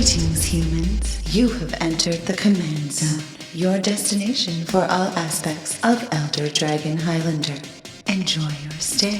Greetings, humans. You have entered the Command Zone, your destination for all aspects of Elder Dragon Highlander. Enjoy your stay.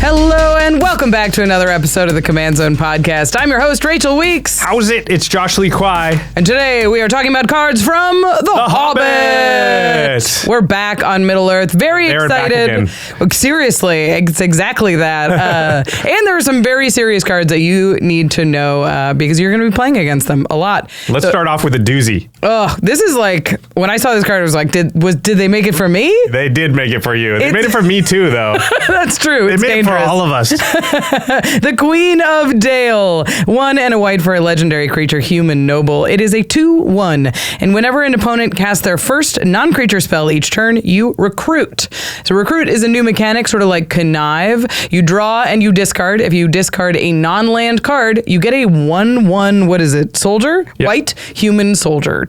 Hello and welcome back to another episode of the Command Zone podcast. I'm your host, Rachel Weeks. How's it? It's Josh Lee Kwai. And today we are talking about cards from the Hobbit. We're back on Middle-earth. Very excited. Seriously, it's exactly that. And there are some very serious cards that you need to know because you're going to be playing against them a lot. Let's start off with a doozy. Oh, this is like, when I saw this card, I was like, did they make it for me? They did make it for you. They made it for me too, though. That's true. They made it for all of us. The Queen of Dale. 1 and a white for a legendary creature, human noble. It is a 2/1. And whenever an opponent casts their first non-creature spell each turn, you recruit. So recruit is a new mechanic, sort of like connive. You draw and you discard. If you discard a non-land card, you get a 1/1, what is it, soldier? Yep. White human soldier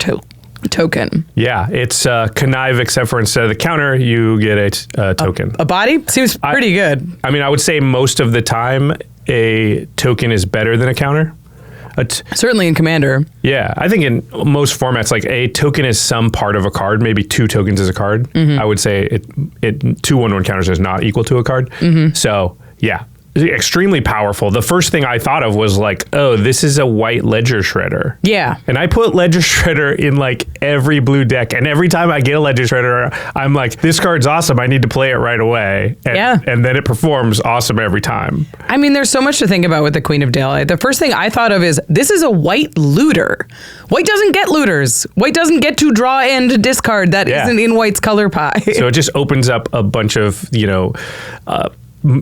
token. Yeah, it's connive, except for instead of the counter, you get a token. A body? Seems pretty good. I mean, I would say most of the time, a token is better than a counter. Certainly in Commander. Yeah, I think in most formats, like a token is some part of a card. Maybe 2 tokens is a card. Mm-hmm. I would say it 2 1/1 counters is not equal to a card. Mm-hmm. So, yeah. Extremely powerful. The first thing I thought of was like, oh, this is a white Ledger Shredder. Yeah. And I put Ledger Shredder in like every blue deck. And every time I get a Ledger Shredder, I'm like, this card's awesome. I need to play it right away. And then it performs awesome every time. I mean, there's so much to think about with the Queen of Dale. The first thing I thought of is, this is a white looter. White doesn't get looters. White doesn't get to draw and discard. That isn't in White's color pie. So it just opens up a bunch of,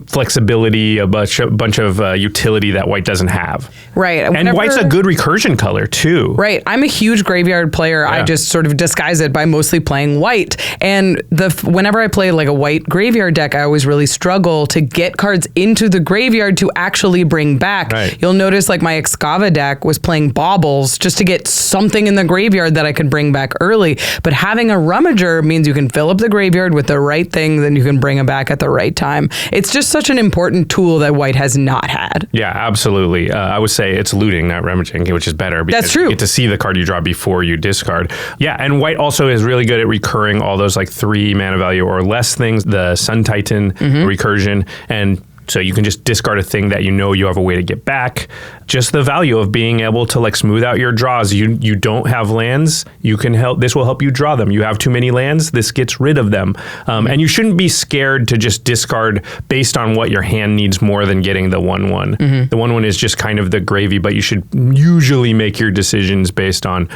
flexibility, a bunch of utility that white doesn't have. Right. And white's a good recursion color too. Right. I'm a huge graveyard player. Yeah. I just sort of disguise it by mostly playing white. And whenever I play like a white graveyard deck, I always really struggle to get cards into the graveyard to actually bring back. Right. You'll notice like my Excava deck was playing baubles just to get something in the graveyard that I could bring back early. But having a rummager means you can fill up the graveyard with the right things and you can bring them back at the right time. It's just such an important tool that white has not had. Yeah, absolutely. I would say it's looting, not rummaging, which is better. Because that's true. You get to see the card you draw before you discard. Yeah, and white also is really good at recurring all those like 3 mana value or less things, the Sun Titan recursion, and so you can just discard a thing that you know you have a way to get back. Just the value of being able to like smooth out your draws. You don't have lands. You can help. This will help you draw them. You have too many lands. This gets rid of them. And you shouldn't be scared to just discard based on what your hand needs more than getting the 1/1. Mm-hmm. The 1/1 is just kind of the gravy, but you should usually make your decisions based on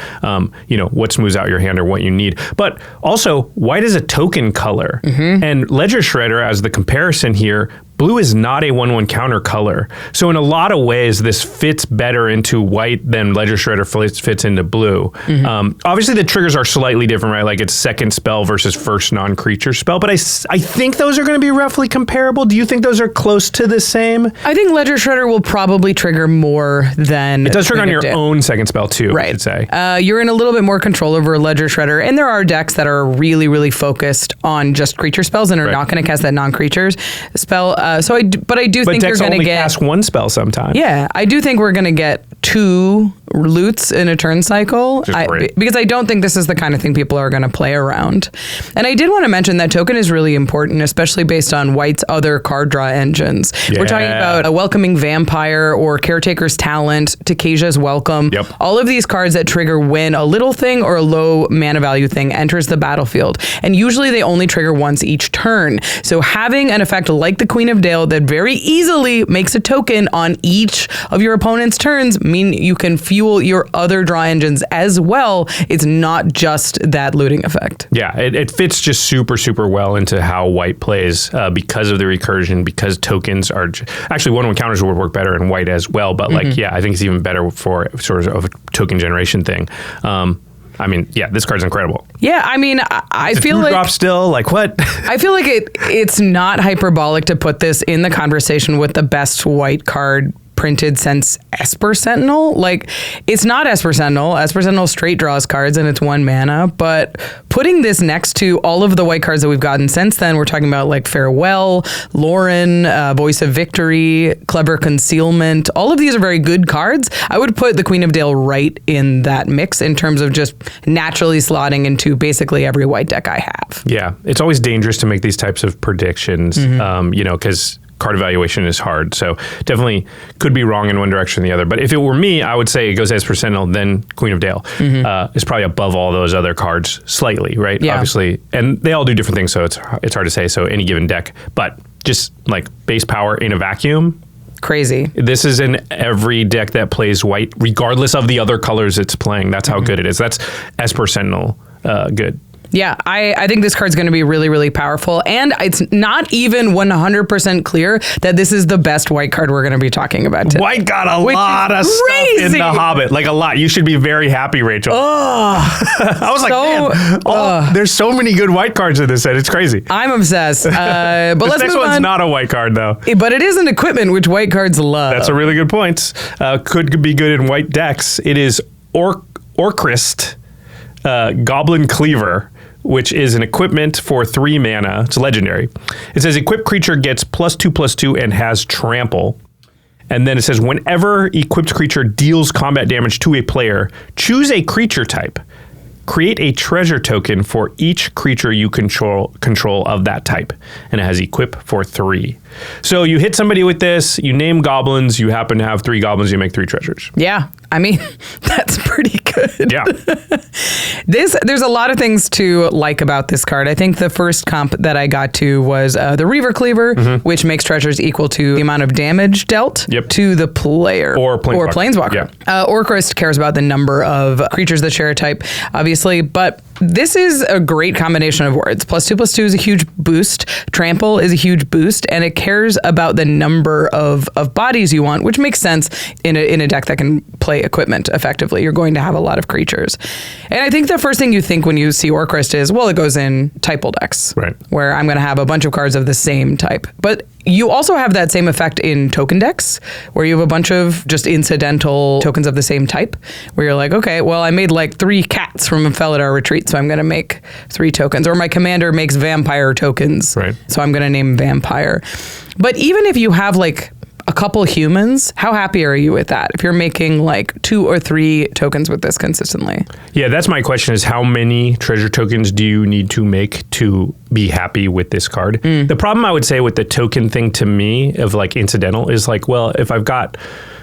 what smooths out your hand or what you need. But also, white is a token color, and Ledger Shredder, as the comparison here, blue is not a 1/1 counter color. So in a lot of ways, this fits better into white than Ledger Shredder fits into blue. Mm-hmm. Obviously, the triggers are slightly different, right? Like it's second spell versus first non-creature spell. But I think those are going to be roughly comparable. Do you think those are close to the same? I think Ledger Shredder will probably trigger more than... It does trigger on your own second spell too, right. I should say. You're in a little bit more control over Ledger Shredder. And there are decks that are really, really focused on just creature spells and are not going to cast that non-creatures spell. But I do think you're going to get... cast 1 spell sometimes. Yeah, I do think we're going to get 2 loots in a turn cycle because I don't think this is the kind of thing people are going to play around. And I did want to mention that token is really important, especially based on white's other card draw engines. Yeah. We're talking about a Welcoming Vampire or Caretaker's Talent, Takesia's Welcome. Yep. All of these cards that trigger when a little thing or a low mana value thing enters the battlefield. And usually they only trigger once each turn. So having an effect like the Queen of Dale that very easily makes a token on each of your opponent's turns mean you can fuel your other draw engines as well. It's not just that looting effect. Yeah, it fits just super, super well into how white plays because of the recursion, because tokens are... Actually, 1/1 counters would work better in white as well, but I think it's even better for sort of a token generation thing. I mean, yeah, this card's incredible. Yeah, I mean, I feel like... drop still, like what? I feel like it's not hyperbolic to put this in the conversation with the best white card printed since Esper Sentinel. Like, it's not Esper Sentinel. Esper Sentinel straight draws cards and it's 1 mana, but putting this next to all of the white cards that we've gotten since then, we're talking about like Farewell, Lauren, Voice of Victory, Clever Concealment. All of these are very good cards. I would put the Queen of Dale right in that mix in terms of just naturally slotting into basically every white deck I have. Yeah, it's always dangerous to make these types of predictions, because card evaluation is hard. So definitely could be wrong in one direction or the other. But if it were me, I would say it goes Esper Sentinel, then Queen of Dale. Is probably above all those other cards slightly, right? Yeah. Obviously. And they all do different things, so it's hard to say. So any given deck. But just like base power in a vacuum, crazy. this is in every deck that plays white, regardless of the other colors it's playing. That's how good it is. That's Esper Sentinel good. Yeah, I think this card's going to be really, really powerful. And it's not even 100% clear that this is the best white card we're going to be talking about today. White got a lot of stuff in the Hobbit. Like a lot. You should be very happy, Rachel. I was man, there's so many good white cards in this set. It's crazy. I'm obsessed. But this let's next move one's on. not a white card, though. But it is an equipment, which white cards love. That's a really good point. Could be good in white decks. It is Orcrist, Goblin-cleaver, which is an equipment for 3 mana. It's legendary. It says equipped creature gets +2/+2 and has trample. And then it says whenever equipped creature deals combat damage to a player, choose a creature type. Create a treasure token for each creature you control of that type. And it has equip for 3. So you hit somebody with this, you name goblins, you happen to have 3 goblins, you make 3 treasures. Yeah. I mean, that's pretty good. Yeah. There's a lot of things to like about this card. I think the first comp that I got to was the Reaver Cleaver, which makes treasures equal to the amount of damage dealt to the player. Or Planeswalker. Yeah. Orcrist cares about the number of creatures that share a type, obviously, but this is a great combination of words. +2/+2 is a huge boost. Trample is a huge boost, and it cares about the number of bodies you want, which makes sense in a deck that can play equipment effectively. You're going to have a lot of creatures. And I think the first thing you think when you see Orcrist is, well, it goes in typal decks, right, where I'm going to have a bunch of cards of the same type. But you also have that same effect in token decks, where you have a bunch of just incidental tokens of the same type, where you're like, okay, well, I made like 3 cats from a Felidar Retreat, so I'm going to make 3 tokens. Or my commander makes vampire tokens, right, so I'm going to name vampire. But even if you have like a couple humans, how happy are you with that? If you're making like 2 or 3 tokens with this consistently? Yeah, that's my question, is how many treasure tokens do you need to make to be happy with this card? The problem I would say with the token thing to me of like incidental is like, well, if I've got,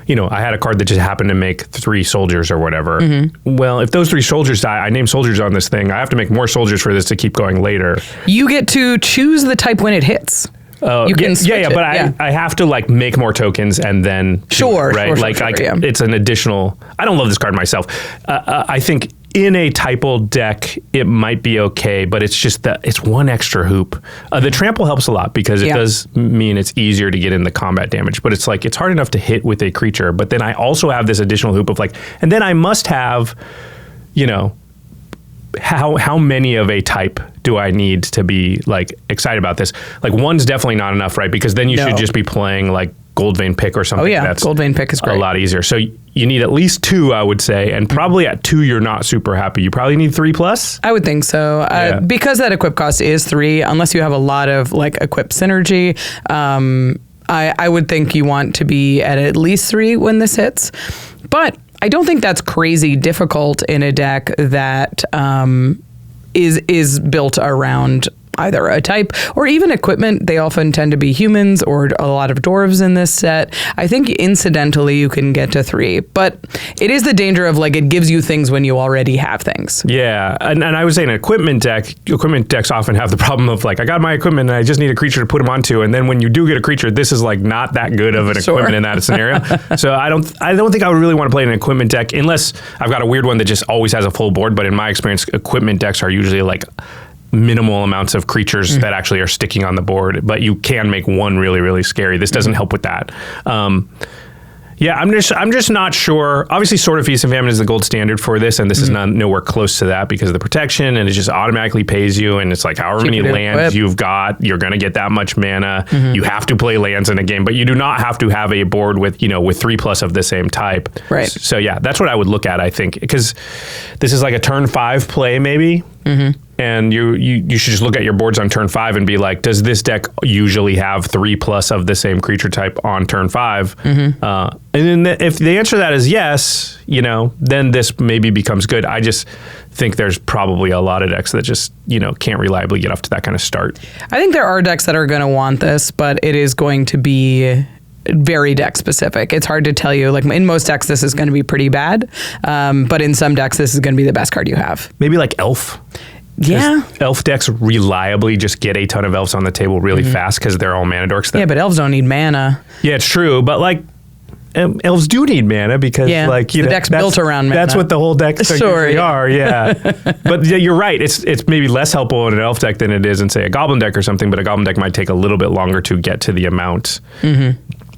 I had a card that just happened to make 3 soldiers or whatever. Well, if those 3 soldiers die, I name soldiers on this thing. I have to make more soldiers for this to keep going later. You get to choose the type when it hits. You can switch it. But I have to like make more tokens and then it's an additional. I don't love this card myself. I think in a typal deck it might be okay, but it's just that it's one extra hoop. The trample helps a lot because it does mean it's easier to get in the combat damage, but it's like it's hard enough to hit with a creature. But then I also have this additional hoop of like, and then I must have, how many of a type do I need to be like excited about this? Like 1's definitely not enough, right? Because then you should just be playing like Goldvein Pick or something. Oh yeah, that's Goldvein Pick is great. A lot easier. So you need at least 2, I would say, and probably at 2 you're not super happy. You probably need 3+. I would think so. Because that equip cost is 3, unless you have a lot of like equip synergy, I would think you want to be at least 3 when this hits. But I don't think that's crazy difficult in a deck that is built around either a type or even equipment. They often tend to be humans or a lot of dwarves in this set. I think incidentally you can get to 3, but it is the danger of like it gives you things when you already have things. Yeah, and I would say an equipment decks often have the problem of like, I got my equipment and I just need a creature to put them onto, and then when you do get a creature, this is like not that good of an equipment in that scenario. So I don't think I would really want to play an equipment deck unless I've got a weird one that just always has a full board, but in my experience, equipment decks are usually like minimal amounts of creatures that actually are sticking on the board, but you can make 1 really, really scary. This doesn't help with that. Yeah, I'm just not sure. Obviously, Sword of Feast and Famine is the gold standard for this, and this is nowhere close to that because of the protection, and it just automatically pays you, and it's like however many lands you've got, you're going to get that much mana. You have to play lands in a game, but you do not have to have a board with 3+ of the same type. Right. So yeah, that's what I would look at, I think, because this is like a turn 5 play maybe. And you should just look at your boards on turn 5 and be like, does this deck usually have 3+ of the same creature type on turn 5? And then if the answer to that is yes, then this maybe becomes good. I just think there's probably a lot of decks that just, can't reliably get off to that kind of start. I think there are decks that are going to want this, but it is going to be very deck specific. It's hard to tell you. Like in most decks, this is going to be pretty bad. But in some decks, this is going to be the best card you have. Maybe like Elf. Yeah. Elf decks reliably just get a ton of elves on the table really fast because they're all mana dorks. Yeah, but elves don't need mana. Yeah, it's true. But like, elves do need mana because the deck's built around mana. That's what the whole decks usually are. Yeah. But yeah, you're right. It's maybe less helpful in an elf deck than it is in, say, a goblin deck or something, but a goblin deck might take a little bit longer to get to the amount.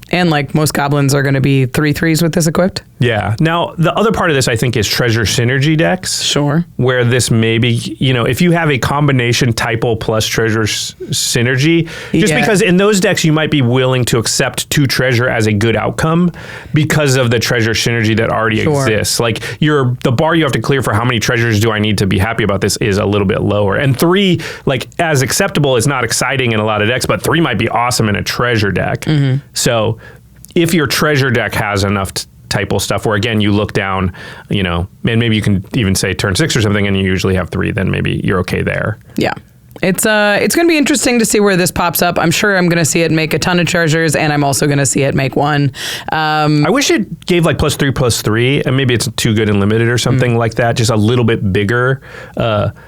And like most goblins are going to be 3/3s with this equipped. Yeah. Now, the other part of this, I think, is treasure synergy decks. Sure. Where this maybe, if you have a combination typo plus treasure synergy, just because in those decks you might be willing to accept 2 treasure as a good outcome because of the treasure synergy that already exists. Like the bar you have to clear for how many treasures do I need to be happy about this is a little bit lower. And 3, like as acceptable, is not exciting in a lot of decks, but 3 might be awesome in a treasure deck. So if your treasure deck has enough typal stuff where, again, you look down, and maybe you can even say turn 6 or something and you usually have 3, then maybe you're okay there. Yeah. It's going to be interesting to see where this pops up. I'm sure I'm going to see it make a ton of treasures, and I'm also going to see it make 1. I wish it gave like +3/+3, and maybe it's too good and limited or something like that, just a little bit bigger,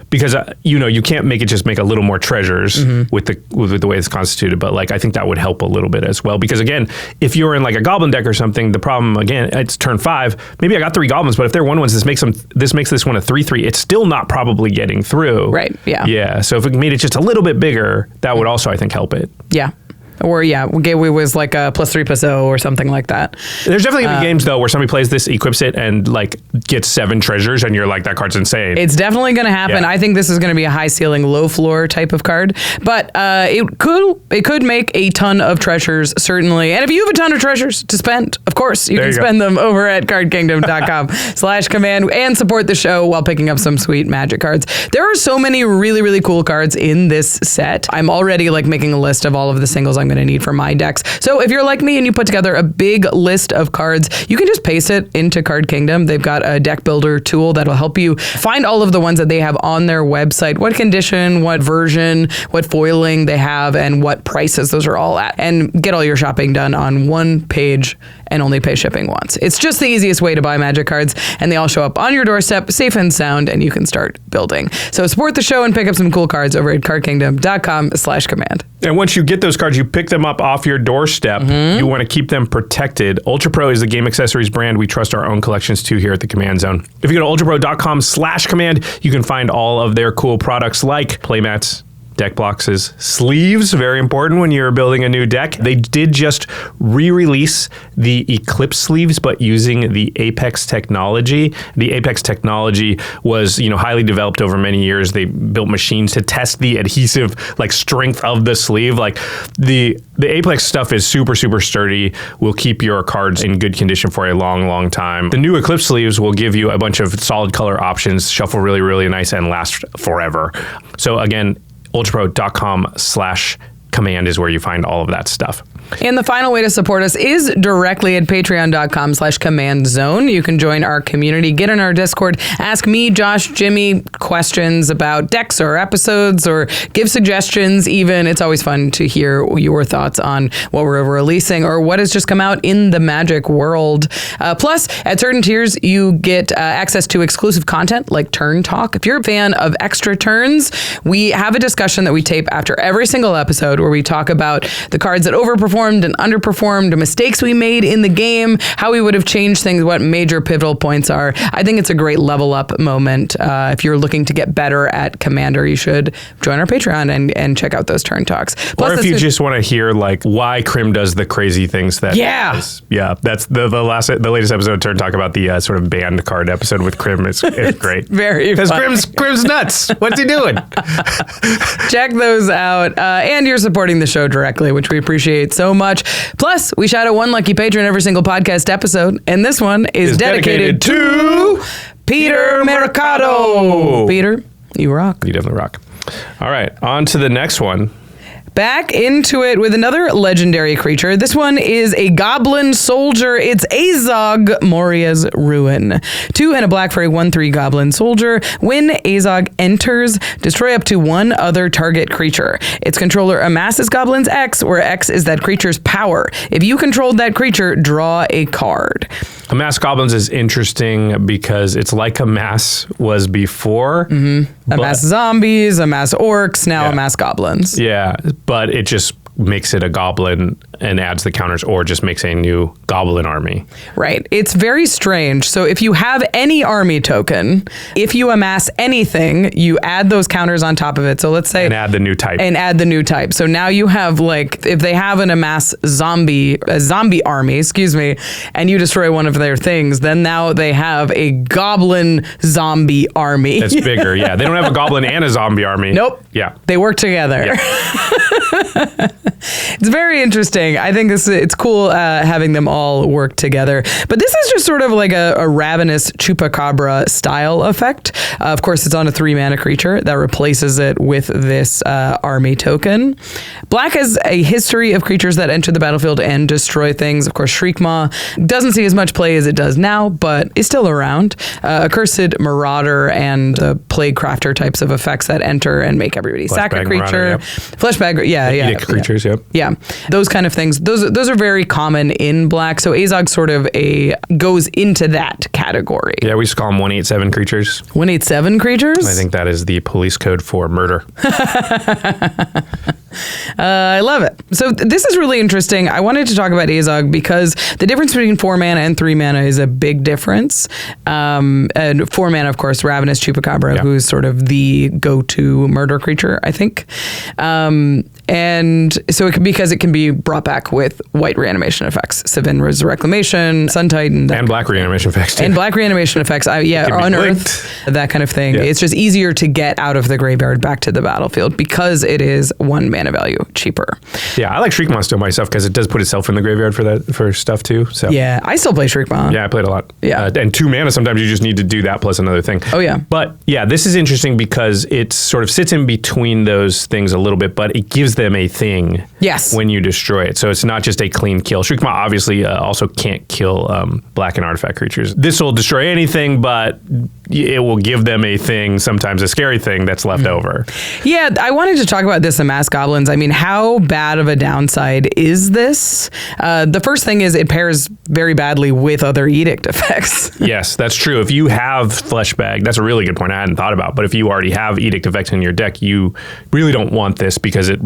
because you can't make it just make a little more treasures with the way it's constituted. But like I think that would help a little bit as well, because again, if you're in like a goblin deck or something, the problem again, it's turn 5. Maybe I got 3 goblins, but if they're 1/1s, this makes this one a 3/3. It's still not probably getting through. Right. Yeah. Yeah. So if it made it just a little bit bigger, that would also, I think, help it. Yeah. Or Gateway was like a +3/+0 or something like that. There's definitely gonna be games though where somebody plays this, equips it, and like gets 7 treasures, and you're like, that card's insane. It's definitely gonna happen. I think this is gonna be a high ceiling, low floor type of card. But it could make a ton of treasures, certainly. And if you have a ton of treasures to spend, of course, you can spend them over at cardkingdom.com/command and support the show while picking up some sweet Magic cards. There are so many really, really cool cards in this set. I'm already like making a list of all of the singles I'm going to need for my decks. So if you're like me and you put together a big list of cards, you can just paste it into Card Kingdom. They've got a deck builder tool that'll help you find all of the ones that they have on their website, what condition, what version, what foiling they have, and what prices those are all at, and get all your shopping done on one page and only pay shipping once. It's just the easiest way to buy Magic cards, and they all show up on your doorstep, safe and sound, and you can start building. So support the show and pick up some cool cards over at cardkingdom.com/command. And once you get those cards, you pick them up off your doorstep. You want to keep them protected. Ultra Pro is the game accessories brand we trust our own collections to here at the Command Zone. If you go to ultrapro.com/command, you can find all of their cool products like playmats, deck boxes, sleeves, very important when you're building a new deck. They did just re-release the Eclipse sleeves, but using the Apex technology. The Apex technology was, highly developed over many years. They built machines to test the adhesive, strength of the sleeve. The Apex stuff is super, super sturdy. Will keep your cards in good condition for a long, long time. The new Eclipse sleeves will give you a bunch of solid color options, shuffle really, really nice, and last forever. So again, ultrapro.com/command is where you find all of that stuff. And the final way to support us is directly at patreon.com/commandzone. You can join our community, get in our Discord, ask me, Josh, Jimmy questions about decks or episodes, or give suggestions even. It's always fun to hear your thoughts on what we're releasing or what has just come out in the Magic world. Plus, at certain tiers, you get access to exclusive content like Turn Talk. If you're a fan of extra turns, we have a discussion that we tape after every single episode where where we talk about the cards that overperformed and underperformed, mistakes we made in the game, how we would have changed things, what major pivotal points are. I think it's a great level up moment. If you're looking to get better at Commander, you should join our Patreon and check out those turn talks. Plus, or if you just want to hear like why Krim does the crazy things that does. Yeah, that's the latest episode of Turn Talk about the sort of banned card episode with Krim. It's great. Very fun. Because Krim's nuts. What's he doing? Check those out. And you're supporting the show directly, which we appreciate so much. Plus, we shout out one lucky patron every single podcast episode, and this one is dedicated to Peter Mercado. Peter, you rock. You definitely rock. All right, on to the next one. Back into it with another legendary creature. This one is a goblin soldier. It's Azog, Moria's Ruin. 2 and a black for a 1/3 goblin soldier. When Azog enters, destroy up to one other target creature. Its controller amasses goblins X, where X is that creature's power. If you controlled that creature, draw a card. Amass goblins is interesting because it's like Amass was before. Amass zombies, amass orcs, now amass goblins. Yeah, but it just makes it a goblin and adds the counters, or just makes a new goblin army. Right. It's very strange. So if you have any army token, if you amass anything, you add those counters on top of it. So let's say... And add the new type. So now you have, like, if they have an amass zombie army, and you destroy one of their things, then now they have a goblin zombie army. That's bigger, yeah. They don't have a goblin and a zombie army. Nope. Yeah. They work together. Yeah. It's very interesting. I think it's cool having them all work together. But this is just sort of like a ravenous chupacabra style effect. Of course, it's on a 3-mana creature that replaces it with this army token. Black has a history of creatures that enter the battlefield and destroy things. Of course, Shriekmaw doesn't see as much play as it does now, but is still around. Accursed Marauder and the Plague Crafter types of effects that enter and make everybody sack a creature. Marauder, yep. Fleshbag, yeah. Creatures, yep. Yeah, those kind of things. Those are very common in Black. So Azog sort of goes into that category. Yeah, we just call them 187 creatures. 187 creatures? I think that is the police code for murder. I love it. So this is really interesting. I wanted to talk about Azog because the difference between 4 mana and 3 mana is a big difference. And 4 mana, of course, Ravenous Chupacabra, who's sort of the go-to murder creature, I think. And so because it can be brought back with white reanimation effects, Sevinra's Reclamation, Sun Titan. And black reanimation effects, too. And black reanimation effects, Unearth, that kind of thing. Yeah. It's just easier to get out of the graveyard back to the battlefield because it is 1 mana value cheaper. Yeah, I like Shriekmaw still myself because it does put itself in the graveyard for stuff, too. So yeah, I still play Shriekmaw. Yeah, I played a lot. Yeah. And 2 mana, sometimes you just need to do that plus another thing. Oh, yeah. But yeah, this is interesting because it sort of sits in between those things a little bit, but it gives them a thing when you destroy it. So it's not just a clean kill. Shriekmaw obviously also can't kill black and artifact creatures. This will destroy anything, but it will give them a thing, sometimes a scary thing that's left over. Yeah, I wanted to talk about this Amass Goblins. I mean, how bad of a downside is this? The first thing is it pairs very badly with other edict effects. Yes, that's true. If you have Fleshbag, that's a really good point I hadn't thought about, but if you already have edict effects in your deck, you really don't want this because it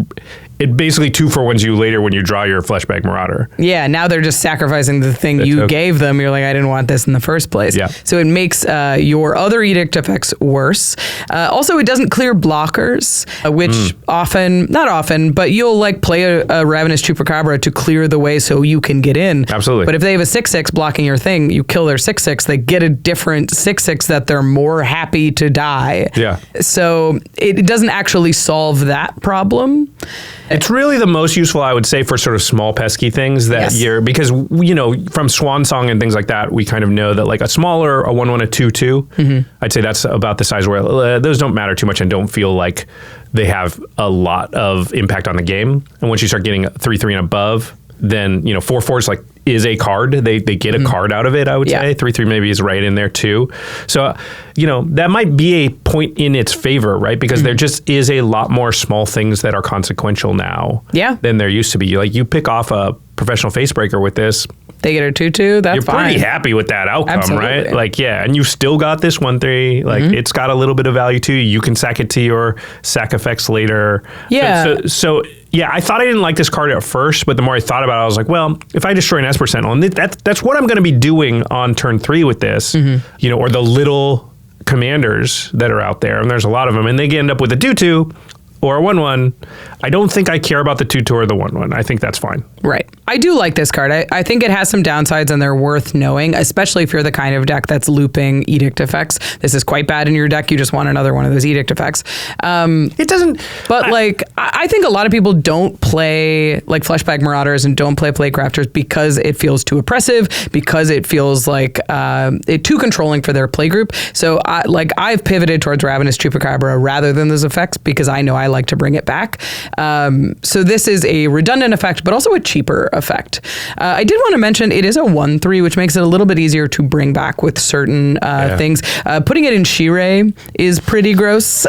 basically 2-for-1s you later when you draw your Fleshbag Marauder. Yeah, now they're just sacrificing the thing you gave them. You're like, I didn't want this in the first place. Yeah. So it makes your other edict effects worse. Also, it doesn't clear blockers, which not often, but you'll like play a Ravenous Chupacabra to clear the way so you can get in. Absolutely. But if they have a 6/6 blocking your thing, you kill their 6/6, they get a different 6/6 that they're more happy to die. Yeah. So it doesn't actually solve that problem. It's really the most useful, I would say, for sort of small pesky things that because, from Swan Song and things like that, we kind of know that like a smaller, a 1/1, a 2/2, I'd say that's about the size where those don't matter too much and don't feel like they have a lot of impact on the game. And once you start getting 3/3 and above, then 4/4 is a card. They get a card out of it, I would say. 3/3 maybe is right in there too. So, that might be a point in its favor, right? Because there just is a lot more small things that are consequential now than there used to be. Like you pick off a professional Facebreaker with this, They get a 2/2. That's You're fine. pretty happy with that outcome, Absolutely. right? Like, yeah, and you still got this 1/3. Like, it's got a little bit of value too. You can sack it to your sack effects later. Yeah. So yeah, I thought I didn't like this card at first, but the more I thought about it, I was like, well, if I destroy an Esper Sentinel, and that's what I'm going to be doing on turn 3 with this, or the little commanders that are out there, and there's a lot of them, and they end up with a 2/2 or a 1/1. I don't think I care about the 2/2 or the 1/1. I think that's fine. Right. I do like this card. I think it has some downsides and they're worth knowing, especially if you're the kind of deck that's looping edict effects. This is quite bad in your deck. You just want another one of those edict effects. It doesn't... But I think a lot of people don't play like Fleshbag Marauders and don't play Playcrafters because it feels too oppressive, because it feels like it too controlling for their playgroup. So I've pivoted towards Ravenous Chupacabra rather than those effects because I know I like to bring it back. So this is a redundant effect, but also a cheaper effect. I did want to mention it is a 1/3, which makes it a little bit easier to bring back with certain things. Putting it in Shirei is pretty gross,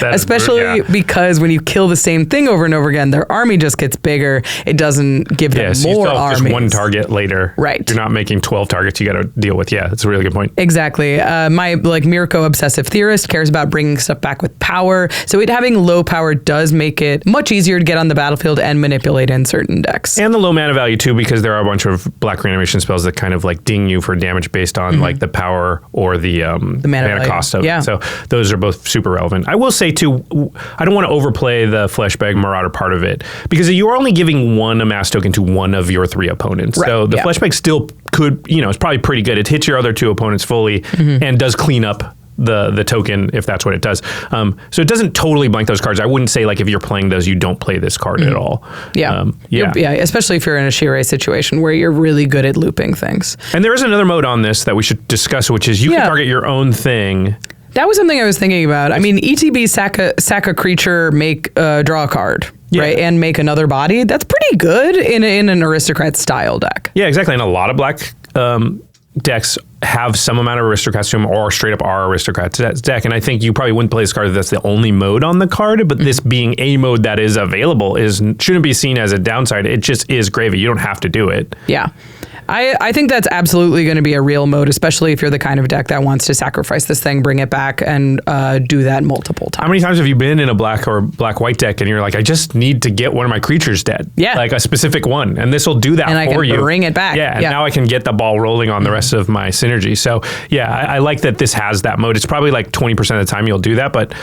especially because when you kill the same thing over and over again, their army just gets bigger. It doesn't give them so more you armies. Just one target later. Right. You're not making 12 targets you got to deal with. Yeah, that's a really good point. Exactly. My Mirko Obsessive Theorist cares about bringing stuff back with power. So it having low power does make it much easier to get on the battlefield and manipulate in certain decks. And the low mana value too, because there are a bunch of black reanimation spells that kind of like ding you for damage based on like the power or the mana cost of it. So those are both super relevant. I will say too, I don't want to overplay the Fleshbag Marauder part of it because you're only giving one amass token to one of your 3 opponents. Right. So the Fleshbag still could, it's probably pretty good. It hits your other 2 opponents fully and does clean up the token if that's what it does. So it doesn't totally blank those cards. I wouldn't say like if you're playing those, you don't play this card at all. Yeah. Especially if you're in a Shirei situation where you're really good at looping things. And there is another mode on this that we should discuss, which is you can target your own thing. That was something I was thinking about. I mean, ETB sack a creature, draw a card. Right, and make another body. That's pretty good in an aristocrat style deck. Yeah, exactly. And a lot of black decks have some amount of aristocrats to them or straight up are aristocrats deck. And I think you probably wouldn't play this card if that's the only mode on the card, but this being a mode that is available shouldn't be seen as a downside. It just is gravy. You don't have to do it. Yeah. I think that's absolutely going to be a real mode, especially if you're the kind of deck that wants to sacrifice this thing, bring it back, and do that multiple times. How many times have you been in a black or black-white deck and you're like, I just need to get one of my creatures dead? Yeah. Like a specific one. And this will do that for you. And I can bring it back. Yeah, and now I can get the ball rolling on the rest of my synergy. So, yeah, I like that this has that mode. It's probably like 20% of the time you'll do that, but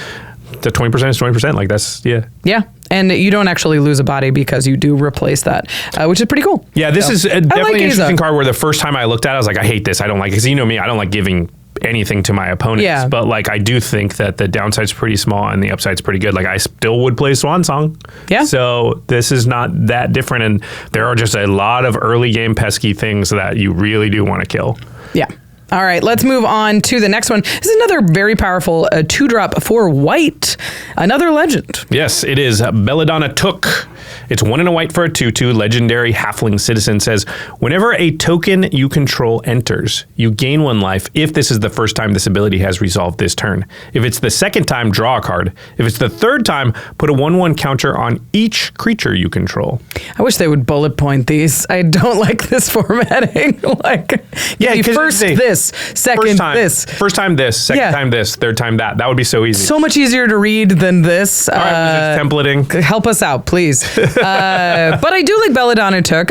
the 20% is 20%. Like that's, Yeah. And you don't actually lose a body because you do replace that, which is pretty cool. Yeah, this is definitely an interesting card where the first time I looked at it, I was like, I hate this. I don't like it. Because you know me, I don't like giving anything to my opponents. Yeah. But like, I do think that the downside's pretty small and the upside's pretty good. Like, I still would play Swan Song. Yeah. So this is not that different. And there are just a lot of early game pesky things that you really do want to kill. Yeah. All right, let's move on to the next one. This is another very powerful 2-drop for white, another legend. Yes, it is. Belladonna Took. It's 1 and a white for a 2/2. Legendary halfling citizen says, whenever a token you control enters, you gain 1 life if this is the first time this ability has resolved this turn. If it's the second time, draw a card. If it's the third time, put a 1/1 counter on each creature you control. I wish they would bullet point these. I don't like this formatting. First this, second this. First time this, second time this, third time that. That would be so easy. So much easier to read than this. All right, templating. Help us out, please. But I do like Belladonna Took.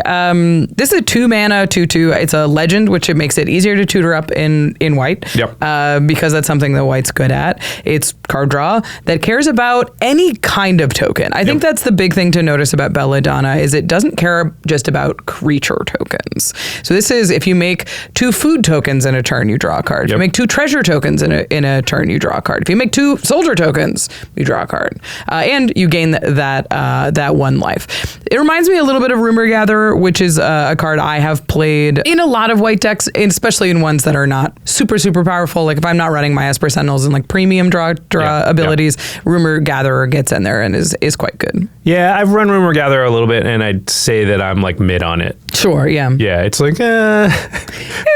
This is a 2 mana 2/2. It's a legend, which it makes it easier to tutor up in white. Yep. Because that's something that white's good at. It's card draw that cares about any kind of token. I think that's the big thing to notice about Belladonna is it doesn't care just about creature tokens. So this is if you make 2 food tokens in a turn, you draw a card. If you make 2 treasure tokens in a turn, you draw a card. If you make 2 soldier tokens, you draw a card, and you gain that 1 life. It reminds me a little bit of Rumor Gatherer, which is a card I have played in a lot of white decks, especially in ones that are not super powerful. Like if I'm not running my Esper Sentinels and like premium draw abilities, Rumor Gatherer gets in there and is quite good. Yeah, I've run Rumor Gatherer a little bit, and I'd say that I'm like mid on it. Sure, yeah. Yeah, it's like,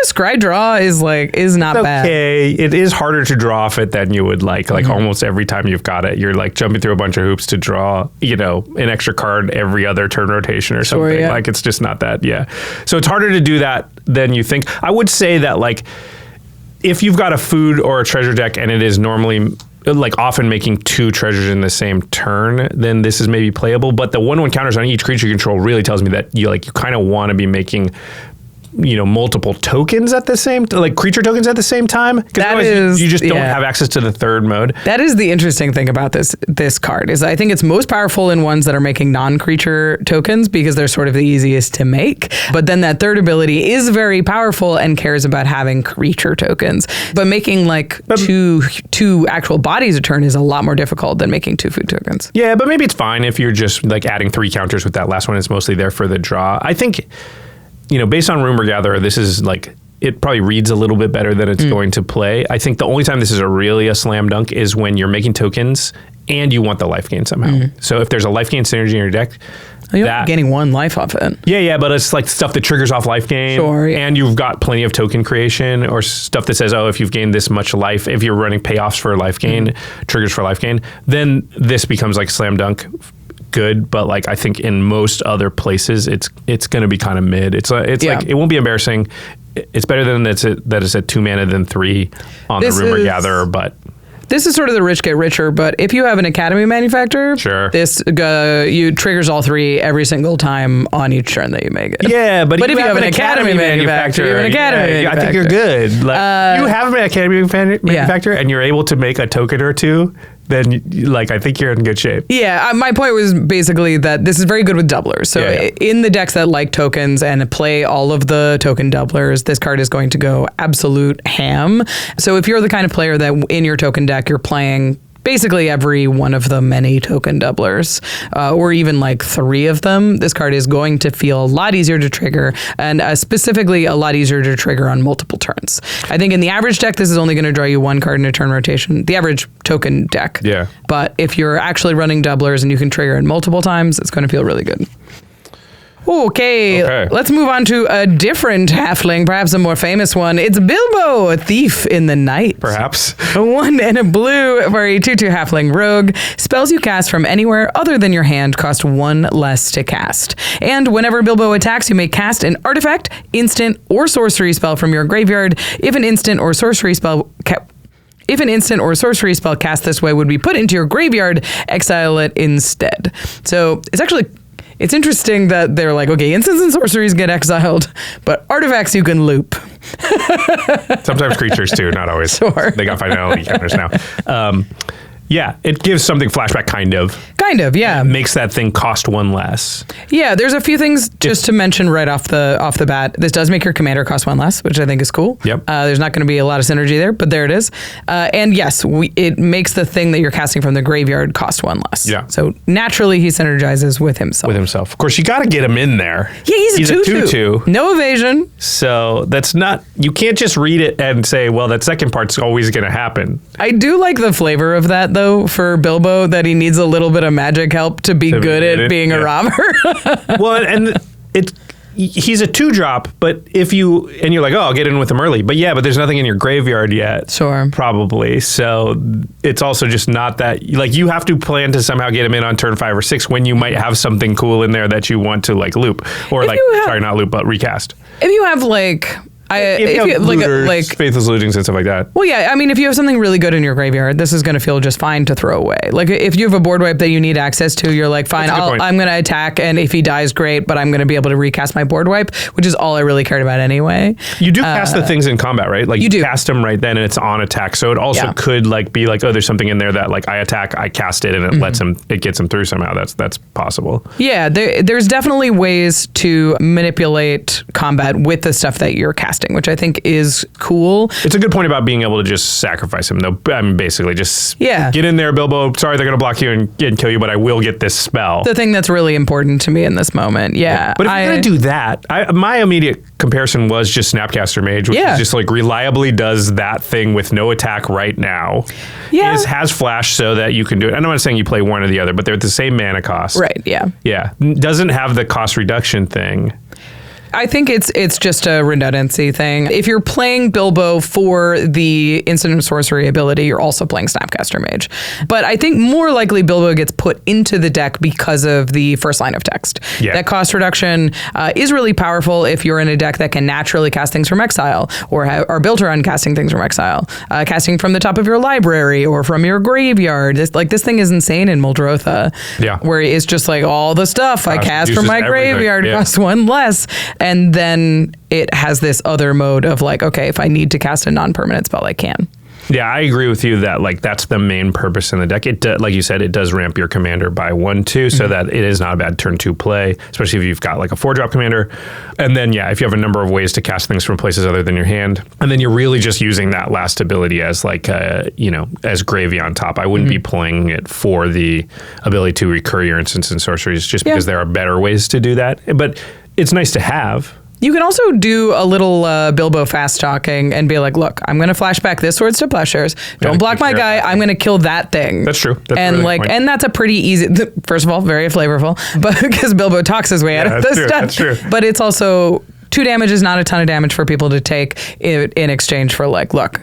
Scry Draw is not bad. Okay, it is harder to draw off it than you would like. Like almost every time you've got it, you're like jumping through a bunch of hoops to draw, an extra card card every other turn rotation or something. Sure, yeah. Like it's just not that. Yeah. So it's harder to do that than you think. I would say that like if you've got a food or a treasure deck and it is normally like often making 2 treasures in the same turn, then this is maybe playable. But the 1/1 counters on each creature you control really tells me that you kind of want to be making multiple tokens at the same like creature tokens at the same time, because you just don't have access to the third mode. That is the interesting thing about this card is I think it's most powerful in ones that are making non-creature tokens because they're sort of the easiest to make. But then that third ability is very powerful and cares about having creature tokens. But making like two actual bodies a turn is a lot more difficult than making 2 food tokens. Yeah, but maybe it's fine if you're just like adding 3 counters with that last one. It's mostly there for the draw. I think based on Rumor Gatherer, this is like, it probably reads a little bit better than it's going to play. I think the only time this is really a slam dunk is when you're making tokens and you want the life gain somehow. So if there's a life gain synergy in your deck, you're gaining 1 life off it. Yeah, but it's like stuff that triggers off life gain. Sure, yeah. And you've got plenty of token creation or stuff that says, oh, if you've gained this much life, if you're running payoffs for life gain, triggers for life gain, then this becomes like slam dunk good. But like I think in most other places, it's going to be kind of mid. It's like it won't be embarrassing. It's better than that it's at 2 mana than 3 on the Rumor Gatherer, but. This is sort of the rich get richer, but if you have an Academy manufacturer, this you triggers all 3 every single time on each turn that you make it. Yeah, but if you have an Academy manufacturer, I think you're good. Like, you have an Academy manufacturer and you're able to make a token or 2, then like I think you're in good shape. Yeah, my point was basically that this is very good with doublers. So in the decks that like tokens and play all of the token doublers, this card is going to go absolute ham. So if you're the kind of player that in your token deck you're playing basically every one of the many token doublers, or even like 3 of them, this card is going to feel a lot easier to trigger, and specifically a lot easier to trigger on multiple turns. I think in the average deck, this is only going to draw you 1 card in a turn rotation, the average token deck. Yeah. But if you're actually running doublers and you can trigger it multiple times, it's going to feel really good. Okay, let's move on to a different halfling, perhaps a more famous one. It's Bilbo, a thief in the night. Perhaps. A 1 and a blue for a 2/2 halfling rogue. Spells you cast from anywhere other than your hand cost 1 less to cast. And whenever Bilbo attacks, you may cast an artifact, instant, or sorcery spell from your graveyard. If an instant or sorcery spell cast this way would be put into your graveyard, exile it instead. So it's interesting that they're like, okay, instants and sorceries get exiled, but artifacts you can loop. Sometimes creatures too, not always. Sure. They got finality counters now. Yeah, it gives something flashback, kind of. Kind of, yeah. It makes that thing cost 1 less. Yeah, there's a few things just to mention right off the bat. This does make your commander cost 1 less, which I think is cool. Yep. There's not going to be a lot of synergy there, but there it is. And yes, it makes the thing that you're casting from the graveyard cost 1 less. Yeah. So naturally, he synergizes with himself. Of course, you got to get him in there. Yeah, he's a 2/2. No evasion. So that's not, you can't just read it and say, well, that second part's always going to happen. I do like the flavor of that, though, for Bilbo, that he needs a little bit of magic help to be good at being a robber. Well, and he's a 2-drop, but you're like, oh, I'll get in with him early. But there's nothing in your graveyard yet. Sure. Probably. So it's also just not that, like, you have to plan to somehow get him in on turn 5 or 6 when you might have something cool in there that you want to like loop or not loop, but recast. If you have like, Faithless Lootings and stuff like that. Well, yeah, I mean, if you have something really good in your graveyard, this is going to feel just fine to throw away. Like, if you have a board wipe that you need access to, you're like, fine, I'm going to attack, and if he dies, great, but I'm going to be able to recast my board wipe, which is all I really cared about anyway. You do cast the things in combat, right? Like, you cast them right then, and it's on attack, so it also could like be like, oh, there's something in there that like I attack, I cast it, and it gets him through somehow. That's possible. Yeah, there's definitely ways to manipulate combat with the stuff that you're casting, which I think is cool. It's a good point about being able to just sacrifice him, though. I mean, basically, just get in there, Bilbo. Sorry, they're going to block you and kill you, but I will get this spell. The thing that's really important to me in this moment, But if you're going to do that, my immediate comparison was just Snapcaster Mage, which is just like reliably does that thing with no attack right now. Yeah. Has flash so that you can do it. I'm not saying you play one or the other, but they're at the same mana cost. Right, yeah. Yeah. Doesn't have the cost reduction thing. I think it's just a redundancy thing. If you're playing Bilbo for the instant sorcery ability, you're also playing Snapcaster Mage. But I think more likely Bilbo gets put into the deck because of the first line of text. Yeah. That cost reduction is really powerful if you're in a deck that can naturally cast things from exile or are built around casting things from exile. Casting from the top of your library or from your graveyard. This thing is insane in Muldrotha. Yeah. Where it's just like all the stuff I cast from my graveyard costs one less. And then it has this other mode of like, okay, if I need to cast a non-permanent spell, I can. Yeah, I agree with you that like that's the main purpose in the deck. It like you said, it does ramp your commander by 1/2, so that it is not a bad turn 2 play, especially if you've got like a 4-drop commander. And then if you have a number of ways to cast things from places other than your hand, and then you're really just using that last ability as like as gravy on top. I wouldn't be playing it for the ability to recur your instants and sorceries, just because there are better ways to do that. But it's nice to have. You can also do a little Bilbo fast talking and be like, look, I'm going to flashback this Swords to Plowshares. Don't block my guy. I'm going to kill that thing. That's true. That's and and that's a pretty easy, first of all, very flavorful, but because Bilbo talks his way out of this stuff. That's true. But it's also 2 damage is not a ton of damage for people to take in exchange for like, look,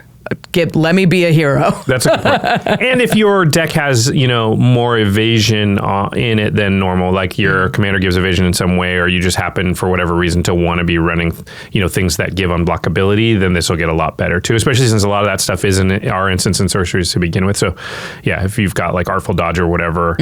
let me be a hero. That's a good point. And if your deck has, more evasion in it than normal, like your commander gives evasion in some way, or you just happen for whatever reason to want to be running, things that give unblockability, then this will get a lot better too, especially since a lot of that stuff isn't our instants and sorceries to begin with. So if you've got like Artful Dodge or whatever,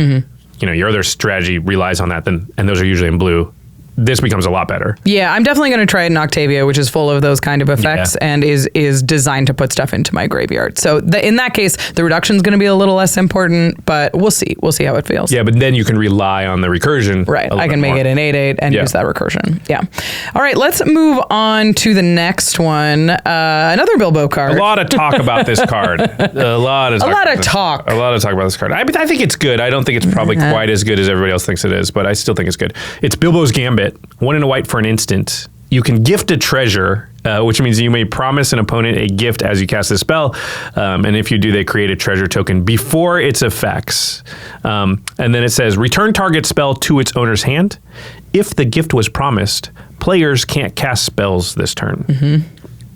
your other strategy relies on that, and those are usually in blue. This becomes a lot better. Yeah, I'm definitely going to try it in Octavia, which is full of those kind of effects and is designed to put stuff into my graveyard. So in that case, the reduction is going to be a little less important, but we'll see. We'll see how it feels. Yeah, but then you can rely on the recursion. Right. I can make it an 8/8 and use that recursion. Yeah. All right, let's move on to the next one. Another Bilbo card. A lot of talk about this card. A lot of talk about this card. I think it's good. I don't think it's probably quite as good as everybody else thinks it is, but I still think it's good. It's Bilbo's Gambit. 1 and a white for an instant. You can gift a treasure, which means you may promise an opponent a gift as you cast the spell. And if you do, they create a treasure token before its effects. And then it says, return target spell to its owner's hand. If the gift was promised, players can't cast spells this turn.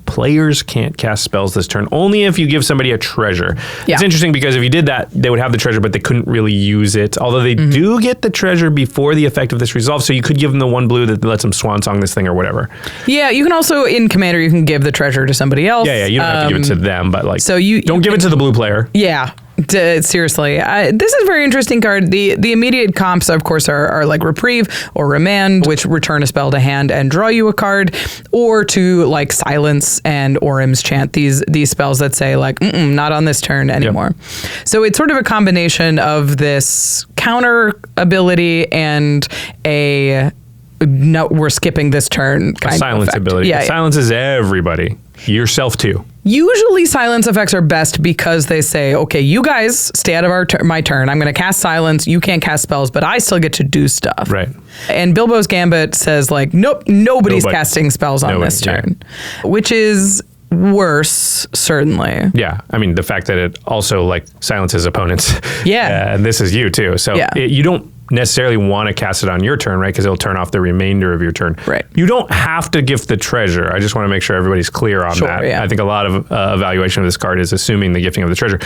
Players can't cast spells this turn, only if you give somebody a treasure. Yeah. It's interesting because if you did that, they would have the treasure, but they couldn't really use it. Although they do get the treasure before the effect of this resolves, so you could give them the 1 blue that lets them swan song this thing or whatever. Yeah, you can also, in Commander, you can give the treasure to somebody else. Yeah, you don't have to give it to them, but like, so you don't give it to the blue player. Yeah. Seriously, this is a very interesting card. The immediate comps, of course, are like Reprieve or Remand, which return a spell to hand and draw you a card, or to like Silence and Orim's Chant, these spells that say like, not on this turn anymore. Yep. So it's sort of a combination of this counter ability and no, we're skipping this turn kind of silence effect. Ability. Yeah, silences everybody. Yourself too. Usually silence effects are best because they say, okay, you guys stay out of my turn. I'm going to cast silence. You can't cast spells, but I still get to do stuff. Right. And Bilbo's Gambit says like, nope, nobody's casting spells on this turn, which is worse, certainly. Yeah. I mean, the fact that it also like silences opponents. Yeah. And this is you too. So you don't necessarily want to cast it on your turn, right? Because it'll turn off the remainder of your turn. Right. You don't have to gift the treasure. I just want to make sure everybody's clear on that. Yeah. I think a lot of evaluation of this card is assuming the gifting of the treasure.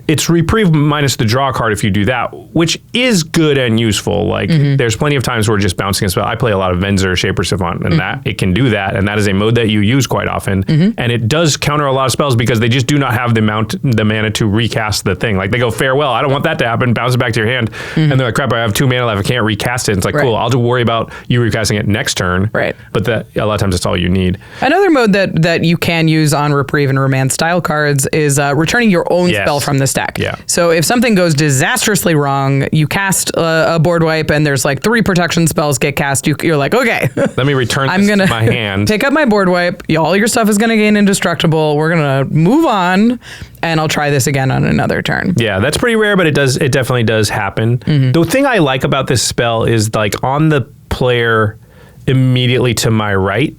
It's Reprieve minus the draw card if you do that, which is good and useful. Like there's plenty of times where just bouncing a spell. I play a lot of Venser, Shaper Savant, and that it can do that, and that is a mode that you use quite often. And it does counter a lot of spells because they just do not have the mana to recast the thing. Like they go farewell. I don't want that to happen. Bounce it back to your hand, and they're like, crap, I have 2 mana left. I can't recast it. It's like, cool, I'll just worry about you recasting it next turn. Right. But a lot of times it's all you need. Another mode that you can use on Reprieve and Remand style cards is returning your own spell from the stack. Yeah. So if something goes disastrously wrong, you cast a board wipe and there's like 3 protection spells get cast. You're like, okay. Let me return this to my hand. Pick up my board wipe. All your stuff is going to gain indestructible. We're going to move on. And I'll try this again on another turn. Yeah, that's pretty rare, but it definitely does happen. The thing I like about this spell is like on the player immediately to my right,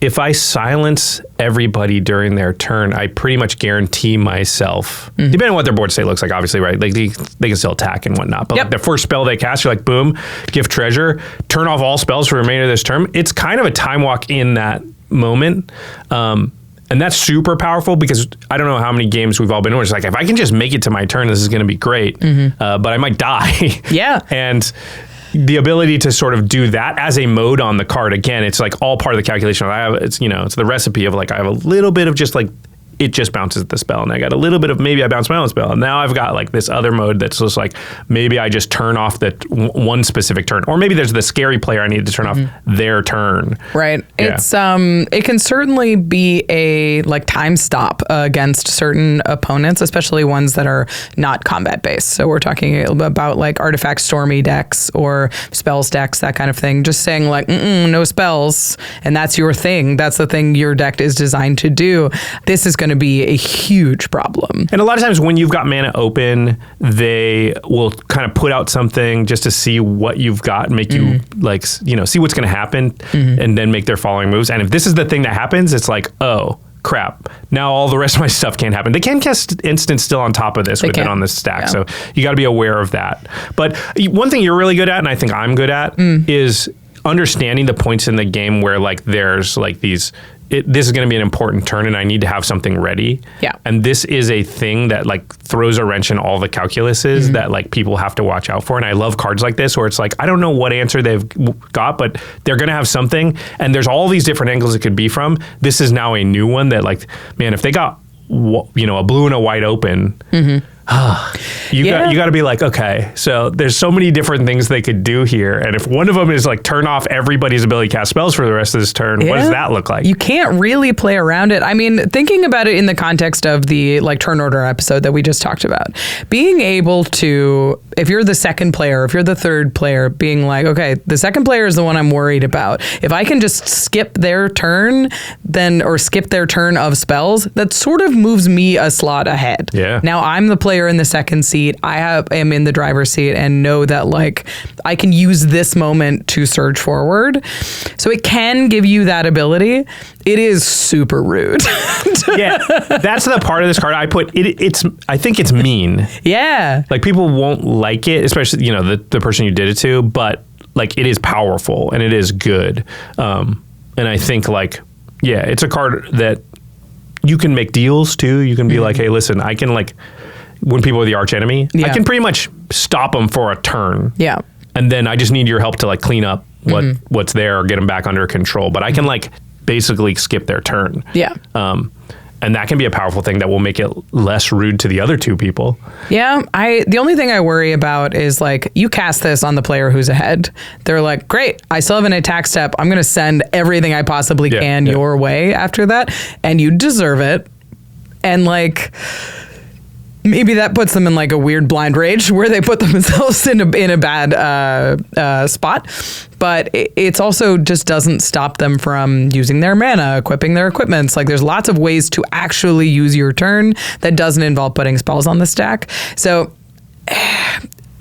if I silence everybody during their turn, I pretty much guarantee myself, depending on what their board state looks like, obviously, right? Like they can still attack and whatnot. But like the first spell they cast, you're like, boom, gift treasure, turn off all spells for the remainder of this term. It's kind of a time walk in that moment. And that's super powerful because I don't know how many games we've all been in. It's like, if I can just make it to my turn, this is going to be great. But I might die. Yeah. And the ability to sort of do that as a mode on the card, again, it's like all part of the calculation. It's the recipe of like, I have a little bit of just like, it just bounces the spell, and I got a little bit of maybe I bounce my own spell, and now I've got like this other mode that's just like maybe I just turn off the one specific turn, or maybe there's the scary player I need to turn off their turn. Right. Yeah. It's it can certainly be a like time stop against certain opponents, especially ones that are not combat based. So we're talking about like artifact stormy decks or spells decks, that kind of thing. Just saying like no spells, and that's your thing. That's the thing your deck is designed to do. This is going to be a huge problem. And a lot of times when you've got mana open, they will kind of put out something just to see what you've got, make you like, see what's going to happen, and then make their following moves. And if this is the thing that happens, it's like, oh, crap. Now all the rest of my stuff can't happen. They can cast instant still on top of this with it on the stack. Yeah. So you got to be aware of that. But one thing you're really good at, and I think I'm good at, is understanding the points in the game where like there's like these, this is going to be an important turn and I need to have something ready. Yeah. And this is a thing that like throws a wrench in all the calculuses that like people have to watch out for. And I love cards like this where it's like, I don't know what answer they've got, but they're going to have something. And there's all these different angles it could be from. This is now a new one that like, man, if they got, a blue and a white open, you got to be like, okay, so there's so many different things they could do here, and if one of them is like turn off everybody's ability to cast spells for the rest of this turn, what does that look like? You can't really play around it. I mean, thinking about it in the context of the like turn order episode that we just talked about, being able to, if you're the second player, if you're the third player, being like, okay, the second player is the one I'm worried about. If I can just skip their turn, or skip their turn of spells, that sort of moves me a slot ahead. Yeah. Now I'm the player in the second seat. I am in the driver's seat and know that like I can use this moment to surge forward. So it can give you that ability. It is super rude. Yeah, that's the part of this card I put. I think it's mean. Yeah, like people won't like it, especially the person you did it to. But like it is powerful and it is good. And I think like it's a card that you can make deals too. You can be like, hey, listen, I can like. When people are the arch enemy, I can pretty much stop them for a turn. Yeah. And then I just need your help to like clean up what's there or get them back under control. But I can like basically skip their turn. Yeah. And that can be a powerful thing that will make it less rude to the other two people. Yeah. The only thing I worry about is like you cast this on the player who's ahead. They're like, great, I still have an attack step. I'm going to send everything I possibly can your way after that. And you deserve it. And like... maybe that puts them in like a weird blind rage where they put themselves in a bad spot. But it's also just doesn't stop them from using their mana, equipping their equipments. Like there's lots of ways to actually use your turn that doesn't involve putting spells on the stack. So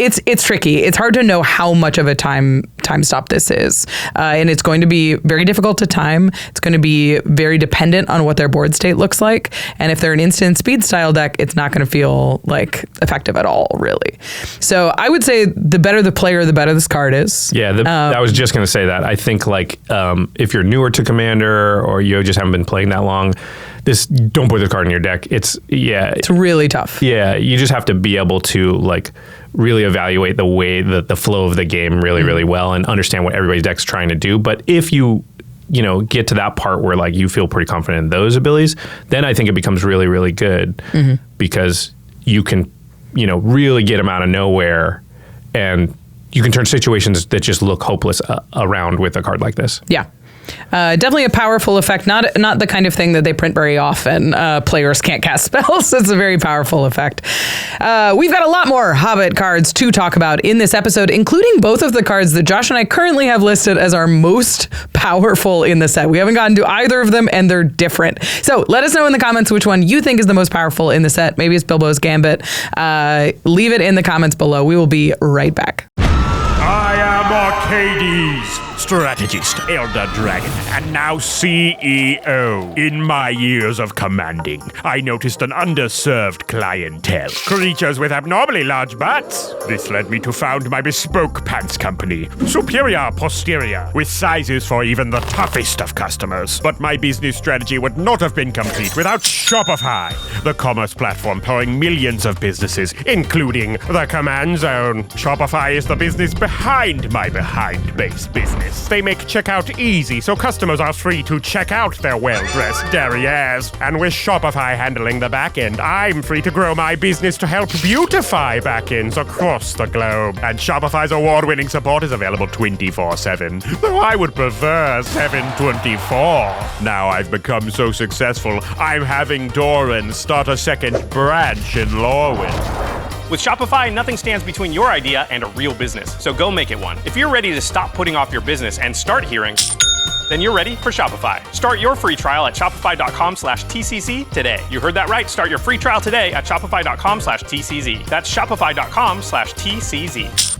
it's tricky. It's hard to know how much of a time stop this is. And it's going to be very difficult to time. It's going to be very dependent on what their board state looks like. And if they're an instant speed style deck, it's not going to feel like effective at all, really. So I would say the better the player, the better this card is. Yeah, I was just going to say that. I think like if you're newer to Commander or you just haven't been playing that long, don't put the card in your deck. It's really tough. Yeah, you just have to be able to like really evaluate the way the flow of the game really, really well and understand what everybody's deck's trying to do. But if you get to that part where like you feel pretty confident in those abilities, then I think it becomes really, really good because you can, really get them out of nowhere and you can turn situations that just look hopeless around with a card like this. Yeah. Definitely a powerful effect, not the kind of thing that they print very often. Players can't cast spells. It's a very powerful effect. We've got a lot more Hobbit cards to talk about in this episode, including both of the cards that Josh and I currently have listed as our most powerful in the set. We haven't gotten to either of them, and they're different. So let us know in the comments which one you think is the most powerful in the set. Maybe it's Bilbo's Gambit. Leave it in the comments below. We will be right back. I am Arcades, strategist, Elder Dragon, and now CEO. In my years of commanding, I noticed an underserved clientele. Creatures with abnormally large butts. This led me to found my bespoke pants company, Superior Posterior, with sizes for even the toughest of customers. But my business strategy would not have been complete without Shopify, the commerce platform powering millions of businesses, including the Command Zone. Shopify is the business behind my behind-base business. They make checkout easy so customers are free to check out their well-dressed derrieres. And with Shopify handling the back-end, I'm free to grow my business to help beautify back-ends across the globe. And Shopify's award-winning support is available 24/7, though I would prefer 7/24. Now I've become so successful, I'm having Doran start a second branch in Lorwyn. With Shopify, nothing stands between your idea and a real business. So go make it one. If you're ready to stop putting off your business and start hearing, then you're ready for Shopify. Start your free trial at shopify.com/TCC today. You heard that right. Start your free trial today at shopify.com/TCZ. That's shopify.com/TCZ.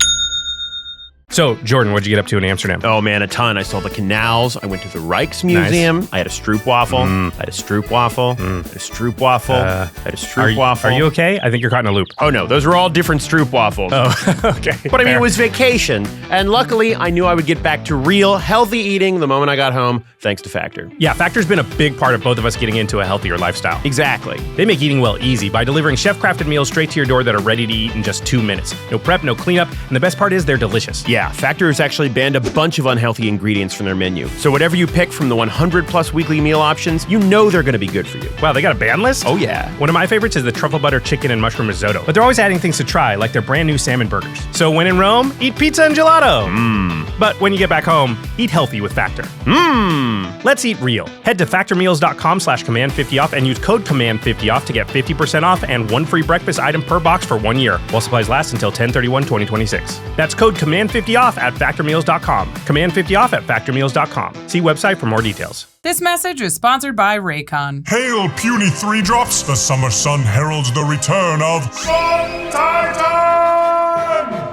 So, Jordan, what'd you get up to in Amsterdam? Oh, man, a ton. I saw the canals. I went to the Rijksmuseum. Nice. I had a stroopwafel. I had a stroopwafel. I had a stroopwafel. I had a stroopwafel. Are you okay? I think you're caught in a loop. Oh, no. Those are all different stroopwafels. Oh, okay. But I mean, it was vacation. And luckily, I knew I would get back to real, healthy eating the moment I got home, thanks to Factor. Yeah, Factor's been a big part of both of us getting into a healthier lifestyle. Exactly. They make eating well easy by delivering chef-crafted meals straight to your door that are ready to eat in just 2 minutes. No prep, no cleanup, and the best part is they're delicious. Yeah, Factor has actually banned a bunch of unhealthy ingredients from their menu. So whatever you pick from the 100+ weekly meal options, you know they're going to be good for you. Wow, they got a ban list? Oh, yeah. One of my favorites is the truffle butter chicken and mushroom risotto. But they're always adding things to try, like their brand new salmon burgers. So when in Rome, eat pizza and gelato. But when you get back home, eat healthy with Factor. Let's eat real. Head to factormeals.com/command50off and use code command50off to get 50% off and 1 free breakfast item per box for 1 year, while supplies last until 10/31/2026. That's code command50off at factormeals.com. Command50off at factormeals.com. See website for more details. This message is sponsored by RAYCON. Hail, puny 3-drops! The summer sun heralds the return of Sun Titan!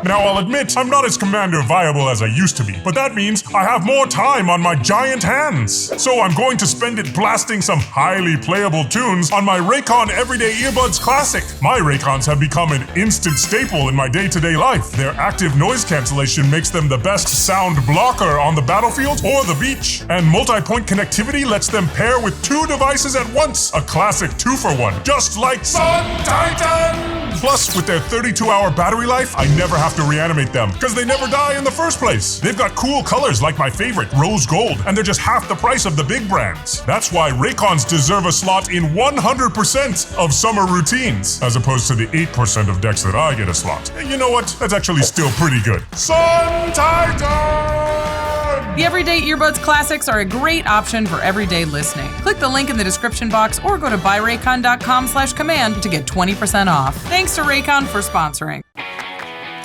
Now, I'll admit, I'm not as commander viable as I used to be, but that means I have more time on my giant hands. So I'm going to spend it blasting some highly playable tunes on my RAYCON Everyday Earbuds Classic. My RAYCONs have become an instant staple in my day-to-day life. Their active noise cancellation makes them the best sound blocker on the battlefield or the beach. And multi-point connectivity lets them pair with 2 devices at once. A classic 2-for-1, just like Sun Titan! Plus, with their 32-hour battery life, I never have to reanimate them, because they never die in the first place. They've got cool colors like my favorite, rose gold, and they're just half the price of the big brands. That's why RAYCONs deserve a slot in 100% of summer routines, as opposed to the 8% of decks that I get a slot. And you know what? That's actually still pretty good. Sun Titan! The Everyday Earbuds Classics are a great option for everyday listening. Click the link in the description box or go to buyraycon.com/command to get 20% off. Thanks to RAYCON for sponsoring.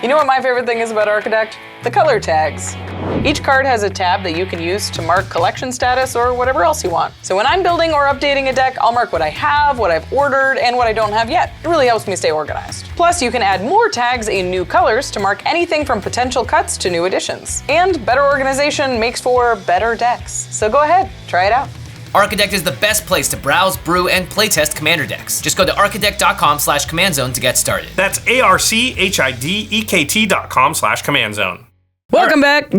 You know what my favorite thing is about ARCHIDEKT? The color tags. Each card has a tab that you can use to mark collection status or whatever else you want. So when I'm building or updating a deck, I'll mark what I have, what I've ordered, and what I don't have yet. It really helps me stay organized. Plus, you can add more tags in new colors to mark anything from potential cuts to new additions. And better organization makes for better decks. So go ahead, try it out. ARCHIDEKT is the best place to browse, brew, and playtest commander decks. Just go to archidekt.com/commandzone to get started. That's ARCHIDEKT.com/commandzone. Welcome back. Go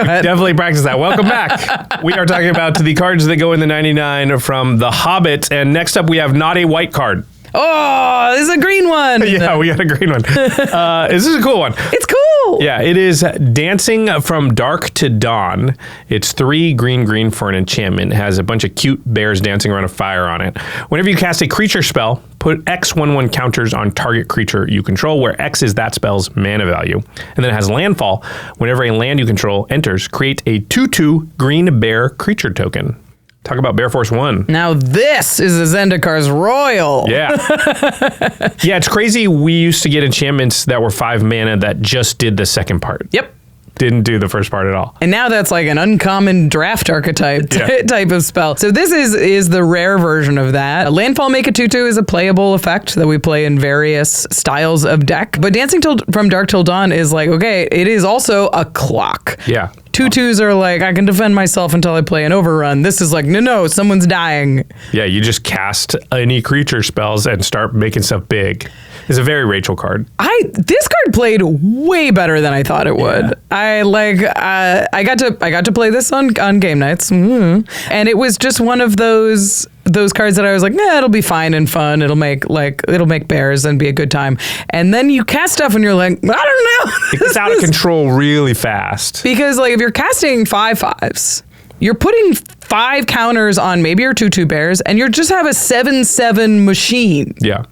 ahead. Definitely practice that. Welcome back. We are talking about the cards that go in the 99 from The Hobbit. And next up, we have not a white card. Oh, this is a green one. Yeah, we got a green one. This is a cool one. It's cool. Yeah, it is Dancing from Dark to Dawn. It's 3 green for an enchantment. It has a bunch of cute bears dancing around a fire on it. Whenever you cast a creature spell, put X/1/1 counters on target creature you control, where X is that spell's mana value. And then it has landfall. Whenever a land you control enters, create a 2/2 green bear creature token. Talk about Bear Force 1. Now this is a Zendikar's Royal. Yeah. Yeah, it's crazy. We used to get enchantments that were 5 mana that just did the second part. Yep. Didn't do the first part at all. And now that's like an uncommon draft archetype type of spell. So this is the rare version of that. Landfall Make a 2/2 is a playable effect that we play in various styles of deck. But Dancing from Dark Till Dawn is like, okay, it is also a clock. Yeah. 2/2s are like, I can defend myself until I play an overrun. This is like, no, someone's dying. Yeah, you just cast any creature spells and start making stuff big. It's a very Rachel card. This card played way better than I thought it would. I got to play this on game nights, and it was just one of those cards that I was like, it'll be fine and fun. It'll make bears and be a good time. And then you cast stuff and you're like, I don't know. It gets out of control really fast. Because like if you're casting 5/5s, you're putting 5 counters on maybe your 2/2 bears, and you just have a 7/7 machine. Yeah.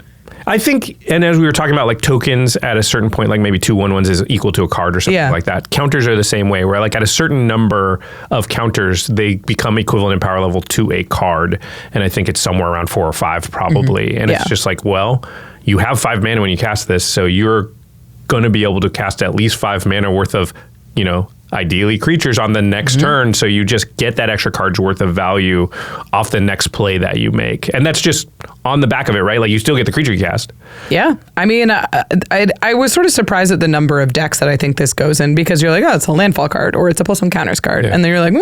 I think, and as we were talking about like tokens at a certain point, like maybe 2 1/1s is equal to a card or something like that. Counters are the same way, where like at a certain number of counters, they become equivalent in power level to a card. And I think it's somewhere around 4 or 5 probably. And it's just like, well, you have 5 mana when you cast this, so you're going to be able to cast at least 5 mana worth of, ideally creatures on the next turn, so you just get that extra card's worth of value off the next play that you make. And that's just on the back of it, right? Like you still get the creature you cast. Yeah. I mean, I was sort of surprised at the number of decks that I think this goes in, because you're like, oh, it's a landfall card or it's a +1 counters card. And then you're like,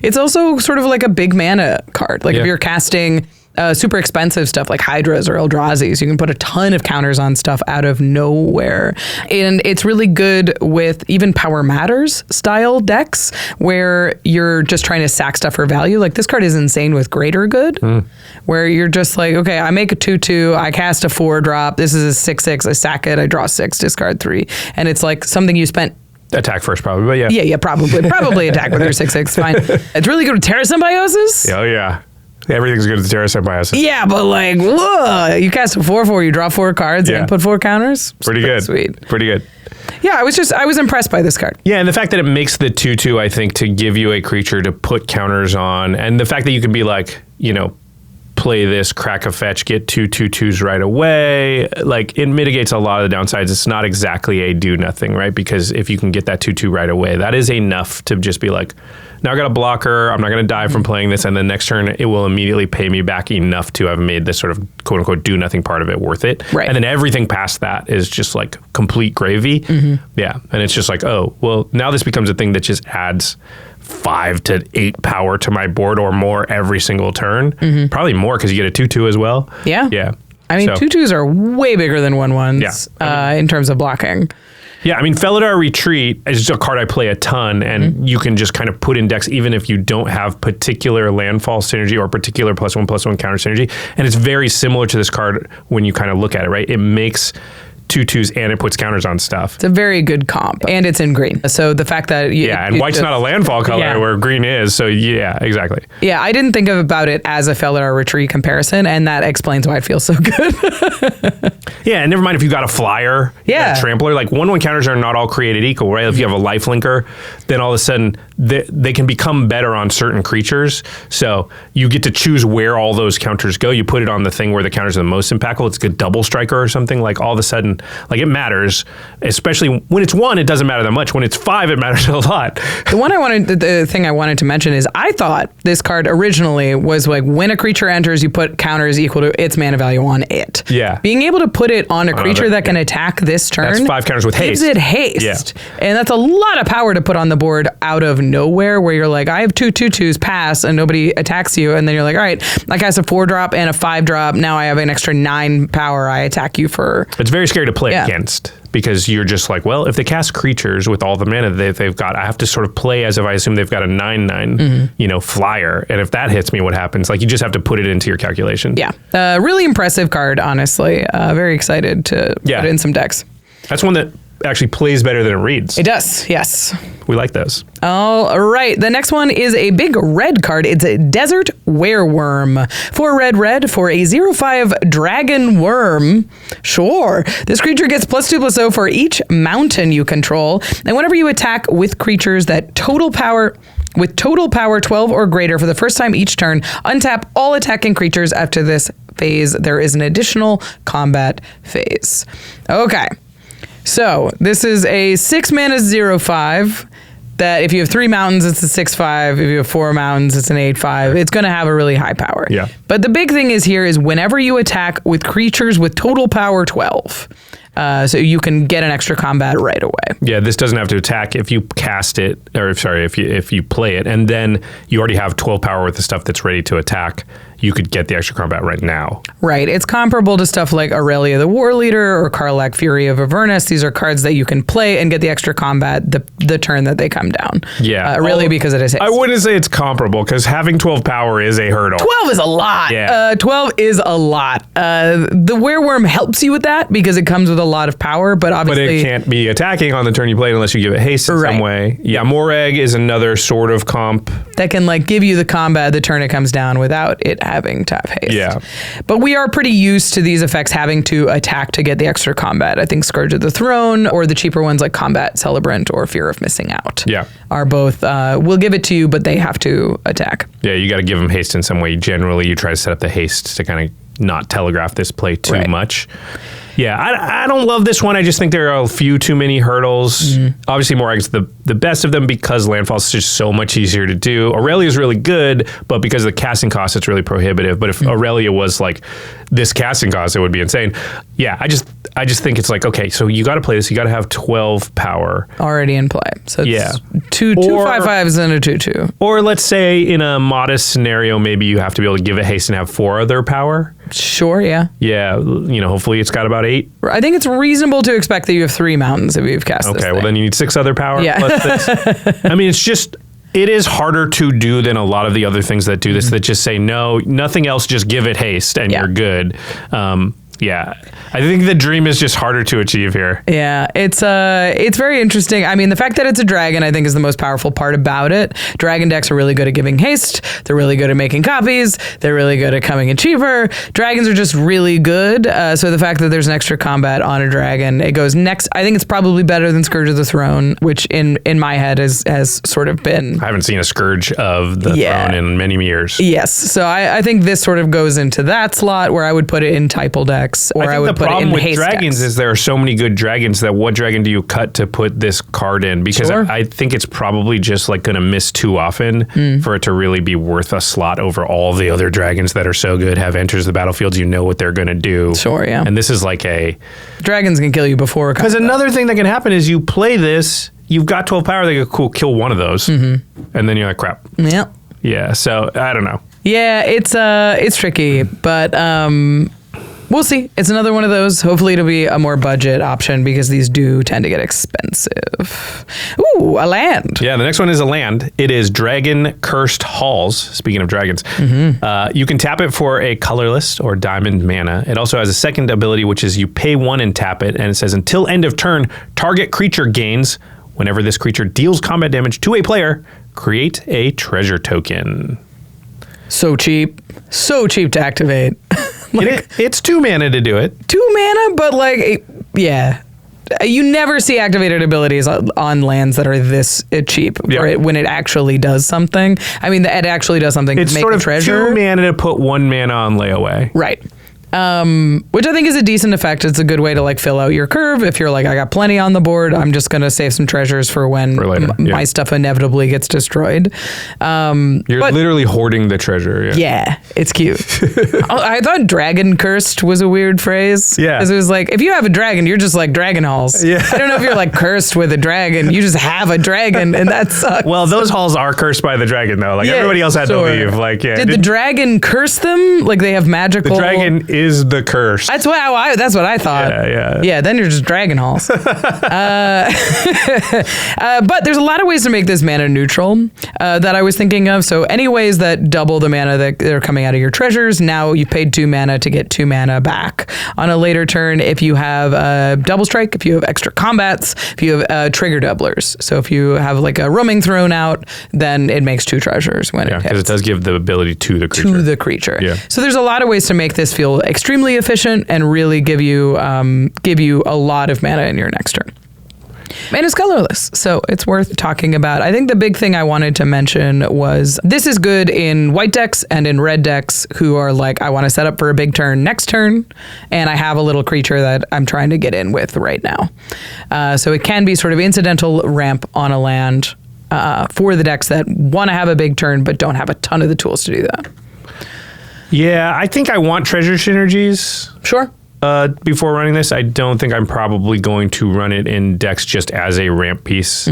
it's also sort of like a big mana card. Like if you're casting super expensive stuff like Hydras or Eldrazi's, you can put a ton of counters on stuff out of nowhere. And it's really good with even Power Matters style decks where you're just trying to sack stuff for value. Like this card is insane with Greater Good, where you're just like, okay, I make a 2/2, I cast a 4-drop, this is a 6/6, I sack it, I draw 6, discard 3. And it's like something you spent Attack first, probably, but yeah. Yeah, probably attack with your 6/6, fine. It's really good with Terra Symbiosis. Oh, yeah. Everything's good with Terra Symbiosis. Yeah, but like, whoa, you cast a 4/4, you draw 4 cards and put 4 counters. Pretty good. Sweet. Pretty good. Yeah, I was impressed by this card. Yeah, and the fact that it makes the 2/2, I think, to give you a creature to put counters on, and the fact that you can be like, play this, crack a fetch, get 2 2/2s right away, like it mitigates a lot of the downsides. It's not exactly a do nothing, right? Because if you can get that 2/2 right away, that is enough to just be like, now I got a blocker, I'm not going to die from playing this, and then next turn it will immediately pay me back enough to have made this sort of quote unquote do nothing part of it worth it. Right. And then everything past that is just like complete gravy. Yeah. And it's just like, oh, well, now this becomes a thing that just adds 5 to 8 power to my board or more every single turn. Probably more because you get a 2/2 as well. Yeah. Yeah. I mean, 2/2s are way bigger than 1/1s in terms of blocking. Yeah, I mean, Felidar Retreat is a card I play a ton, and you can just kind of put in decks even if you don't have particular landfall synergy or particular +1/+1 counter synergy. And it's very similar to this card when you kind of look at it, right? It makes 2/2s and it puts counters on stuff. It's a very good comp, and it's in green. So the fact that and white's not a landfall color where green is. So yeah, exactly. Yeah, I didn't think about it as a Felidar Retreat comparison, and that explains why it feels so good. Yeah, and never mind if you got a flyer, a trampler. Like 1/1 counters are not all created equal, right? If you have a lifelinker, then all of a sudden they can become better on certain creatures. So you get to choose where all those counters go. You put it on the thing where the counters are the most impactful. It's a good double striker or something. Like all of a sudden, like it matters. Especially when it's 1, it doesn't matter that much. When it's 5, it matters a lot. The thing I wanted to mention is I thought this card originally was like when a creature enters, you put counters equal to its mana value on it. Yeah. Being able to put it on a creature that can attack this turn. That's 5 counters with haste. Gives it haste. Yeah. And that's a lot of power to put on the board out of nowhere, where you're like, I have 2 2/2s pass and nobody attacks you. And then you're like, all right, I cast a 4-drop and a 5-drop. Now I have an extra 9 power. I attack you for. It's very scary to play against, because you're just like, well, if they cast creatures with all the mana they've got, I have to sort of play as if I assume they've got a 9/9, flyer. And if that hits me, what happens? Like you just have to put it into your calculation. Yeah. Really impressive card, honestly. Very excited to put in some decks. That's one that actually plays better than it reads. It does, yes. We like those. All right. The next one is a big red card. It's a Desert Wereworm. 4 red for a 0/5 dragon worm. Sure. This creature gets +2/+0 for each mountain you control. And whenever you attack with creatures that total power 12 or greater for the first time each turn, untap all attacking creatures after this phase. There is an additional combat phase. Okay. So this is a 6 mana 0/5 that if you have 3 mountains, it's a 6/5. If you have 4 mountains, it's an 8/5. It's going to have a really high power. Yeah. But the big thing is whenever you attack with creatures with total power 12, So you can get an extra combat right away. Yeah, this doesn't have to attack if you cast it, or sorry, if you play it, and then you already have 12 power with the stuff that's ready to attack. You could get the extra combat right now. Right. It's comparable to stuff like Aurelia the War Leader or Karlach Fury of Avernus. These are cards that you can play and get the extra combat the turn that they come down. Yeah. Really, because it is haste. I wouldn't say it's comparable, because having 12 power is a hurdle. 12 is a lot. Yeah. 12 is a lot. The Wereworm helps you with that because it comes with a lot of power, but obviously... But it can't be attacking on the turn you play unless you give it haste in some way. Yeah, Morag is another sort of comp. That can like give you the combat the turn it comes down without it having to have haste. Yeah. But we are pretty used to these effects having to attack to get the extra combat. I think Scourge of the Throne or the cheaper ones like Combat Celebrant or Fear of Missing Out are both, we'll give it to you, but they have to attack. Yeah, you got to give them haste in some way. Generally, you try to set up the haste to kind of not telegraph this play too much. Yeah, I don't love this one. I just think there are a few too many hurdles. Obviously, Morag's the best of them because landfall is just so much easier to do. Aurelia is really good, but because of the casting cost, it's really prohibitive. But if Aurelia was like this casting cost, it would be insane. Yeah, I just think it's like, okay, so you got to play this. You got to have 12 power already in play. So it's two 5/5s and a 2/2. Or let's say in a modest scenario, maybe you have to be able to give it haste and have 4 other power. Sure, yeah. Yeah, hopefully it's got about 8. I think it's reasonable to expect that you have 3 mountains if you've cast this Okay, well then you need 6 other power plus this. I mean, it is harder to do than a lot of the other things that do this that just say, no, nothing else, just give it haste and you're good. Yeah, I think the dream is just harder to achieve here. Yeah, it's very interesting. I mean, the fact that it's a dragon, I think, is the most powerful part about it. Dragon decks are really good at giving haste. They're really good at making copies. They're really good at coming in cheaper. Dragons are just really good. So the fact that there's an extra combat on a dragon, it goes next. I think it's probably better than Scourge of the Throne, which in my head has sort of been... I haven't seen a Scourge of the Throne in many years. Yes, so I think this sort of goes into that slot where I would put it in Typal decks. Or I would put it in with haste dragons decks. is there are so many good dragons that what dragon do you cut to put this card in? Because I think it's probably just like going to miss too often for it to really be worth a slot over all the other dragons that are so good, have enters the battlefield, you know what they're going to do. Sure, yeah. And this is like dragons can kill you before. Because another thing that can happen is you play this, you've got 12 power, they go, cool, kill one of those. And then you're like, crap. Yeah. Yeah, so I don't know. Yeah, it's tricky, but... we'll see. It's another one of those. Hopefully it'll be a more budget option because these do tend to get expensive. Ooh, a land. Yeah, the next one is a land. It is Dragon Cursed Halls. Speaking of dragons. You can tap it for a colorless or diamond mana. It also has a second ability, which is you pay 1 and tap it. And it says, until end of turn, target creature gains. Whenever this creature deals combat damage to a player, create a treasure token. So cheap to activate. It's 2 mana to do it. 2 mana, but you never see activated abilities on lands that are this cheap when it actually does something. I mean, it actually does something. It's to make sort a of treasure. 2 mana to put 1 mana on layaway. Right. Which I think is a decent effect. It's a good way to like fill out your curve. If you're like, I got plenty on the board, I'm just going to save some treasures for when my stuff inevitably gets destroyed. You're literally hoarding the treasure. Yeah, it's cute. I thought dragon cursed was a weird phrase. Yeah. Because it was like, if you have a dragon, you're just like dragon halls. Yeah. I don't know if you're like cursed with a dragon. You just have a dragon and that sucks. Well, those halls are cursed by the dragon though. Like everybody else had to leave. Like, Did the dragon curse them? Like they have magical... The dragon is the curse. That's what I thought. Yeah, then you're just dragon halls. But there's a lot of ways to make this mana neutral that I was thinking of. So any ways that double the mana that are coming out of your treasures, now you've paid 2 mana to get 2 mana back. On a later turn, if you have double strike, if you have extra combats, if you have trigger doublers. So if you have like a roaming thrown out, then it makes 2 treasures when it hits. Because it does give the ability to the creature. Yeah. So there's a lot of ways to make this feel extremely efficient and really give you a lot of mana in your next turn. And it's colorless, so it's worth talking about. I think the big thing I wanted to mention was this is good in white decks and in red decks who are like, I want to set up for a big turn next turn, and I have a little creature that I'm trying to get in with right now. So it can be sort of incidental ramp on a land for the decks that want to have a big turn but don't have a ton of the tools to do that. Yeah, I think I want treasure synergies. Sure. before running this. I don't think I'm probably going to run it in decks just as a ramp piece.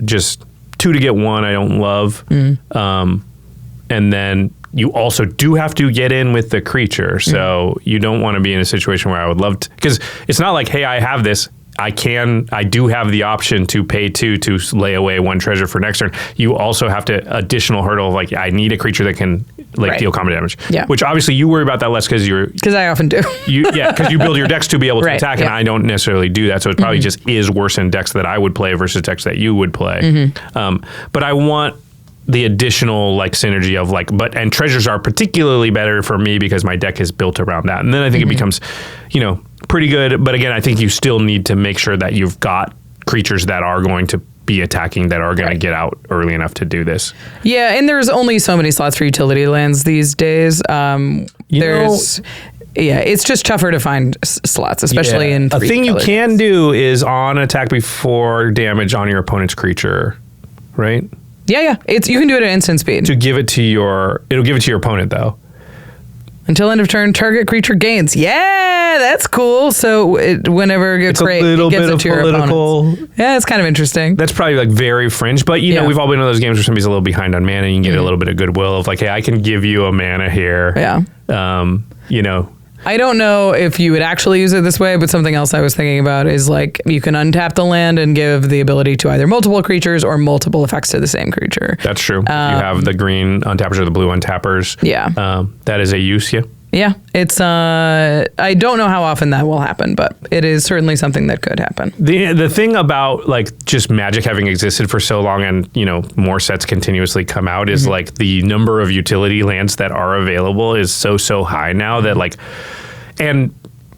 Just 2 to get 1 I don't love. And then you also do have to get in with the creature. So you don't want to be in a situation where I would love to, because it's not like, hey, I have this. I do have the option to pay 2 to lay away 1 treasure for next turn. You also have to additional hurdle of like, I need a creature that can deal combat damage. Yeah. Which obviously you worry about that less because I often do. Because you build your decks to be able to attack, and yeah. I don't necessarily do that. So it probably just is worse in decks that I would play versus decks that you would play. But I want the additional like synergy of like, and treasures are particularly better for me because my deck is built around that. And then I think it becomes, pretty good. But again, I think you still need to make sure that you've got creatures that are going to be attacking, that are going to get out early enough to do this. Yeah, and there's only so many slots for utility lands these days. It's just tougher to find slots, especially in 3 A thing you colors. can do is on attack before damage on your opponent's creature, right? Yeah. You can do it at instant speed. It'll give it to your opponent though. Until end of turn, target creature gains. Yeah, that's cool. So whenever it gets great, it gives it to your opponent. Yeah, it's kind of interesting. That's probably like very fringe, but you know, we've all been in those games where somebody's a little behind on mana and you can get a little bit of goodwill of like, hey, I can give you a mana here. Yeah. I don't know if you would actually use it this way, but something else I was thinking about is like you can untap the land and give the ability to either multiple creatures or multiple effects to the same creature. That's true. You have the green untappers or the blue untappers. Yeah. That is a use, yeah. Yeah, it's I don't know how often that will happen, but it is certainly something that could happen. The thing about like just Magic having existed for so long and, more sets continuously come out is like the number of utility lands that are available is so high now that like, and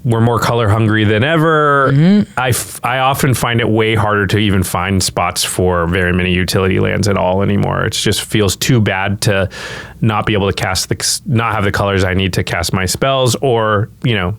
we're more color hungry than ever. I often find it way harder to even find spots for very many utility lands at all anymore. It just feels too bad to not be able to not have the colors I need to cast my spells, or I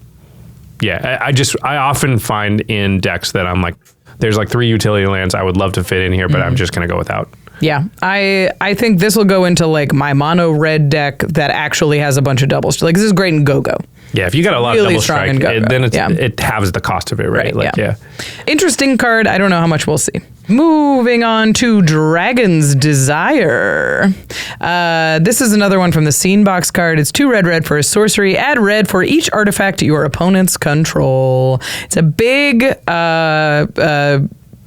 often find in decks that I'm like, there's like 3 utility lands I would love to fit in here, but I'm just gonna go without. Yeah, I think this will go into like my mono red deck that actually has a bunch of doubles. Like this is great in Go-Go. Yeah, if you got a lot really of double strong strike, then it halves the cost of it, right? Interesting card. I don't know how much we'll see. Moving on to Dragon's Desire. This is another one from the Scene Box card. It's 2 red for a sorcery. Add red for each artifact your opponents control. It's a big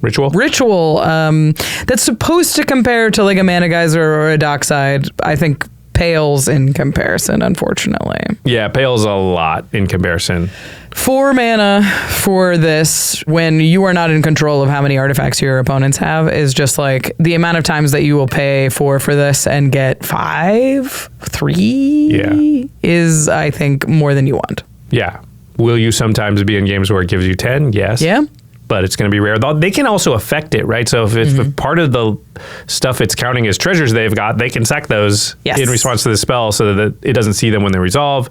ritual that's supposed to compare to like a Mana Geyser or a Dockside. I think pales in comparison, unfortunately. Yeah, pales a lot in comparison. 4 mana for this when you are not in control of how many artifacts your opponents have is just like the amount of times that you will pay 4 for this and get 3 is, I think, more than you want. Yeah. Will you sometimes be in games where it gives you 10? Yes. Yeah. But it's going to be rare. They can also affect it, right? So if part of the stuff it's counting is treasures they've got, they can sack those in response to the spell so that it doesn't see them when they resolve.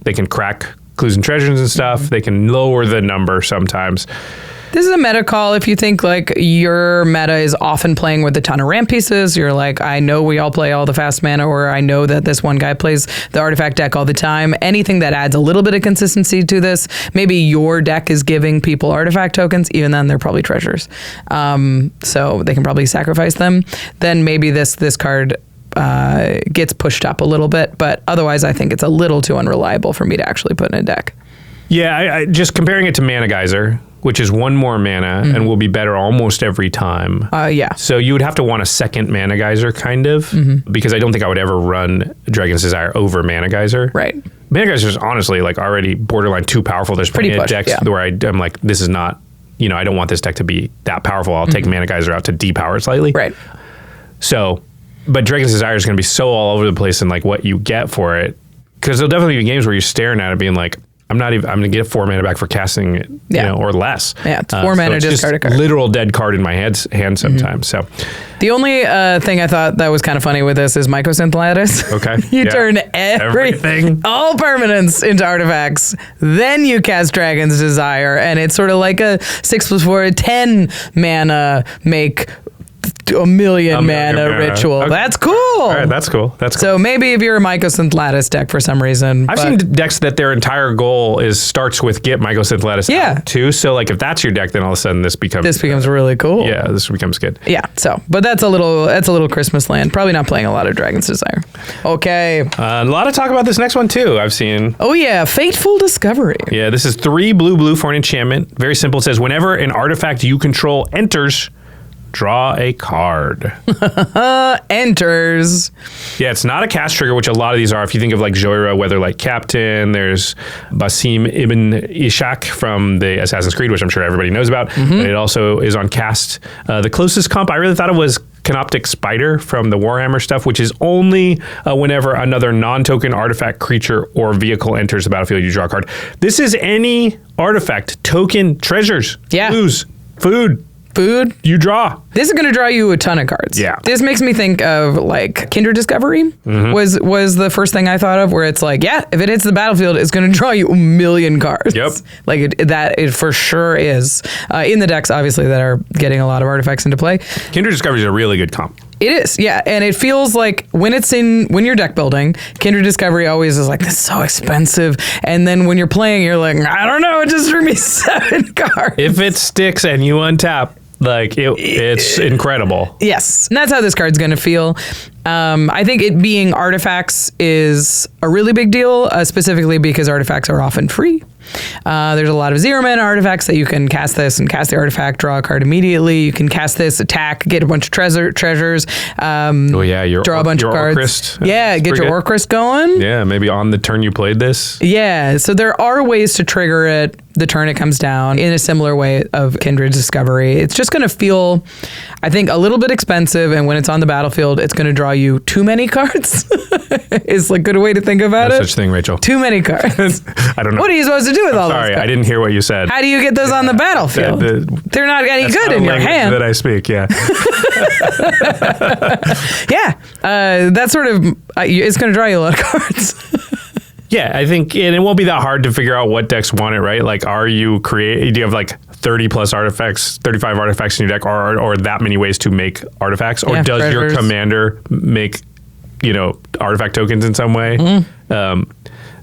They can crack clues and treasures and stuff. They can lower the number sometimes. This is a meta call. If you think like your meta is often playing with a ton of ramp pieces, you're like, I know we all play all the fast mana, or I know that this one guy plays the artifact deck all the time. Anything that adds a little bit of consistency to this, maybe your deck is giving people artifact tokens, even then they're probably treasures. So they can probably sacrifice them. Then maybe this card gets pushed up a little bit, but otherwise I think it's a little too unreliable for me to actually put in a deck. Yeah, I just comparing it to Mana Geyser, which is 1 more mana and will be better almost every time. So you would have to want a second Mana Geyser, kind of, because I don't think I would ever run Dragon's Desire over Mana Geyser. Right. Mana Geyser is honestly like already borderline too powerful. There's plenty of decks where I'm like, this is not, I don't want this deck to be that powerful. I'll take Mana Geyser out to depower it slightly. Right. So, but Dragon's Desire is going to be so all over the place in like what you get for it, because there'll definitely be games where you're staring at it being like, I'm going to get 4 mana back for casting it, or less. Yeah, it's 4 mana, discard a card. Literal dead card in my hand sometimes. So the only thing I thought that was kind of funny with this is Mycosynth Lattice. Okay. You turn everything, all permanents into artifacts, then you cast Dragon's Desire, and it's sort of like a 6+4, 10 mana make a million mana ritual. Okay. That's cool. All right, that's cool. That's cool. So maybe if you're a Mycosynth Lattice deck for some reason. I've seen decks that their entire goal starts with get Mycosynth Lattice out too. So like if that's your deck, then all of a sudden this becomes really cool. Yeah, this becomes good. Yeah. So, but that's a little Christmas land. Probably not playing a lot of Dragon's Desire. Okay. A lot of talk about this next one too. I've seen. Oh yeah, Fateful Discovery. Yeah, this is 3 blue for an enchantment. Very simple. It says whenever an artifact you control enters, draw a card. Enters. Yeah, it's not a cast trigger, which a lot of these are. If you think of like Joyra, Weatherlight Captain, there's Basim Ibn Ishak from the Assassin's Creed, which I'm sure everybody knows about. But it also is on cast. The closest comp I really thought it was Canoptic Spider from the Warhammer stuff, which is only whenever another non-token artifact, creature, or vehicle enters the battlefield, you draw a card. This is any artifact, token, treasures, blues, food, you draw. This is going to draw you a ton of cards. Yeah. This makes me think of like Kindred Discovery was the first thing I thought of, where it's like, yeah, if it hits the battlefield, it's going to draw you a million cards. Yep. Like it for sure is. In the decks, obviously, that are getting a lot of artifacts into play. Kindred Discovery is a really good comp. It is, yeah, and it feels like when you're deck building, Kindred Discovery always is like, this is so expensive, and then when you're playing, you're like, I don't know, it just drew me 7 cards. If it sticks and you untap, like it's incredible. Yes, and that's how this card's going to feel. I think it being artifacts is a really big deal, specifically because artifacts are often free. There's a lot of 0-mana artifacts that you can cast this and cast the artifact, draw a card immediately. You can cast this, attack, get a bunch of treasures. Draw a bunch of cards. Orcrist. Yeah, get your Orcrist going. Yeah, maybe on the turn you played this. Yeah, so there are ways to trigger it the turn it comes down in a similar way of Kindred Discovery. It's just going to feel, I think, a little bit expensive, and when it's on the battlefield, it's going to draw you too many cards. Is a good way to think about it. No such thing, Rachel. Too many cards. I don't know. What are you supposed to do with all those cards? Sorry, I didn't hear what you said. How do you get those on the battlefield? They're not any good in your hand. That I speak, yeah. Yeah, that's sort of, it's going to draw you a lot of cards. Yeah, I think, and it won't be that hard to figure out what decks want it, right? Like, do you have like 30 plus artifacts, 35 artifacts in your deck, or that many ways to make artifacts? Or does treasures. Your commander make, artifact tokens in some way?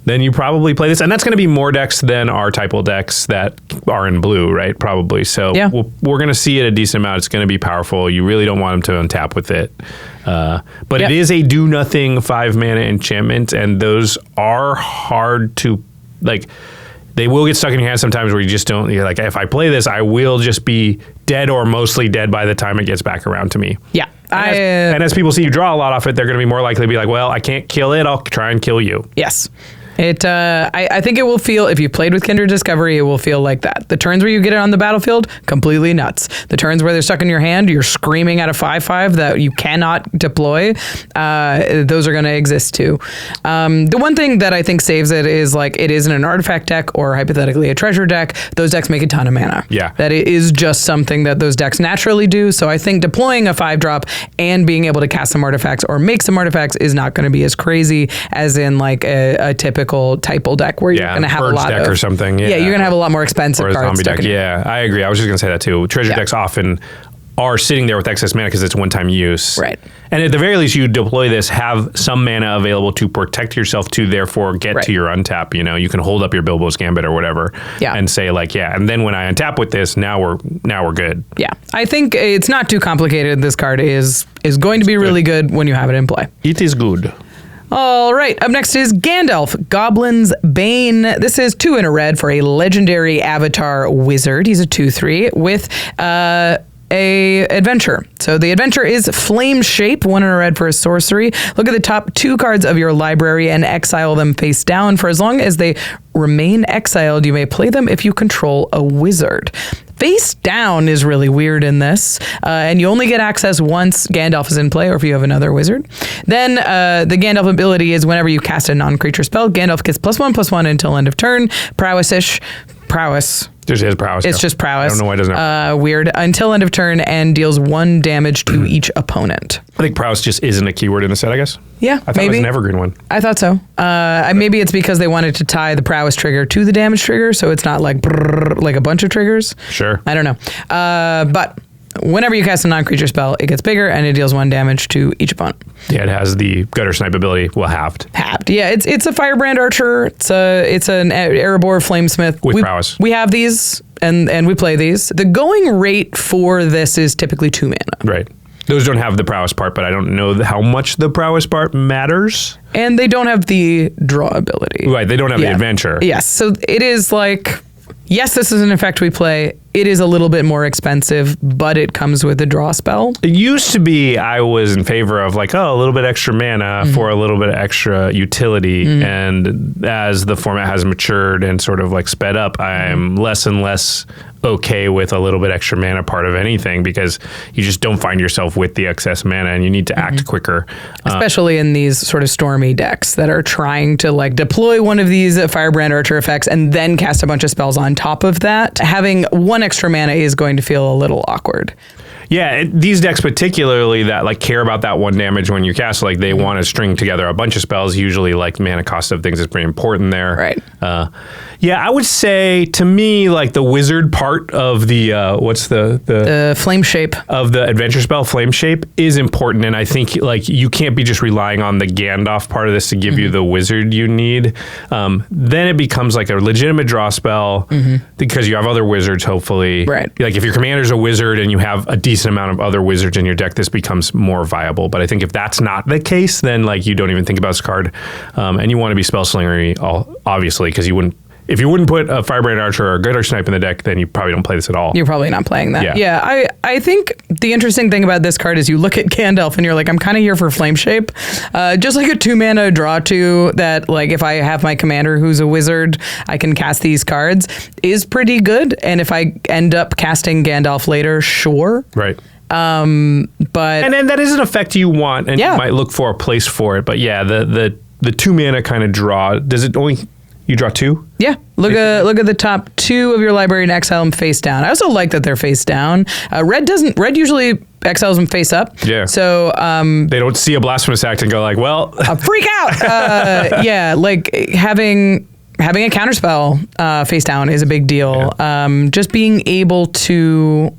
Then you probably play this. And that's going to be more decks than our typal decks that are in blue, right? Probably. So we're going to see it a decent amount. It's going to be powerful. You really don't want them to untap with it. But it is a do nothing 5-mana enchantment, and those are hard to, like, they will get stuck in your hand sometimes where you're like, if I play this, I will just be dead or mostly dead by the time it gets back around to me. Yeah. And as people see you draw a lot off it, they're going to be more likely to be like, well, I can't kill it. I'll try and kill you. Yes. I think it will feel, if you played with Kindred Discovery, it will feel like that. The turns where you get it on the battlefield, completely nuts. The turns where they're stuck in your hand, you're screaming at a 5/5 that you cannot deploy. Those are going to exist too. The one thing that I think saves it is, like, it isn't an artifact deck or hypothetically a treasure deck. Those decks make a ton of mana. Yeah. That is just something that those decks naturally do. So I think deploying a 5-drop and being able to cast some artifacts or make some artifacts is not going to be as crazy as in like a typical typal deck where you're going to have a lot deck of, or something. Yeah, you're going to have a lot more expensive or a cards. Zombie deck. Yeah, I agree. I was just going to say that too. Treasure decks often are sitting there with excess mana because it's one-time use. Right. And at the very least, you deploy this, have some mana available to protect yourself to therefore get to your untap. You can hold up your Bilbo's Gambit or whatever and say like, and then when I untap with this, now we're good. Yeah. I think it's not too complicated. This card is going to be really good when you have it in play. It is good. All right, up next is Gandalf, Goblin's Bane. This is 2 in a red for a legendary avatar wizard. He's a 2/3 with a adventure. So the adventure is Flame Shape, 1 in a red for a sorcery. Look at the top 2 cards of your library and exile them face down. For as long as they remain exiled, you may play them if you control a wizard. Face down is really weird in this, and you only get access once Gandalf is in play or if you have another wizard. Then the Gandalf ability is whenever you cast a non-creature spell, Gandalf gets +1/+1 until end of turn. Prowess-ish. Prowess. Just his prowess. It's just prowess. I don't know why it doesn't have weird. Until end of turn and deals 1 damage to each opponent. I think prowess just isn't a keyword in the set, I guess. Yeah, I thought it was an evergreen one. I thought so. Maybe it's because they wanted to tie the prowess trigger to the damage trigger, so it's not like brrr, like a bunch of triggers. Sure. I don't know. But whenever you cast a non-creature spell, it gets bigger and it deals 1 damage to each opponent. Yeah, it has the Gutter Snipe ability. Well, halved. Halved. Yeah, it's a Firebrand Archer. It's an Erebor Flamesmith. With prowess. We have these and we play these. The going rate for this is typically 2 mana. Right. Those don't have the prowess part, but I don't know how much the prowess part matters. And they don't have the draw ability. Right, they don't have the adventure. Yes, so it is like, yes, this is an effect we play. It is a little bit more expensive, but it comes with a draw spell. It used to be I was in favor of like, a little bit extra mana for a little bit extra utility. And as the format has matured and sort of like sped up, I'm less and less okay with a little bit extra mana part of anything because you just don't find yourself with the excess mana and you need to act quicker. Especially in these sort of stormy decks that are trying to like deploy one of these Firebrand Archer effects and then cast a bunch of spells on top of that. Having 1 extra mana is going to feel a little awkward. Yeah, these decks particularly that like care about that 1 damage when you cast, like they want to string together a bunch of spells. Usually like mana cost of things is pretty important there. Right. Yeah, I would say to me like the wizard part of the what's the flame shape of the adventure spell, flame shape, is important, and I think like you can't be just relying on the Gandalf part of this to give you the wizard you need. Then it becomes like a legitimate draw spell because you have other wizards. Hopefully, right? Like if your commander's a wizard and you have a decent amount of other wizards in your deck, this becomes more viable. But I think if that's not the case, then like you don't even think about this card, and you want to be spell slingery, obviously, because you wouldn't. If you wouldn't put a Firebrand Archer or a Gutter Snipe in the deck, then you probably don't play this at all. You're probably not playing that. Yeah, I think the interesting thing about this card is you look at Gandalf and you're like, I'm kind of here for Flame Shape. Just like a 2 mana draw 2 that like if I have my commander who's a wizard, I can cast these cards is pretty good. And if I end up casting Gandalf later, sure. Right. But and that is an effect you want and you might look for a place for it. But yeah, the 2 mana kind of draw, does it only... You draw 2? Yeah. Look at the top 2 of your library and exile them face down. I also like that they're face down. Red usually exiles them face up. Yeah. So they don't see a blasphemous act and go like, well, freak out. Yeah, like having a counterspell face down is a big deal. Yeah. Just being able to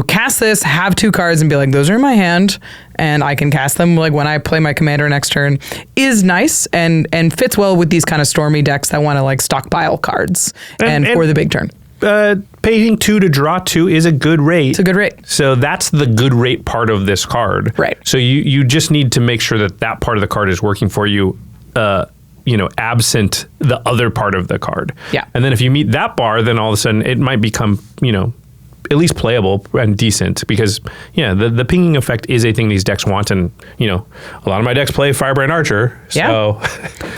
cast this, have 2 cards and be like, those are in my hand and I can cast them like when I play my commander next turn is nice and fits well with these kind of stormy decks that want to like stockpile cards and for the big turn. Paying 2 to draw 2 is a good rate. It's a good rate. So that's the good rate part of this card. Right. So you just need to make sure that part of the card is working for you, absent the other part of the card. Yeah. And then if you meet that bar, then all of a sudden it might become, at least playable and decent because the pinging effect is a thing these decks want, and a lot of my decks play Firebrand Archer. So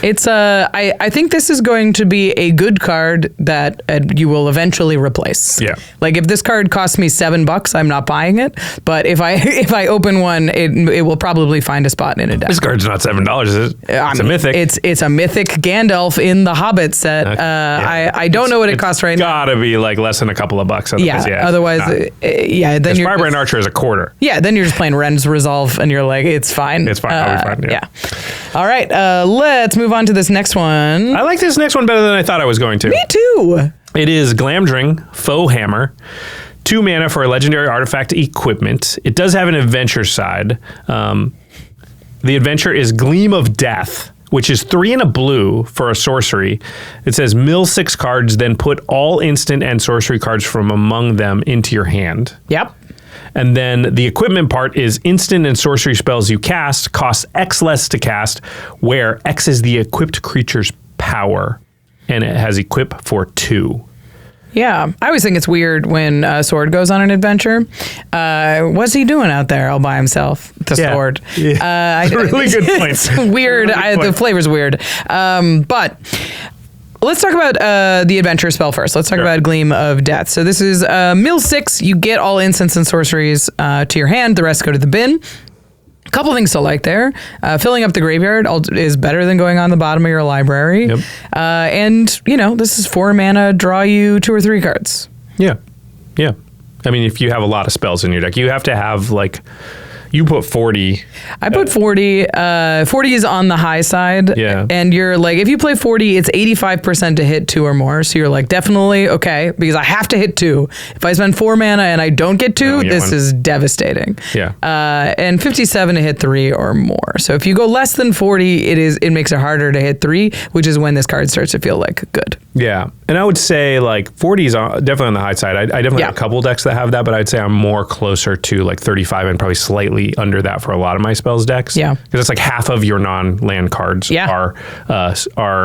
it's I think this is going to be a good card that you will eventually replace. Yeah. Like if this card costs me $7, I'm not buying it. But if I open one, it will probably find a spot in a deck. This card's not $7, is it? It's a mythic. It's a mythic Gandalf in the Hobbit set. I don't know what it costs right now. Gotta be like less than a couple of bucks. Otherwise, then you're Firebrand Archer is a quarter. Yeah, then you're just playing Ren's Resolve, and you're like, it's fine. It's fine. I'll be fine. Yeah. All right, let's move on to this next one. I like this next one better than I thought I was going to. Me too. It is Glamdring, Foe Hammer. 2 mana for a legendary artifact equipment. It does have an adventure side. The adventure is Gleam of Death, which is 3 and a blue for a sorcery. It says mill 6 cards, then put all instant and sorcery cards from among them into your hand. Yep. And then the equipment part is instant and sorcery spells you cast cost X less to cast, where X is the equipped creature's power, and it has equip for 2. Yeah, I always think it's weird when a sword goes on an adventure. What's he doing out there all by himself? The sword. Yeah. It's a really good point. It's weird. The flavor's weird. But let's talk about the adventure spell first. Let's talk about Gleam of Death. So this is mill 6. You get all instants and sorceries to your hand. The rest go to the bin. A couple things to like there. Filling up the graveyard is better than going on the bottom of your library. Yep. And, this is 4 mana, draw you 2 or 3 cards. Yeah. Yeah. I mean, if you have a lot of spells in your deck, you have to have, You put 40. I put 40. 40 is on the high side. Yeah. And you're like, if you play 40, it's 85% to hit 2 or more. So you're like, definitely okay, because I have to hit 2. If I spend 4 mana and I don't get 2, this is devastating. Yeah. And 57 to hit 3 or more. So if you go less than 40, it makes it harder to hit 3, which is when this card starts to feel like good. Yeah. And I would say like 40 is definitely on the high side. I definitely have a couple decks that have that, but I'd say I'm more closer to like 35 and probably slightly under that for a lot of my spells decks. Yeah. Because it's like half of your non-land cards are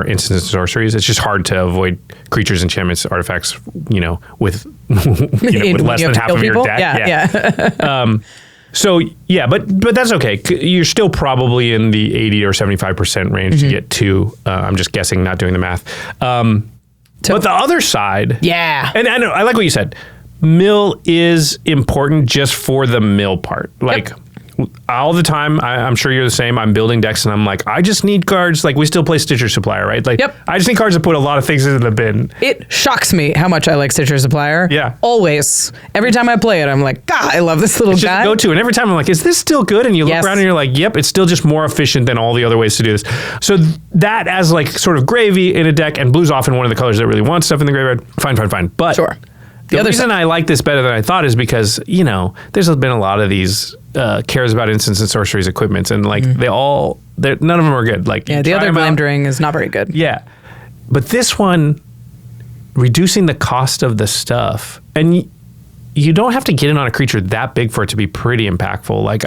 instants and sorceries. It's just hard to avoid creatures, enchantments, artifacts, with, with less than half of your deck. Yeah. So yeah, but that's okay. You're still probably in the 80 or 75% range to get 2. I'm just guessing, not doing the math. But the other side, and I know I like what you said. Mill is important just for the mill part. Like all the time, I'm sure you're the same. I'm building decks and I'm like, I just need cards. Like we still play Stitcher Supplier, right? Like I just need cards to put a lot of things into the bin. It shocks me how much I like Stitcher Supplier. Yeah. Always. Every time I play it, I'm like, God, I love this little guy. Just go to, and every time I'm like, is this still good? And you look around and you're like, yep, it's still just more efficient than all the other ways to do this. So that as like sort of gravy in a deck, and blue's often one of the colors that really wants stuff in the graveyard. Fine. But the reason I like this better than I thought is because, there's been a lot of these cares about instants and sorceries equipments, and like none of them are good. Like the other Glamdring is not very good. Yeah. But this one, reducing the cost of the stuff, and you don't have to get in on a creature that big for it to be pretty impactful. Like,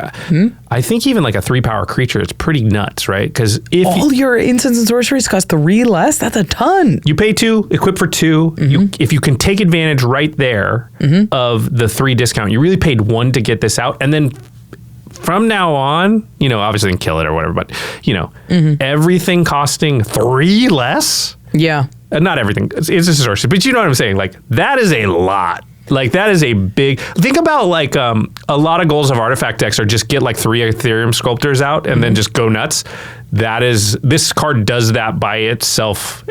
I think even like a 3-power creature, it's pretty nuts, right? Because if all your instants and sorceries cost 3 less, that's a ton. You pay 2, equip for 2. If you can take advantage right there of the 3 discount, you really paid 1 to get this out, and then from now on, obviously you can kill it or whatever, but everything costing 3 less. Yeah, not everything. It's a sorcery, but you know what I'm saying. Like that is a lot. Like that is a big. Think about like a lot of goals of artifact decks are just get like 3 Ethereum sculptors out and then just go nuts. This card does that by itself.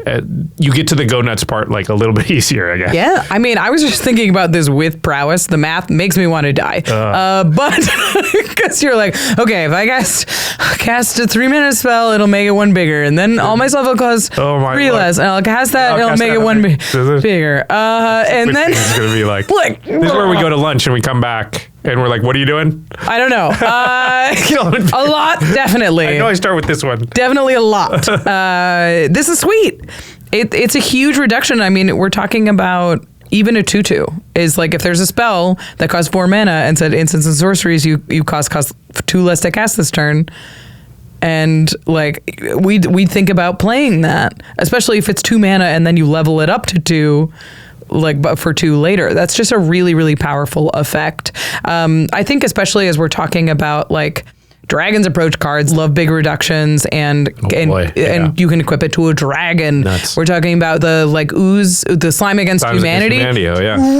You get to the go nuts part like a little bit easier, I guess. Yeah, I mean, I was just thinking about this with prowess. The math makes me want to die. But because you're like, okay, if I cast a 3-minute spell, it'll make it 1 bigger, and then all my stuff will cost 3 less, and I'll cast that, it'll make it 1 bigger. And then it's gonna be like, look, this is where we go to lunch and we come back. And we're like, what are you doing? I don't know. A lot, definitely. I know I start with this one. Definitely a lot. This is sweet. It's a huge reduction. I mean, we're talking about even a 2/2 is like if there's a spell that costs 4 mana and said instants and sorceries, you cost 2 less to cast this turn. And like we think about playing that, especially if it's 2 mana and then you level it up to 2. But for 2 later. That's just a really, really powerful effect. I think especially as we're talking about like Dragon's Approach cards love big reductions and you can equip it to a dragon. Nuts. We're talking about the like ooze, the Slime Against Humanity.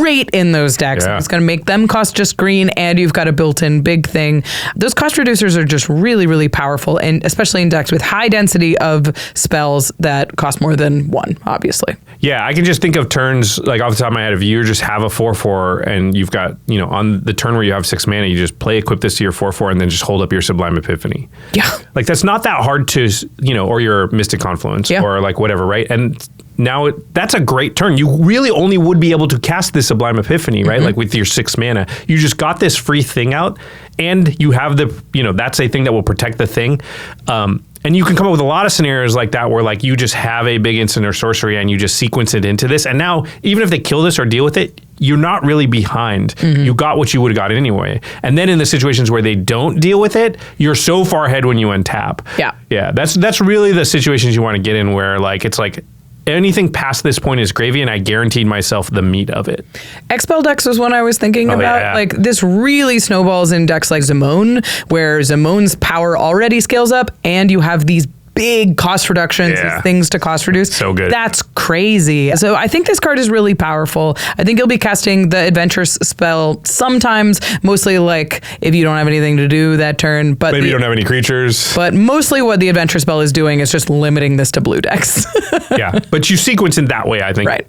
Great in those decks. Yeah. It's going to make them cost just green, and you've got a built-in big thing. Those cost reducers are just really, really powerful, and especially in decks with high density of spells that cost more than 1, obviously. Yeah, I can just think of turns like off the top of my head. If you just have a 4/4 and you've got, on the turn where you have 6 mana, you just equip this to your 4/4 and then just hold up your Sublime Epiphany. Yeah. Like that's not that hard to, or your Mystic Confluence or like whatever, right? And now that's a great turn. You really only would be able to cast this Sublime Epiphany, right? Like with your 6 mana. You just got this free thing out and you have that's a thing that will protect the thing. And you can come up with a lot of scenarios like that where like you just have a big instant or sorcery and you just sequence it into this. And now even if they kill this or deal with it, you're not really behind. You got what you would have got anyway. And then in the situations where they don't deal with it, you're so far ahead when you untap. Yeah. That's really the situations you want to get in where like it's like anything past this point is gravy, and I guaranteed myself the meat of it. Expel decks was one I was thinking about. Yeah. Like this really snowballs in decks like Zimone, where Zimone's power already scales up, and you have these big cost reductions, these things to cost reduce. So good. That's crazy. So I think this card is really powerful. I think you'll be casting the Adventurous spell sometimes, mostly like if you don't have anything to do that turn. But maybe you don't have any creatures. But mostly what the Adventure spell is doing is just limiting this to blue decks. Yeah, but you sequence it that way, I think. Right.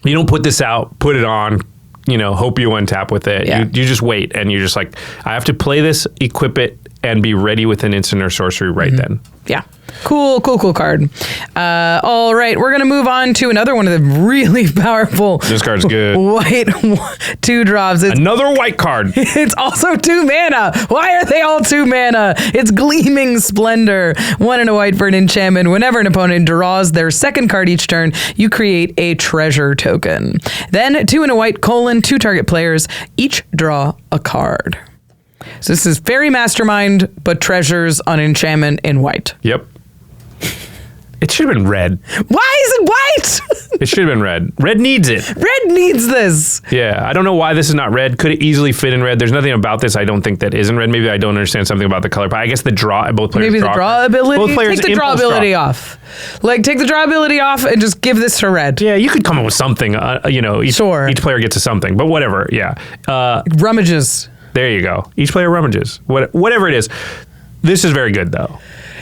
You don't put this out, put it on, hope you untap with it. Yeah. You just wait, and you're just like, I have to play this, equip it, and be ready with an instant or sorcery then. Yeah. Cool card. All right, we're going to move on to another one of the really powerful. This card's good. White 2-drops. Another white card. It's also 2 mana. Why are they all 2 mana? It's Gleaming Splendor. 1 and a white for an enchantment. Whenever an opponent draws their second card each turn, you create a treasure token. Then 2 and a white, 2 target players each draw a card. So this is Fairy Mastermind, but treasures on enchantment in white. Yep. It should have been red. Why is it white? It should have been red. Red needs it. Red needs this. Yeah, I don't know why this is not red. Could it easily fit in red? There's nothing about this I don't think that isn't red. Maybe I don't understand something about the color. But I guess the draw, both players Maybe draw. the draw ability? Both players take the draw ability off. Like, take the draw ability off and just give this to red. Yeah, you could come up with something. Each player gets to something. But whatever, yeah. Rummages. There you go. Each player rummages. Whatever it is. This is very good, though.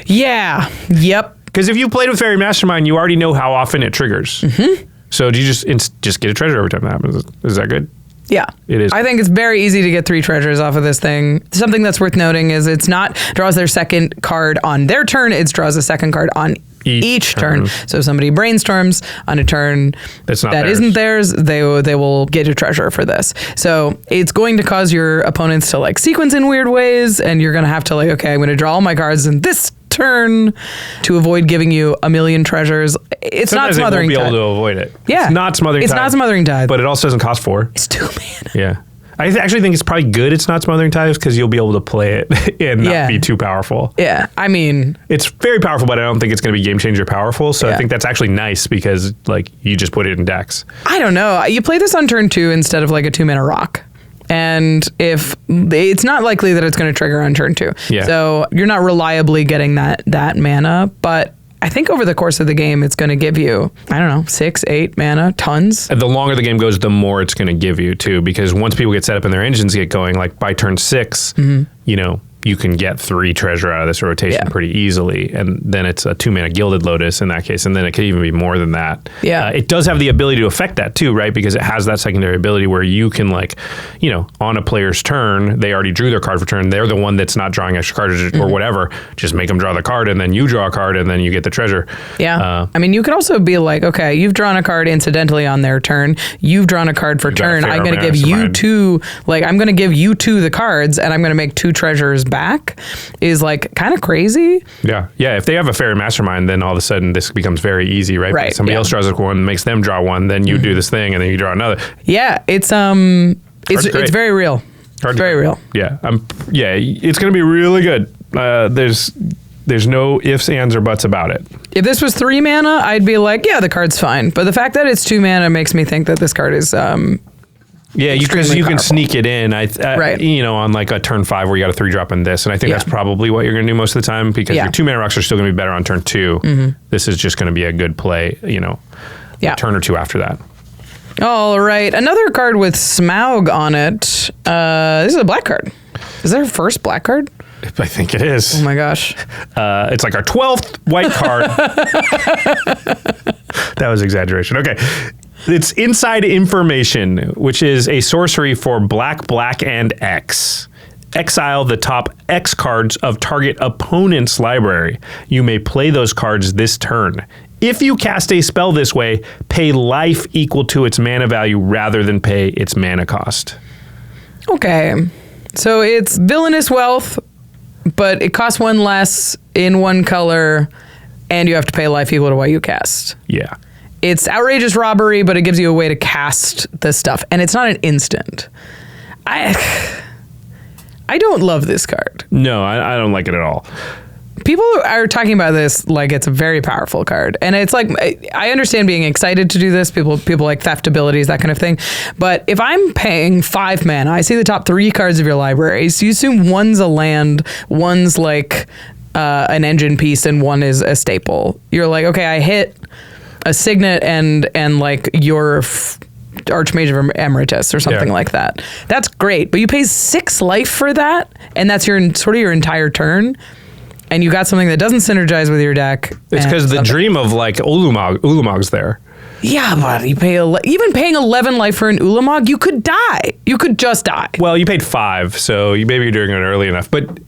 Yeah. Yep. Because if you played with Fairy Mastermind, you already know how often it triggers. Mm-hmm. So do you just get a treasure every time that happens? Is that good? Yeah. It is. I think it's very easy to get 3 treasures off of this thing. Something that's worth noting is it's not draws their second card on their turn, it's draws a second card on each turn. So if somebody brainstorms on a turn that isn't theirs, they will get a treasure for this. So it's going to cause your opponents to like sequence in weird ways, and you're going to have to like, okay, I'm going to draw all my cards in this turn to avoid giving you a million treasures. It's Sometimes not Smothering Tide. They won't be able to avoid it. Yeah. It's not Smothering Tide. It's not Smothering Tide. But it also doesn't cost 4. It's 2 mana. Yeah. I actually think it's probably good it's not Smothering Tithes because you'll be able to play it and not be too powerful. Yeah, I mean... It's very powerful, but I don't think it's going to be game changer powerful, so I think that's actually nice because like you just put it in decks. I don't know. You play this on turn 2 instead of like a 2-mana rock. And if it's not likely that it's going to trigger on turn 2. Yeah. So you're not reliably getting that mana, but I think over the course of the game, it's going to give you, 6, 8 mana, tons. And the longer the game goes, the more it's going to give you too, because once people get set up and their engines get going, like by turn 6, you can get 3 treasure out of this rotation pretty easily. And then it's a 2-mana Gilded Lotus in that case. And then it could even be more than that. Yeah. It does have the ability to affect that too, right? Because it has that secondary ability where you can on a player's turn, they already drew their card for turn. They're the one that's not drawing extra cards or whatever. Just make them draw the card and then you draw a card and then you get the treasure. Yeah. You could also be like, okay, you've drawn a card incidentally on their turn. You've drawn a card for turn. I'm going to give you 2, I'm going to give you 2 the cards and I'm going to make 2 treasures back is like kind of crazy. Yeah. If they have a Fairy Mastermind, then all of a sudden this becomes very easy, right? Right. Somebody else draws one, makes them draw one, then you do this thing and then you draw another. Yeah, it's very real. It's very real. Yeah. It's going to be really good. There's no ifs, ands, or buts about it. If this was 3 mana, I'd be like, yeah, the card's fine. But the fact that it's 2 mana makes me think that this card is you can sneak it in. On like a turn 5 where you got a 3-drop in this, and I think that's probably what you're going to do most of the time because your 2-mana rocks are still going to be better on turn 2. Mm-hmm. This is just going to be a good play. A turn or 2 after that. All right, another card with Smaug on it. This is a black card. Is that our first black card? I think it is. Oh my gosh. It's like our 12th white card. That was exaggeration. Okay. It's Inside Information, which is a sorcery for black, and X. Exile the top X cards of target opponent's library. You may play those cards this turn. If you cast a spell this way, pay life equal to its mana value rather than pay its mana cost. Okay. So it's Villainous Wealth, but it costs 1 less in 1 color, and you have to pay life equal to what you cast. Yeah. It's Outrageous Robbery, but it gives you a way to cast this stuff. And it's not an instant. I don't love this card. No, I don't like it at all. People are talking about this like it's a very powerful card. And it's like, I understand being excited to do this. People like theft abilities, that kind of thing. But if I'm paying 5 mana, I see the top 3 cards of your library. So you assume one's a land, one's like an engine piece, and one is a staple. You're like, okay, I hit a Signet and like your Archmage of Emeritus or something like that. That's great, but you pay 6 life for that, and that's your entire turn, and you got something that doesn't synergize with your deck. It's because the dream of like Ulamog's there. Yeah, but you pay even paying 11 life for an Ulamog, you could die. You could just die. Well, you paid 5, so maybe you're doing it early enough, but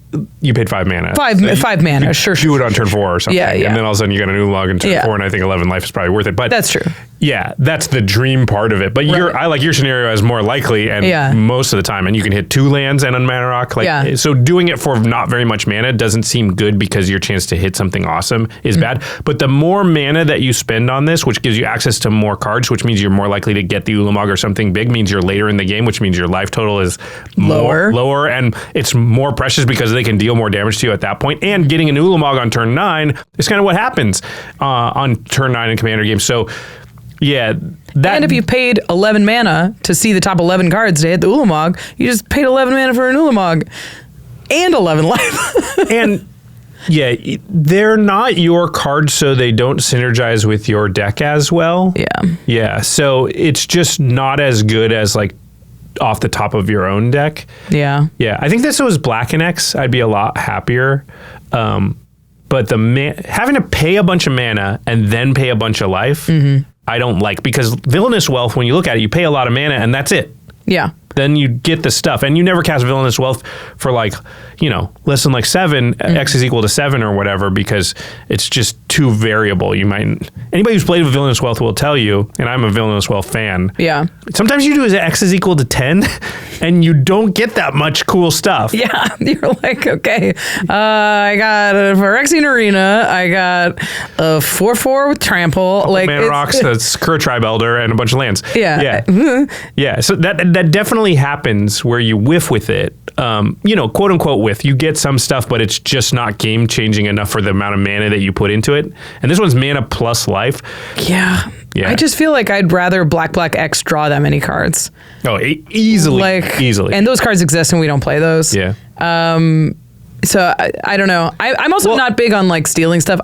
you paid 5 mana. Five mana, sure. Do it on turn 4 or something. Yeah. And then all of a sudden you got an Ulamog in turn 4, and I think 11 life is probably worth it. But that's true. Yeah, that's the dream part of it. But I like your scenario as more likely, and most of the time, and you can hit 2 lands and unmana rock. So doing it for not very much mana doesn't seem good because your chance to hit something awesome is bad. But the more mana that you spend on this, which gives you access to more cards, which means you're more likely to get the Ulamog or something big, means you're later in the game, which means your life total is lower, and it's more precious because they can deal more damage to you at that point. And getting an Ulamog on turn 9 is kind of what happens on turn 9 in Commander games. So. Yeah. And if you paid 11 mana to see the top 11 cards to hit the Ulamog, you just paid 11 mana for an Ulamog and 11 life. And yeah, they're not your cards, so they don't synergize with your deck as well. Yeah. Yeah. So it's just not as good as like off the top of your own deck. Yeah. Yeah. I think this was Black and X, I'd be a lot happier. But having to pay a bunch of mana and then pay a bunch of life. I don't like, because Villainous Wealth, when you look at it, you pay a lot of mana and that's it. Yeah. Then you get the stuff, and you never cast Villainous Wealth for less than 7, X is equal to 7 or whatever, because it's just too variable. Anybody who's played with Villainous Wealth will tell you, and I'm a Villainous Wealth fan. Yeah. Sometimes you do X is equal to 10 and you don't get that much cool stuff. Yeah. You're like, okay, I got a Phyrexian Arena, I got a 4/4 with Trample. Mana rocks, that's Kura Tribe Elder, and a bunch of lands. Yeah. Yeah. Yeah. So that definitely happens where you whiff with it, quote unquote whiff. You get some stuff, but it's just not game changing enough for the amount of mana that you put into it. And this one's mana plus life. Yeah. I just feel like I'd rather Black X draw that many cards. Oh, easily. And those cards exist and we don't play those. Yeah. So I don't know. I'm also not big on stealing stuff.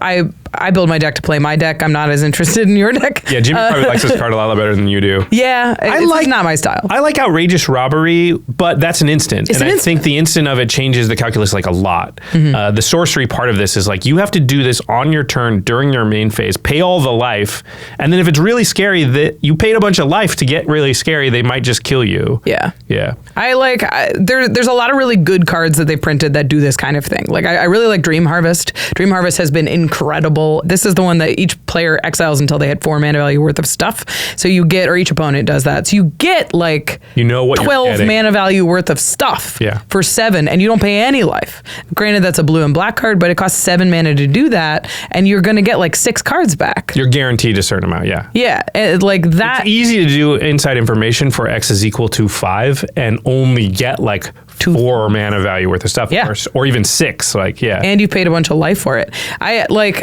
I build my deck to play my deck. I'm not as interested in your deck. Yeah, Jimmy probably likes this card a lot better than you do. Yeah, it's not my style. I like Outrageous Robbery, but that's an instant. I think the instant of it changes the calculus a lot. The sorcery part of this is you have to do this on your turn during your main phase, pay all the life, and then if it's really scary, that you paid a bunch of life to get really scary, they might just kill you. Yeah. Yeah. There's a lot of really good cards that they printed that do this kind of thing. I really like Dream Harvest. Dream Harvest has been incredible. This is the one that each player exiles until they hit 4 mana value worth of stuff. So you get, or each opponent does that. So you get 12 mana value worth of stuff for 7, and you don't pay any life. Granted, that's a blue and black card, but it costs 7 mana to do that, and you're going to get 6 cards back. You're guaranteed a certain amount, yeah. Yeah, that. It's easy to do inside information for X is equal to 5 and only get 4 mana value worth of stuff, or even 6, And you paid a bunch of life for it.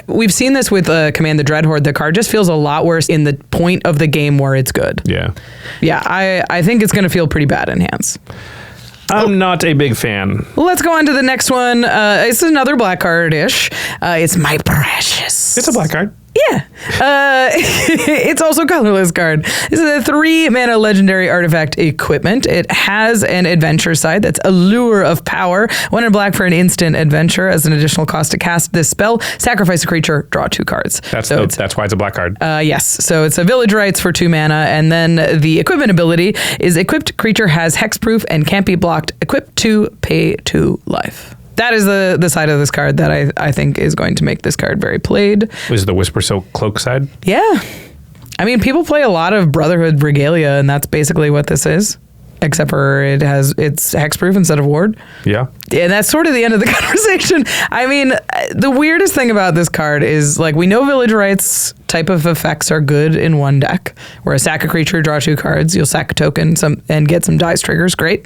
We've seen this with Command the Dreadhorde. The card just feels a lot worse in the point of the game where it's good. Yeah. Yeah, I think it's going to feel pretty bad in hands. I'm not a big fan. Let's go on to the next one. It's another black card-ish. It's My Precious. It's a black card. Yeah. It's also a colorless card. This is a 3 mana legendary artifact equipment. It has an adventure side that's Allure of Power. 1 in black for an instant adventure. As an additional cost to cast this spell, sacrifice a creature, draw 2 cards. That's why it's a black card. Yes. So it's a Village Rites for 2 mana. And then the equipment ability is equipped creature has hexproof and can't be blocked. Equip 2, pay 2 life. That is the side of this card that I think is going to make this card very played. Was the Whisper Silk Cloak side? Yeah. I mean, people play a lot of Brotherhood Regalia, and that's basically what this is. Except for it's hexproof instead of ward. Yeah. And that's sort of the end of the conversation. I mean, the weirdest thing about this card is, we know Village Rites type of effects are good in one deck, where a sack a creature, draw 2 cards, you'll sack a token and get some dice triggers. Great.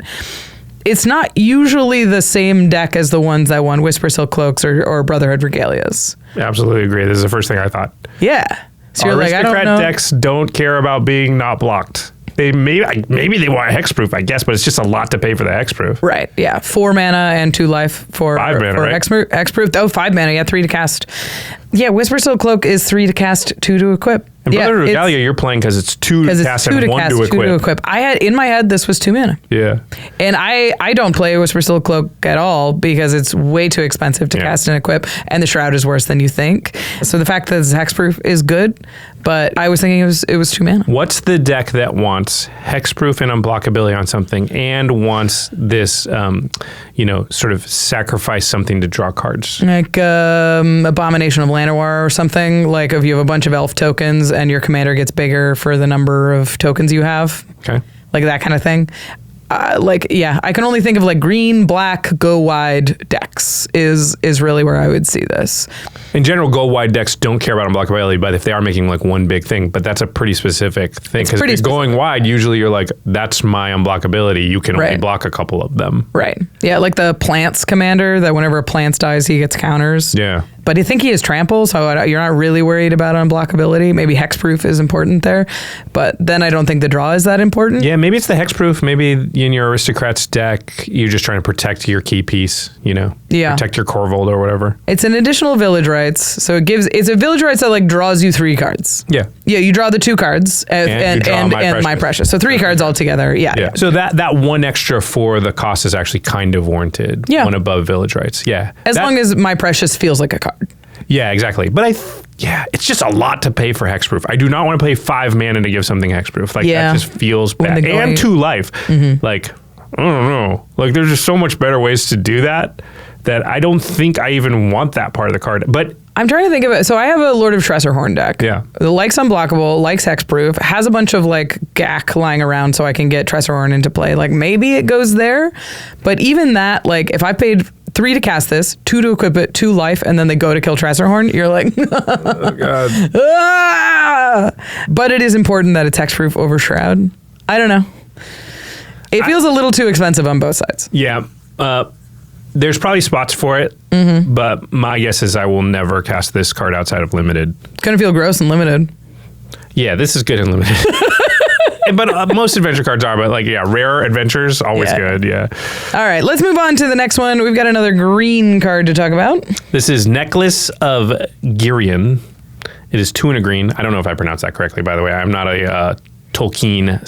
It's not usually the same deck as the ones that won Whisper Silk Cloaks or Brotherhood Regalias. Absolutely agree. This is the first thing I thought. Yeah. So you're I don't know. Decks don't care about being not blocked. They maybe they want hexproof, I guess, but it's just a lot to pay for the hexproof. Right. Yeah. 4 mana and 2 life for 5 mana, right? Hexproof. Oh, 5 mana. Yeah, 3 to cast. Yeah, Whisper Silk Cloak is 3 to cast, 2 to equip. And Brother of Regalia, you're playing because it's 2 to cast and 1 to equip. 2 to equip. I had in my head this was 2 mana. Yeah. And I don't play Whispersteel Cloak at all because it's way too expensive to cast and equip, and the Shroud is worse than you think. So the fact that it's hexproof is good, but I was thinking it was 2 mana. What's the deck that wants hexproof and unblockability on something and wants this, sort of sacrifice something to draw cards? Like Abomination of Llanowar or something. Like if you have a bunch of elf tokens and your commander gets bigger for the number of tokens you have. Okay. Like that kind of thing. I can only think of like green, black, go wide decks is really where I would see this. In general, go wide decks don't care about unblockability, but if they are making like one big thing, but that's a pretty specific thing. Because if you're going wide, usually you're like, that's my unblockability. You can only block a couple of them. Right. Yeah, like the plants commander that whenever a plants dies, he gets counters. Yeah. But I think he has trample, so you're not really worried about unblockability. Maybe hexproof is important there, but then I don't think the draw is that important. Yeah, maybe it's the hexproof. Maybe in your Aristocrats deck, you're just trying to protect your key piece, protect your Corvold or whatever. It's an additional village rights, so it's a village rights that like draws you 3 cards. Yeah. Yeah, you draw the 2 cards and my precious. So 3 cards altogether. Yeah. So that 1 extra for the cost is actually kind of warranted. Yeah. 1 above village rights. Yeah. As long as my precious feels like a card. Yeah, exactly. But it's just a lot to pay for hexproof. I do not want to pay 5 mana to give something hexproof. Like that just feels bad. And 2 life. Mm-hmm. Like, I don't know. Like there's just so much better ways to do that I don't think I even want that part of the card. But I'm trying to think of it. So I have a Lord of Tressorhorn deck. Yeah. It likes unblockable, likes hexproof, has a bunch of like GAC lying around so I can get Tressorhorn into play. Like maybe it goes there. But even that, like if I paid 3 to cast this, 2 to equip it, 2 life, and then they go to kill Tressorhorn, you're like, oh God. Ah! But it is important that it's hexproof over Shroud. I don't know. It feels a little too expensive on both sides. Yeah. There's probably spots for it, but my guess is I will never cast this card outside of limited. It's going to feel gross and limited. Yeah, this is good in limited. But most adventure cards are, but rare adventures, always good, yeah. All right, let's move on to the next one. We've got another green card to talk about. This is Necklace of Girion. It is 2 and a green. I don't know if I pronounced that correctly, by the way. I'm not a Tolkien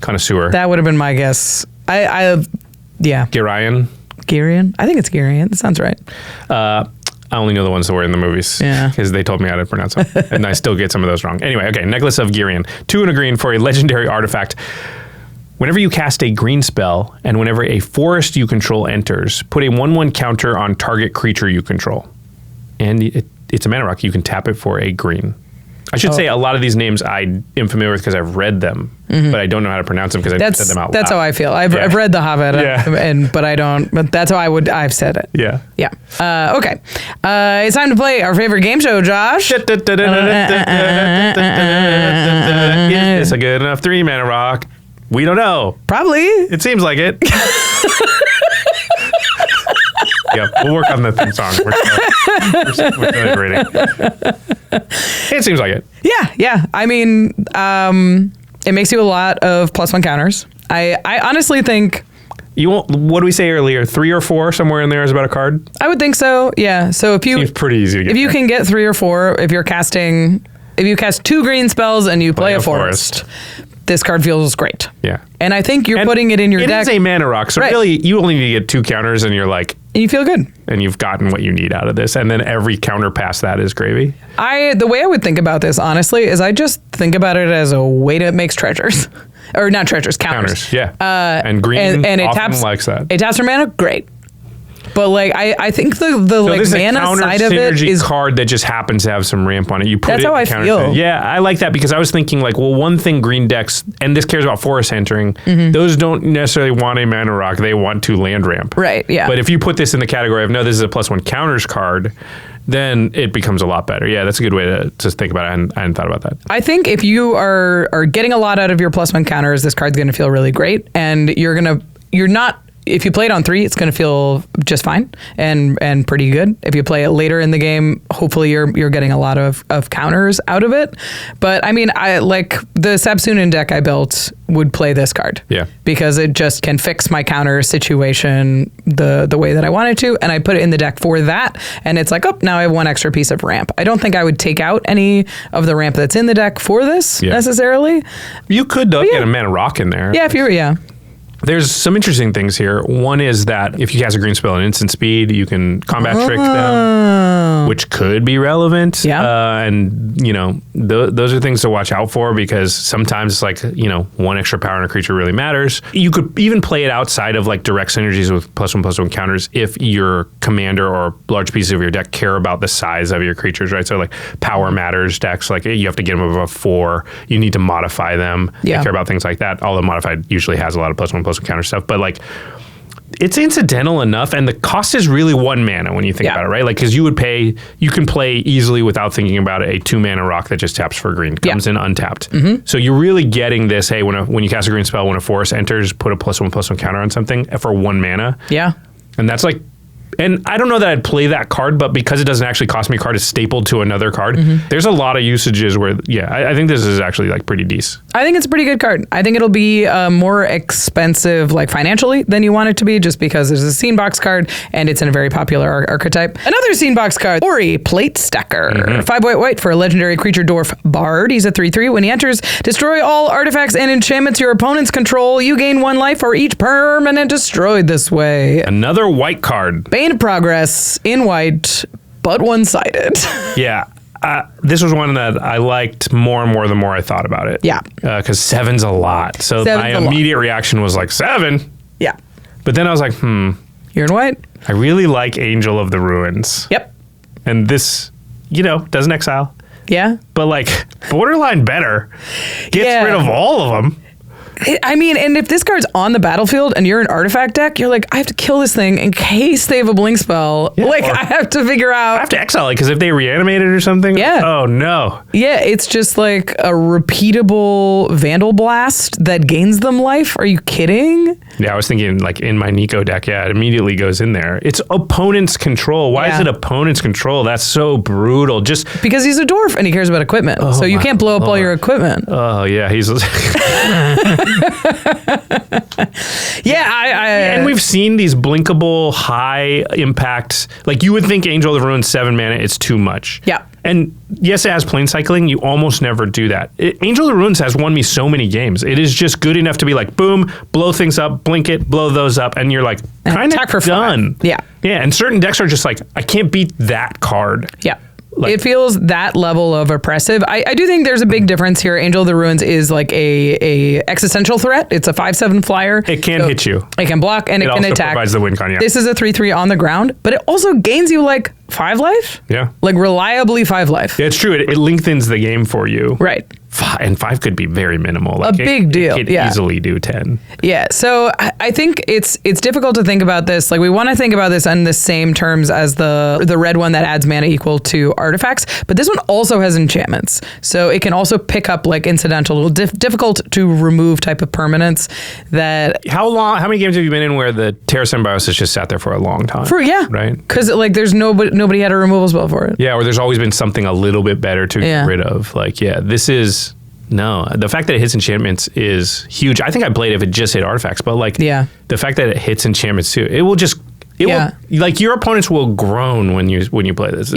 connoisseur. That would have been my guess. Yeah. Girion? Girion? I think it's Girion. That sounds right. I only know the ones that were in the movies. Yeah. Because they told me how to pronounce them. And I still get some of those wrong. Anyway, okay. Necklace of Girion. 2 and a green for a legendary artifact. Whenever you cast a green spell, and whenever a forest you control enters, put a 1/1 counter on target creature you control. And it's a mana rock. You can tap it for a green. I should say a lot of these names I am familiar with because I've read them, but I don't know how to pronounce them because I've said them out loud. That's how I feel. I've read The Hobbit, but I don't. But that's how I've said it. Yeah. Yeah. Okay. It's time to play our favorite game show, Josh. Is this a good enough 3 mana rock? We don't know. Probably. It seems like it. Yeah, we'll work on the theme song. We're celebrating. It seems like it. Yeah. I mean, it makes you a lot of +1 counters. I honestly think... You won't, what did we say earlier? 3 or 4 somewhere in there is about a card? I would think so, yeah. So if you... Seems pretty easy to get If you there. can get 3 or 4, if you cast 2 green spells and you play a forest, this card feels great. Yeah. And I think you're putting it in your deck. It is a mana rock, so really you only need to get 2 counters and you're like... And you feel good. And you've gotten what you need out of this. And then every counter past that is gravy. The way I would think about this, honestly, is I just think about it as a way to make treasures. Or not treasures, counters. Yeah. And green and often likes that. It taps for mana, great. But I think the mana side of it is card that just happens to have some ramp on it. You put that's it how I feel. Thing. Yeah, I like that because I was thinking one thing green decks, and this cares about forest entering, those don't necessarily want a mana rock. They want to land ramp. Right, yeah. But if you put this in the category of, no, this is a +1 counters card, then it becomes a lot better. Yeah, that's a good way to think about it. I hadn't thought about that. I think if you are getting a lot out of your +1 counters, this card's going to feel really great. And you're not if you play it on 3, it's going to feel just fine and pretty good. If you play it later in the game, hopefully you're getting a lot of counters out of it. But I mean, I like the Sabsunin deck I built would play this card. Yeah. Because it just can fix my counter situation the way that I wanted to, and I put it in the deck for that, and it's like, oh, now I have one extra piece of ramp. I don't think I would take out any of the ramp that's in the deck for this necessarily. You could though get a mana rock in there. Yeah, if you're There's some interesting things here. One is that if you cast a green spell at instant speed, you can combat trick them, which could be relevant. Yeah. And, you know, those are things to watch out for because sometimes it's like, you know, 1 extra power in a creature really matters. You could even play it outside of like direct synergies with +1/+1 counters if your commander or large pieces of your deck care about the size of your creatures, right? So like power matters decks, like you have to get them above 4. You need to modify them. They care about things like that. Although modified usually has a lot of +1/+1 counter stuff, but like it's incidental enough, and the cost is really 1 mana when you think about it, right? Like, because you can play easily without thinking about it, a 2 mana rock that just taps for green, comes in untapped. So you're really getting this, hey, when you cast a green spell, when a forest enters, put a +1/+1 counter on something for 1 mana. Yeah. And that's like, and I don't know that I'd play that card, but because it doesn't actually cost me a card, it's stapled to another card. There's a lot of usages where, I think this is actually like pretty decent. I think it's a pretty good card. I think it'll be more expensive, like financially, than you want it to be, just because there's a scene box card and it's in a very popular archetype. Another scene box card, Ori, Plate Stacker. 5 white for a legendary creature dwarf bard. He's a 3/3. When he enters, destroy all artifacts and enchantments your opponents control. You gain 1 life for each permanent destroyed this way. Another white card. Bane of Progress in white, but one-sided. This was one that I liked more and more the more I thought about it. Yeah. Because 7's a lot. So my immediate reaction was like, 7? Yeah. But then I was like, You're in white? I really like Angel of the Ruins. Yep. And this, you know, doesn't exile. Yeah. But like, borderline better. Gets rid of all of them. I mean, and if this card's on the battlefield and you're an artifact deck, you're like, I have to kill this thing in case they have a blink spell. Like, I have to figure out. I have to exile it because if they reanimate it or something. Yeah. Oh, no. Yeah, it's just like a repeatable Vandal Blast that gains them life. Are you kidding? Yeah, I was thinking like in my Nico deck, it immediately goes in there. It's opponent's control. Why is it opponent's control? That's so brutal. Just because he's a dwarf and he cares about equipment. So you can't blow up all your equipment. Oh, yeah. He's... and we've seen these blinkable high impacts. Like you would think Angel of the Ruins 7 mana, it's too much. Yeah. And yes, it has plane cycling. You almost never do that. Angel of the Ruins has won me so many games. It is just good enough to be like, boom, blow things up, blink it, blow those up, and you're like, kind of done. 5. Yeah. Yeah, and certain decks are just like, I can't beat that card. Yeah. Like, it feels that level of oppressive. I do think there's a big difference here. Angel of the Ruins is like a existential threat. It's a 5/7 flyer. It can hit you. It can block and it can attack. It also provides the win con, This is a 3/3 on the ground, but it also gains you like 5 life. Yeah. Like reliably 5 life. Yeah, it's true. It lengthens the game for you. Right. And 5 could be very minimal. Like a big deal. It could easily do 10. Yeah. So I think it's difficult to think about this. Like we want to think about this on the same terms as the red one that adds mana equal to artifacts, but this one also has enchantments. So it can also pick up like incidental, difficult to remove type of permanents that. How many games have you been in where the Terra Symbiosis just sat there for a long time? Right? Because like there's nobody had a removal spell for it. Yeah, or there's always been something a little bit better to get rid of. Like, this is. No, the fact that it hits enchantments is huge. I think I played if it just hit artifacts, but like the fact that it hits enchantments too, it will like your opponents will groan when you play this.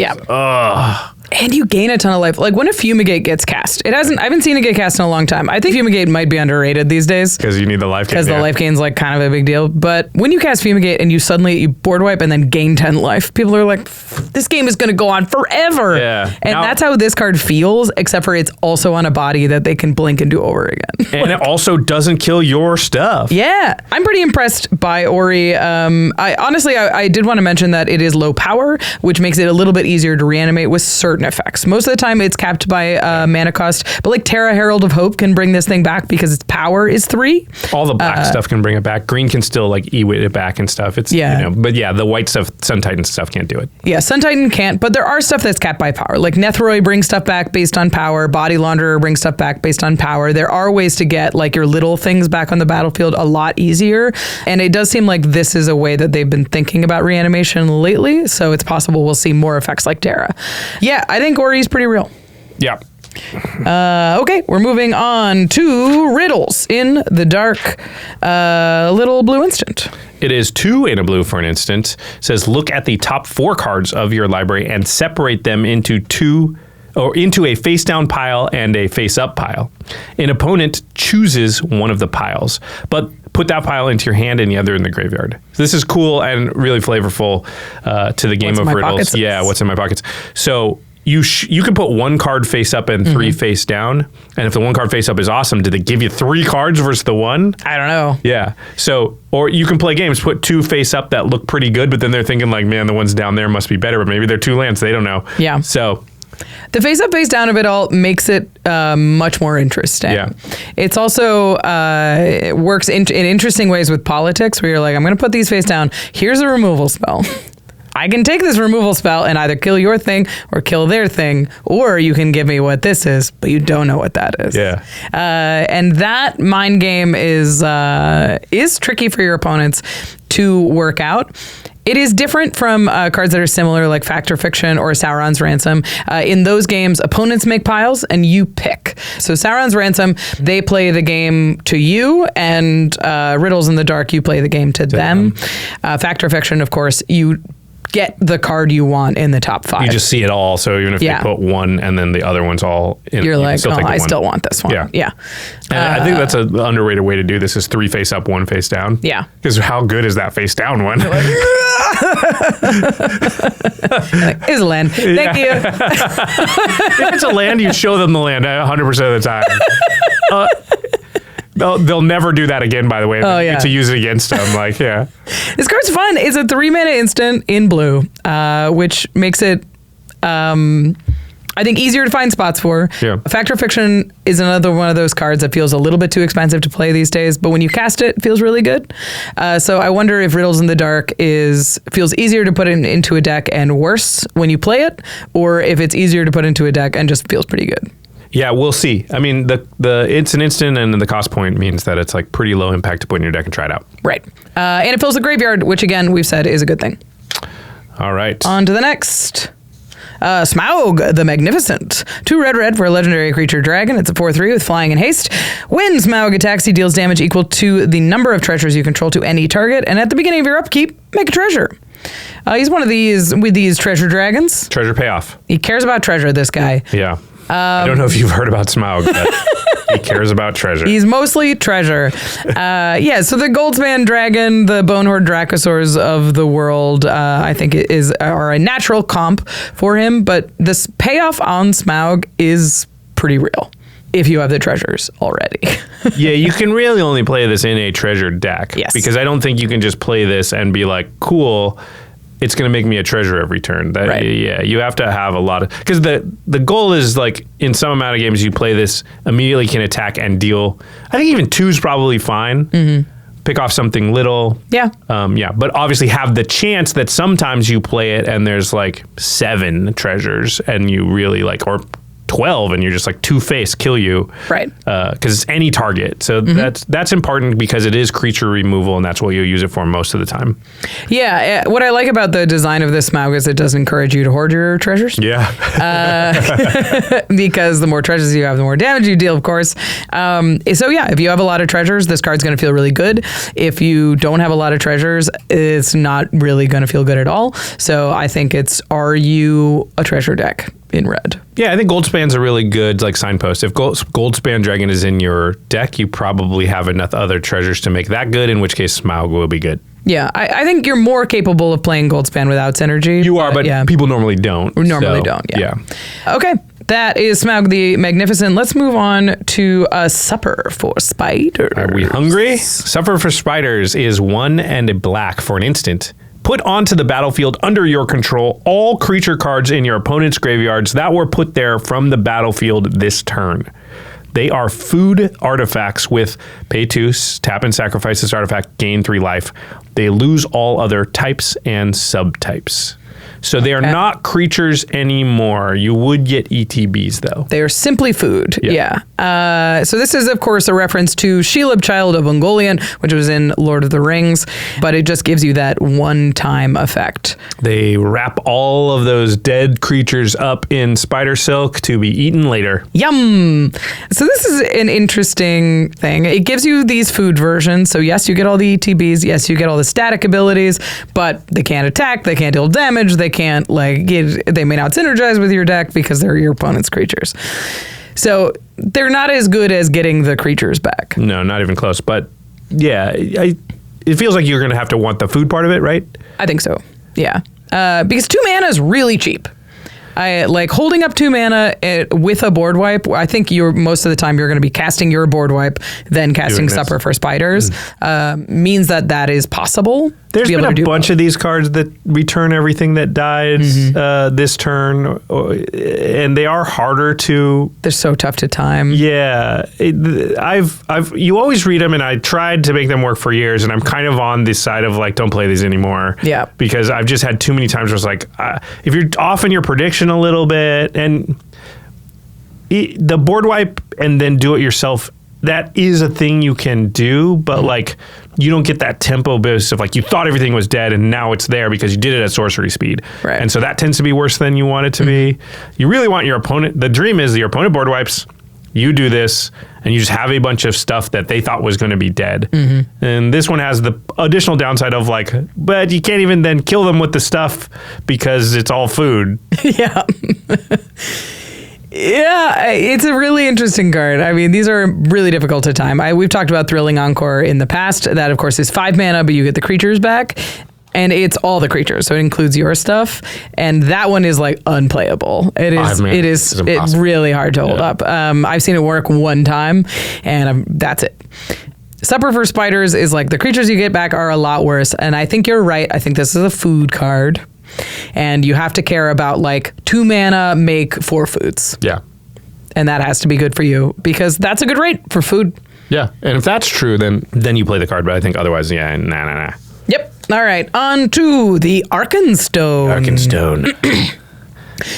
And you gain a ton of life. Like when a Fumigate gets cast, I haven't seen it get cast in a long time. I think Fumigate might be underrated these days. Because you need the life gain. Because the life gain's like kind of a big deal. But when you cast Fumigate and you board wipe and then gain 10 life, people are like, this game is going to go on forever. Yeah. And that's how this card feels, except for it's also on a body that they can blink and do over again. And it also doesn't kill your stuff. Yeah. I'm pretty impressed by Ori. I did want to mention that it is low power, which makes it a little bit easier to reanimate with certain certain effects. Most of the time it's capped by mana cost, but like Terra Herald of Hope can bring this thing back because its power is 3. All the black stuff can bring it back. Green can still like Ewit it back and stuff. It's but the white stuff, Sun Titan stuff can't do it. Yeah, Sun Titan can't, but there are stuff that's capped by power. Like Nethroi brings stuff back based on power. Body Launderer brings stuff back based on power. There are ways to get like your little things back on the battlefield a lot easier. And it does seem like this is a way that they've been thinking about reanimation lately. So it's possible we'll see more effects like Terra. Yeah, I think Ori's pretty real. Yeah. Okay, we're moving on to Riddles in the Dark. Little blue instant. It is 2 in a blue for an instant. It says look at the top 4 cards of your library and separate them into a face down pile and a face up pile. An opponent chooses one of the piles, but put that pile into your hand and the other in the graveyard. So this is cool and really flavorful to the game of Riddles. Yeah, what's in my pockets. So you can put 1 card face up and 3 face down. And if the 1 card face up is awesome, do they give you 3 cards versus the 1? I don't know. Yeah. So, or you can play games, put 2 face up that look pretty good, but then they're thinking like, man, the ones down there must be better, but maybe they're 2 lands. They don't know. Yeah. So the face up, face down of it all makes it much more interesting. Yeah. It's also, it works in interesting ways with politics where you're like, I'm going to put these face down. Here's a removal spell. I can take this removal spell and either kill your thing or kill their thing, or you can give me what this is, but you don't know what that is. Yeah. And that mind game is tricky for your opponents to work out. It is different from cards that are similar, like Fact or Fiction or Sauron's Ransom. In those games, opponents make piles and you pick. So Sauron's Ransom, they play the game to you, and Riddles in the Dark, you play the game to them. Fact or Fiction, of course, you get the card you want in the top 5. You just see it all. So even if you put 1 and then the other one's all in, you're like, still I still want this one. Yeah. And I think that's an underrated way to do this is 3 face up, 1 face down. Yeah. Because how good is that face down one? Here's a land. Thank you. If it's a land, you show them the land 100% of the time. They'll never do that again, by the way, to use it against them. Like, yeah. This card's fun. It's a 3-mana instant in blue, which makes it, I think, easier to find spots for. Yeah. Fact or Fiction is another one of those cards that feels a little bit too expensive to play these days, but when you cast it, it feels really good. So I wonder if Riddles in the Dark feels easier to put into a deck and worse when you play it, or if it's easier to put into a deck and just feels pretty good. Yeah, we'll see. I mean, it's an instant, and the cost point means that it's like pretty low impact to put in your deck and try it out. Right. And it fills the graveyard, which again, we've said is a good thing. All right. On to the next. Smaug the Magnificent. 2 red for a legendary creature dragon. It's a 4/3 with flying and haste. When Smaug attacks, he deals damage equal to the number of treasures you control to any target. And at the beginning of your upkeep, make a treasure. He's one of these with these treasure dragons. Treasure payoff. He cares about treasure, this guy. Yeah. I don't know if you've heard about Smaug, but he cares about treasure. He's mostly treasure. So the Goldspan dragon, the Bonehorde Dracosaurs of the world, I think are a natural comp for him, but this payoff on Smaug is pretty real if you have the treasures already. Yeah, you can really only play this in a treasure deck. Yes. Because I don't think you can just play this and be like, cool, it's going to make me a treasure every turn. Right. Yeah, you have to have a lot of... Because the goal is, like, in some amount of games, you play this, immediately can attack and deal... I think even 2's probably fine. Mm-hmm. Pick off something little. Yeah. But obviously have the chance that sometimes you play it and there's, like, 7 treasures and you really, like... or 12 and you're just like 2-face kill you, right? Because it's any target. So that's important because it is creature removal and that's what you'll use it for most of the time. Yeah, what I like about the design of this Smaug is it does encourage you to hoard your treasures. Yeah. Because the more treasures you have, the more damage you deal, of course. So yeah, if you have a lot of treasures, this card's going to feel really good. If you don't have a lot of treasures, it's not really going to feel good at all. So I think are you a treasure deck in red? Yeah, I think Goldspan's a really good like signpost. If Goldspan Dragon is in your deck, you probably have enough other treasures to make that good, in which case Smaug will be good. Yeah, I think you're more capable of playing Goldspan without synergy. You are, but people normally don't. Yeah. Okay, that is Smaug the Magnificent. Let's move on to Supper for Spiders. Are we hungry? Supper for Spiders is 1 and a black for an instant. Put onto the battlefield under your control all creature cards in your opponent's graveyards that were put there from the battlefield this turn. They are food artifacts with pay 2, tap and sacrifice this artifact, gain 3 life. They lose all other types and subtypes. So they are not creatures anymore. You would get ETBs, though. They are simply food. Yeah. So this is, of course, a reference to Shelob, Child of Ungoliant, which was in Lord of the Rings, but it just gives you that one-time effect. They wrap all of those dead creatures up in spider silk to be eaten later. Yum! So this is an interesting thing. It gives you these food versions. So yes, you get all the ETBs. Yes, you get all the static abilities, but they can't attack. They can't deal damage. They can't they may not synergize with your deck because they're your opponent's creatures. So they're not as good as getting the creatures back. No, not even close. But yeah, it feels like you're going to have to want the food part of it, right? I think so. Yeah. Because 2 mana is really cheap. I like holding up 2 mana with a board wipe. I think most of the time you're going to be casting your board wipe, then casting Supper for Spiders. Means that is possible. There's been a bunch of these cards that return everything that died this turn, and they are harder to. They're so tough to time. Yeah, you always read them, and I tried to make them work for years, and I'm kind of on the side of like, don't play these anymore. Yeah, because I've just had too many times where it's like, if you're off in your prediction a little bit, and the board wipe and then do it yourself. That is a thing you can do, but like you don't get that tempo boost of like you thought everything was dead and now it's there because you did it at sorcery speed. Right. And so that tends to be worse than you want it to be. You really want your opponent. The dream is your opponent board wipes. You do this and you just have a bunch of stuff that they thought was going to be dead. And this one has the additional downside of like, but you can't even then kill them with the stuff because it's all food. Yeah. Yeah, it's a really interesting card. I mean, these are really difficult to time. We've talked about Thrilling Encore in the past. That, of course, is 5 mana, but you get the creatures back. And it's all the creatures, so it includes your stuff. And that one is like unplayable. It's really hard to hold up. I've seen it work one time, and that's it. Supper for Spiders is like the creatures you get back are a lot worse. And I think you're right. I think this is a food card. And you have to care about like 2 mana make 4 foods. Yeah. And that has to be good for you because that's a good rate for food. Yeah. And if that's true, then you play the card. But I think otherwise, yeah, nah. Yep. All right. On to the Arkenstone.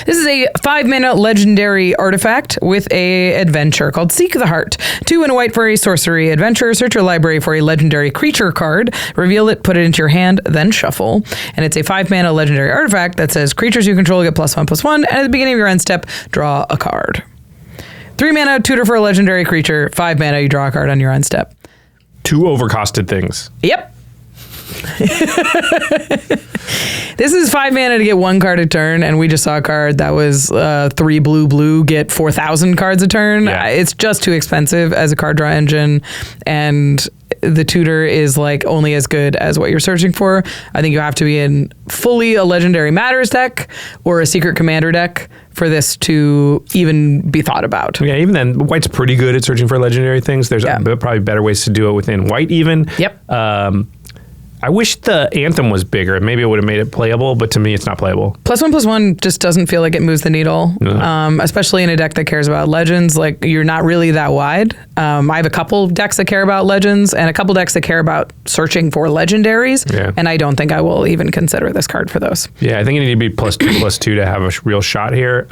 This is a 5-mana legendary artifact with a adventure called Seek the Heart. 2 and a white for a sorcery adventure. Search your library for a legendary creature card. Reveal it, put it into your hand, then shuffle. And it's a 5-mana legendary artifact that says creatures you control get +1/+1. And at the beginning of your end step, draw a card. 3 mana, tutor for a legendary creature. 5 mana, you draw a card on your end step. 2 overcosted things. Yep. This is 5 mana to get 1 card a turn, and we just saw a card that was 3 blue, get 4,000 cards a turn. Yeah. It's just too expensive as a card draw engine, and the tutor is like only as good as what you're searching for. I think you have to be in fully a Legendary Matters deck or a Secret Commander deck for this to even be thought about. Yeah, even then, white's pretty good at searching for legendary things. There's probably better ways to do it within white even. Yep. I wish the Anthem was bigger. Maybe it would have made it playable, but to me, it's not playable. +1/+1 just doesn't feel like it moves the needle, especially in a deck that cares about legends. Like, you're not really that wide. I have a couple decks that care about legends and a couple decks that care about searching for legendaries, and I don't think I will even consider this card for those. Yeah, I think you need to be +2/+2 to have a real shot here.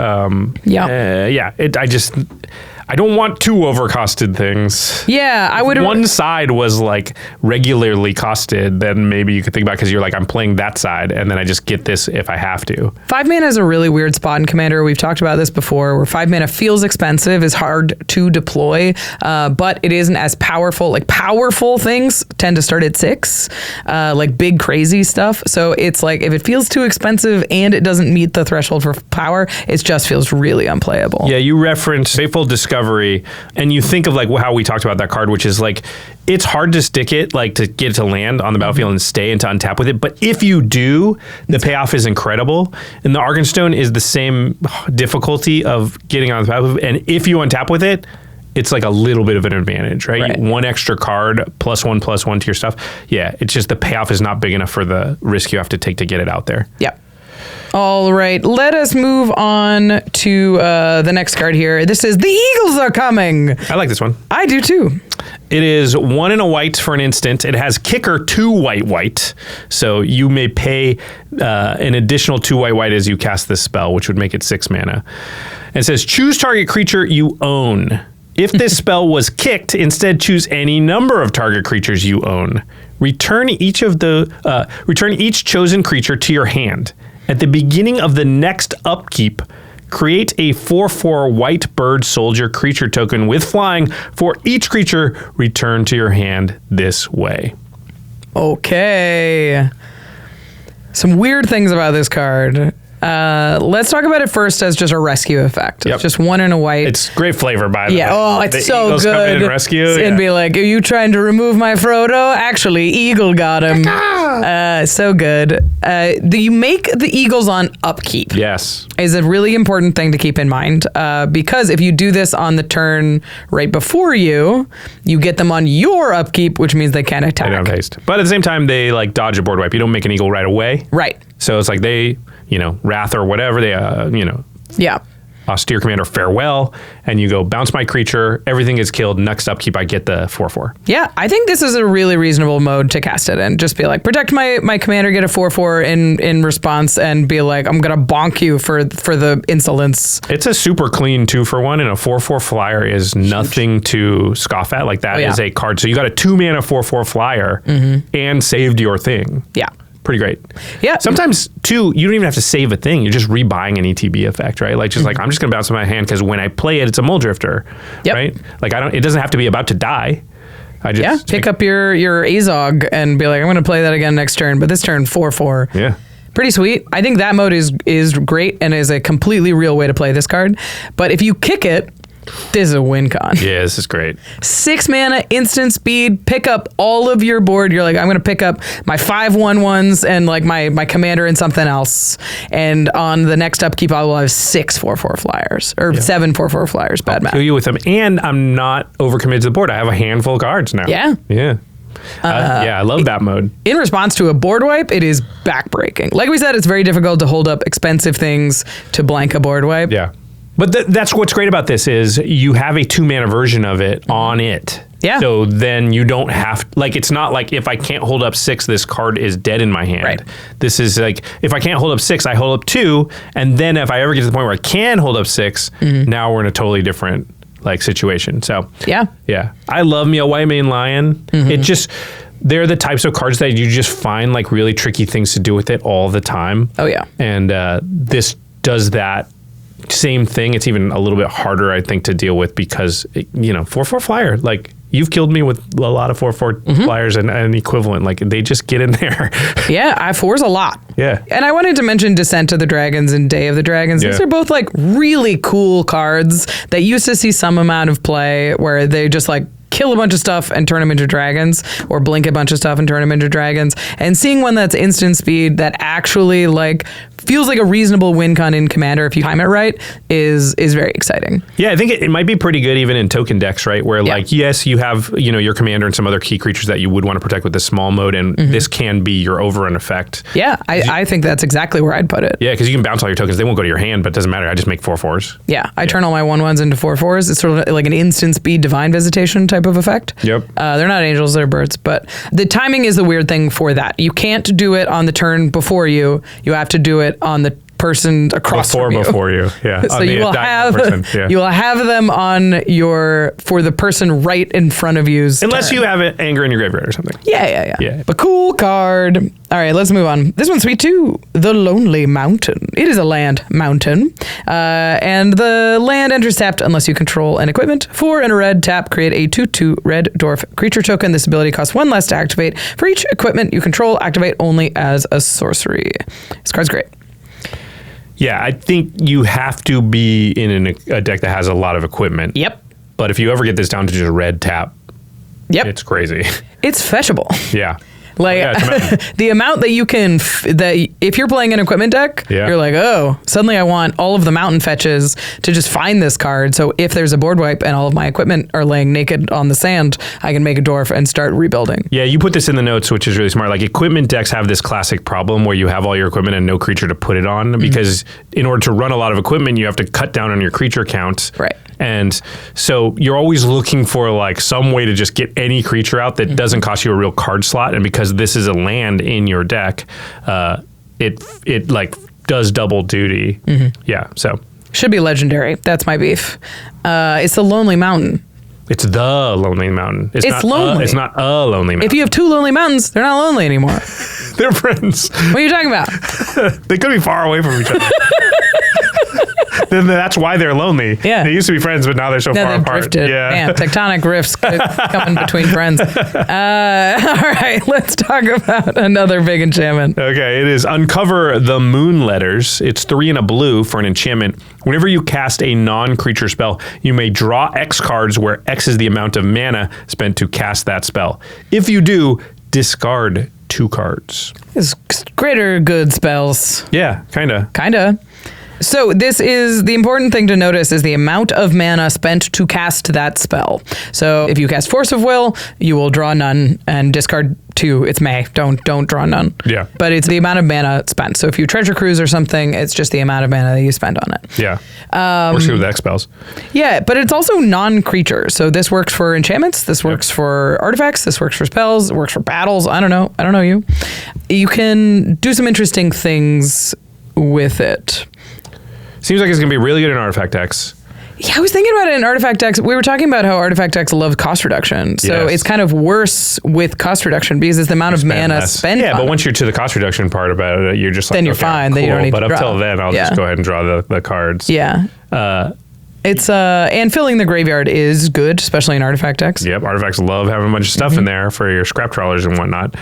I don't want 2 overcosted things. Yeah, I would. One side was like regularly costed, then maybe you could think about because you're like, I'm playing that side, and then I just get this if I have to. 5 mana is a really weird spot in Commander. We've talked about this before, where 5 mana feels expensive, is hard to deploy, but it isn't as powerful. Like, powerful things tend to start at 6, like big crazy stuff. So it's like, if it feels too expensive and it doesn't meet the threshold for power, it just feels really unplayable. Yeah, you referenced Fateful Discovery, and you think of like how we talked about that card, which is like, it's hard to stick it, like to get it to land on the battlefield and stay and to untap with it. But if you do, the payoff is incredible. And the Arkenstone is the same difficulty of getting on the battlefield. And if you untap with it, it's like a little bit of an advantage, right? One extra card, +1/+1 to your stuff. Yeah, it's just the payoff is not big enough for the risk you have to take to get it out there. Yep. All right, let us move on to the next card here. This is The Eagles Are Coming. I like this one. I do too. It is 1 and a white for an instant. It has kicker 2 white. So you may pay an additional 2 white as you cast this spell, which would make it 6 mana. And it says, choose target creature you own. If this spell was kicked, instead choose any number of target creatures you own. Return each chosen creature to your hand. At the beginning of the next upkeep, create a 4/4 white bird soldier creature token with flying for each creature returned to your hand this way. Okay. Some weird things about this card. Let's talk about it first as just a rescue effect. It's just 1 and a white. It's great flavor, by the way. Oh, it's so Eagles good. Come in and rescue. And be like, are you trying to remove my Frodo? Actually, Eagle got him. So good. You make the Eagles on upkeep. Yes. Is a really important thing to keep in mind because if you do this on the turn right before you get them on your upkeep, which means they can't attack. They don't have haste. But at the same time, they like dodge a board wipe. You don't make an Eagle right away. Right. So it's like they, Wrath or whatever, they, Yeah. Austere Commander farewell, and you go bounce my creature, everything is killed, next upkeep I get the 4/4. Yeah, I think this is a really reasonable mode to cast it in. Just be like, protect my commander, get a 4/4 in response, and be like, I'm gonna bonk you for the insolence. It's a super clean 2-for-1, and a 4/4 flyer is nothing to scoff at. Like that is a card. So you got a 2 mana 4/4 flyer and saved your thing. Yeah. Pretty great. Yeah. Sometimes, too, you don't even have to save a thing. You're just rebuying an ETB effect, right? Like, just like, I'm just going to bounce in my hand because when I play it, it's a Muldrifter, right? Like, it doesn't have to be about to die. I just pick up your Azog and be like, I'm going to play that again next turn, but this turn 4/4. Yeah. Pretty sweet. I think that mode is great and is a completely real way to play this card. But if you kick it, this is a win con. Yeah, this is great. 6 mana, instant speed, pick up all of your board. You're like, I'm going to pick up my 5/1/1s and like my commander and something else. And on the next upkeep, I will have 6 4/4 flyers or 7 4/4 flyers. Bad math. Kill you with them. And I'm not overcommitted to the board. I have a handful of cards now. Yeah. Yeah. I love that mode. In response to a board wipe, it is backbreaking. Like we said, it's very difficult to hold up expensive things to blank a board wipe. Yeah. But that's what's great about this is you have a 2 mana version of it on it. Yeah. So then you don't have, like, it's not like if I can't hold up 6, this card is dead in my hand. Right. This is like, if I can't hold up 6, I hold up 2. And then if I ever get to the point where I can hold up 6, now we're in a totally different like situation. So yeah. I love me a white mane lion. It just, they're the types of cards that you just find like really tricky things to do with it all the time. Oh yeah. And this does that same thing. It's even a little bit harder, I think, to deal with because, 4/4 flyer, like you've killed me with a lot of 4/4 flyers and equivalent. Like they just get in there. Yeah, I4's a lot. Yeah. And I wanted to mention Descent of the Dragons and Day of the Dragons. These are both like really cool cards that used to see some amount of play where they just like kill a bunch of stuff and turn them into dragons, or blink a bunch of stuff and turn them into dragons. And seeing one that's instant speed that actually like feels like a reasonable win con in Commander if you time it right is very exciting. Yeah, I think it might be pretty good even in token decks, right? Where like, yes, you have, your commander and some other key creatures that you would want to protect with this small mode, and this can be your overrun effect. Yeah, I think that's exactly where I'd put it. Yeah, because you can bounce all your tokens. They won't go to your hand, but it doesn't matter. I just make 4/4s. Yeah, I turn all my 1/1s into 4/4s. It's sort of like an instant speed divine visitation type of effect. Yep. They're not angels, they're birds. But the timing is the weird thing for that. You can't do it on the turn before you. You have to do it on the person across from you. Before you, yeah. So you will have them on for the person right in front of you's unless turn. you have anger in your graveyard or something. Yeah. But cool card. All right, let's move on. This one's sweet too. The Lonely Mountain. It is a land mountain, and the land enters tapped unless you control an equipment. 4 and a red, tap, create a 2/2 red dwarf creature token. This ability costs 1 less to activate. For each equipment you control, activate only as a sorcery. This card's great. Yeah, I think you have to be in a deck that has a lot of equipment. Yep. But if you ever get this down to just a red tap, it's crazy. It's fetchable. Yeah. Like the amount that you can, that if you're playing an equipment deck, you're like, oh, suddenly I want all of the mountain fetches to just find this card. So if there's a board wipe and all of my equipment are laying naked on the sand, I can make a dwarf and start rebuilding. Yeah, you put this in the notes, which is really smart. Like equipment decks have this classic problem where you have all your equipment and no creature to put it on, because in order to run a lot of equipment, you have to cut down on your creature count. Right. And so you're always looking for like some way to just get any creature out that doesn't cost you a real card slot. And because this is a land in your deck, it like does double duty. Yeah, so. Should be legendary. That's my beef. It's the Lonely Mountain. It's the Lonely Mountain. It's lonely. It's not a Lonely Mountain. If you have two lonely mountains, they're not lonely anymore. They're friends. What are you talking about? They could be far away from each other. Then that's why they're lonely. Yeah. They used to be friends, but now they're so far apart. Drifted. Yeah. Man, tectonic rifts coming between friends. All right, let's talk about another big enchantment. Okay, it is Uncover the Moon Letters. It's 3 and a blue for an enchantment. Whenever you cast a non-creature spell, you may draw X cards where X is the amount of mana spent to cast that spell. If you do, discard 2 cards. It's greater good spells. Yeah, kinda. So this is, the important thing to notice is the amount of mana spent to cast that spell. So if you cast Force of Will, you will draw none and discard 2. It's May. Don't draw none. Yeah. But it's the amount of mana spent. So if you Treasure Cruise or something, it's just the amount of mana that you spend on it. Yeah. Works good with X spells. Yeah, but it's also non-creature. So this works for enchantments. This works for artifacts. This works for spells. It works for battles. I don't know you. You can do some interesting things with it. Seems like it's going to be really good in artifact decks. Yeah, I was thinking about it in artifact decks. We were talking about how artifact decks love cost reduction. So it's kind of worse with cost reduction because it's the amount of mana spent. Yeah, but once you're to the cost reduction part about it, you're just like, then you're fine. Cool. Then you don't need to draw. But up till then, I'll just go ahead and draw the cards. Yeah. It's and filling the graveyard is good, especially in artifact decks. Yep, artifacts love having a bunch of stuff in there for your scrap trawlers and whatnot.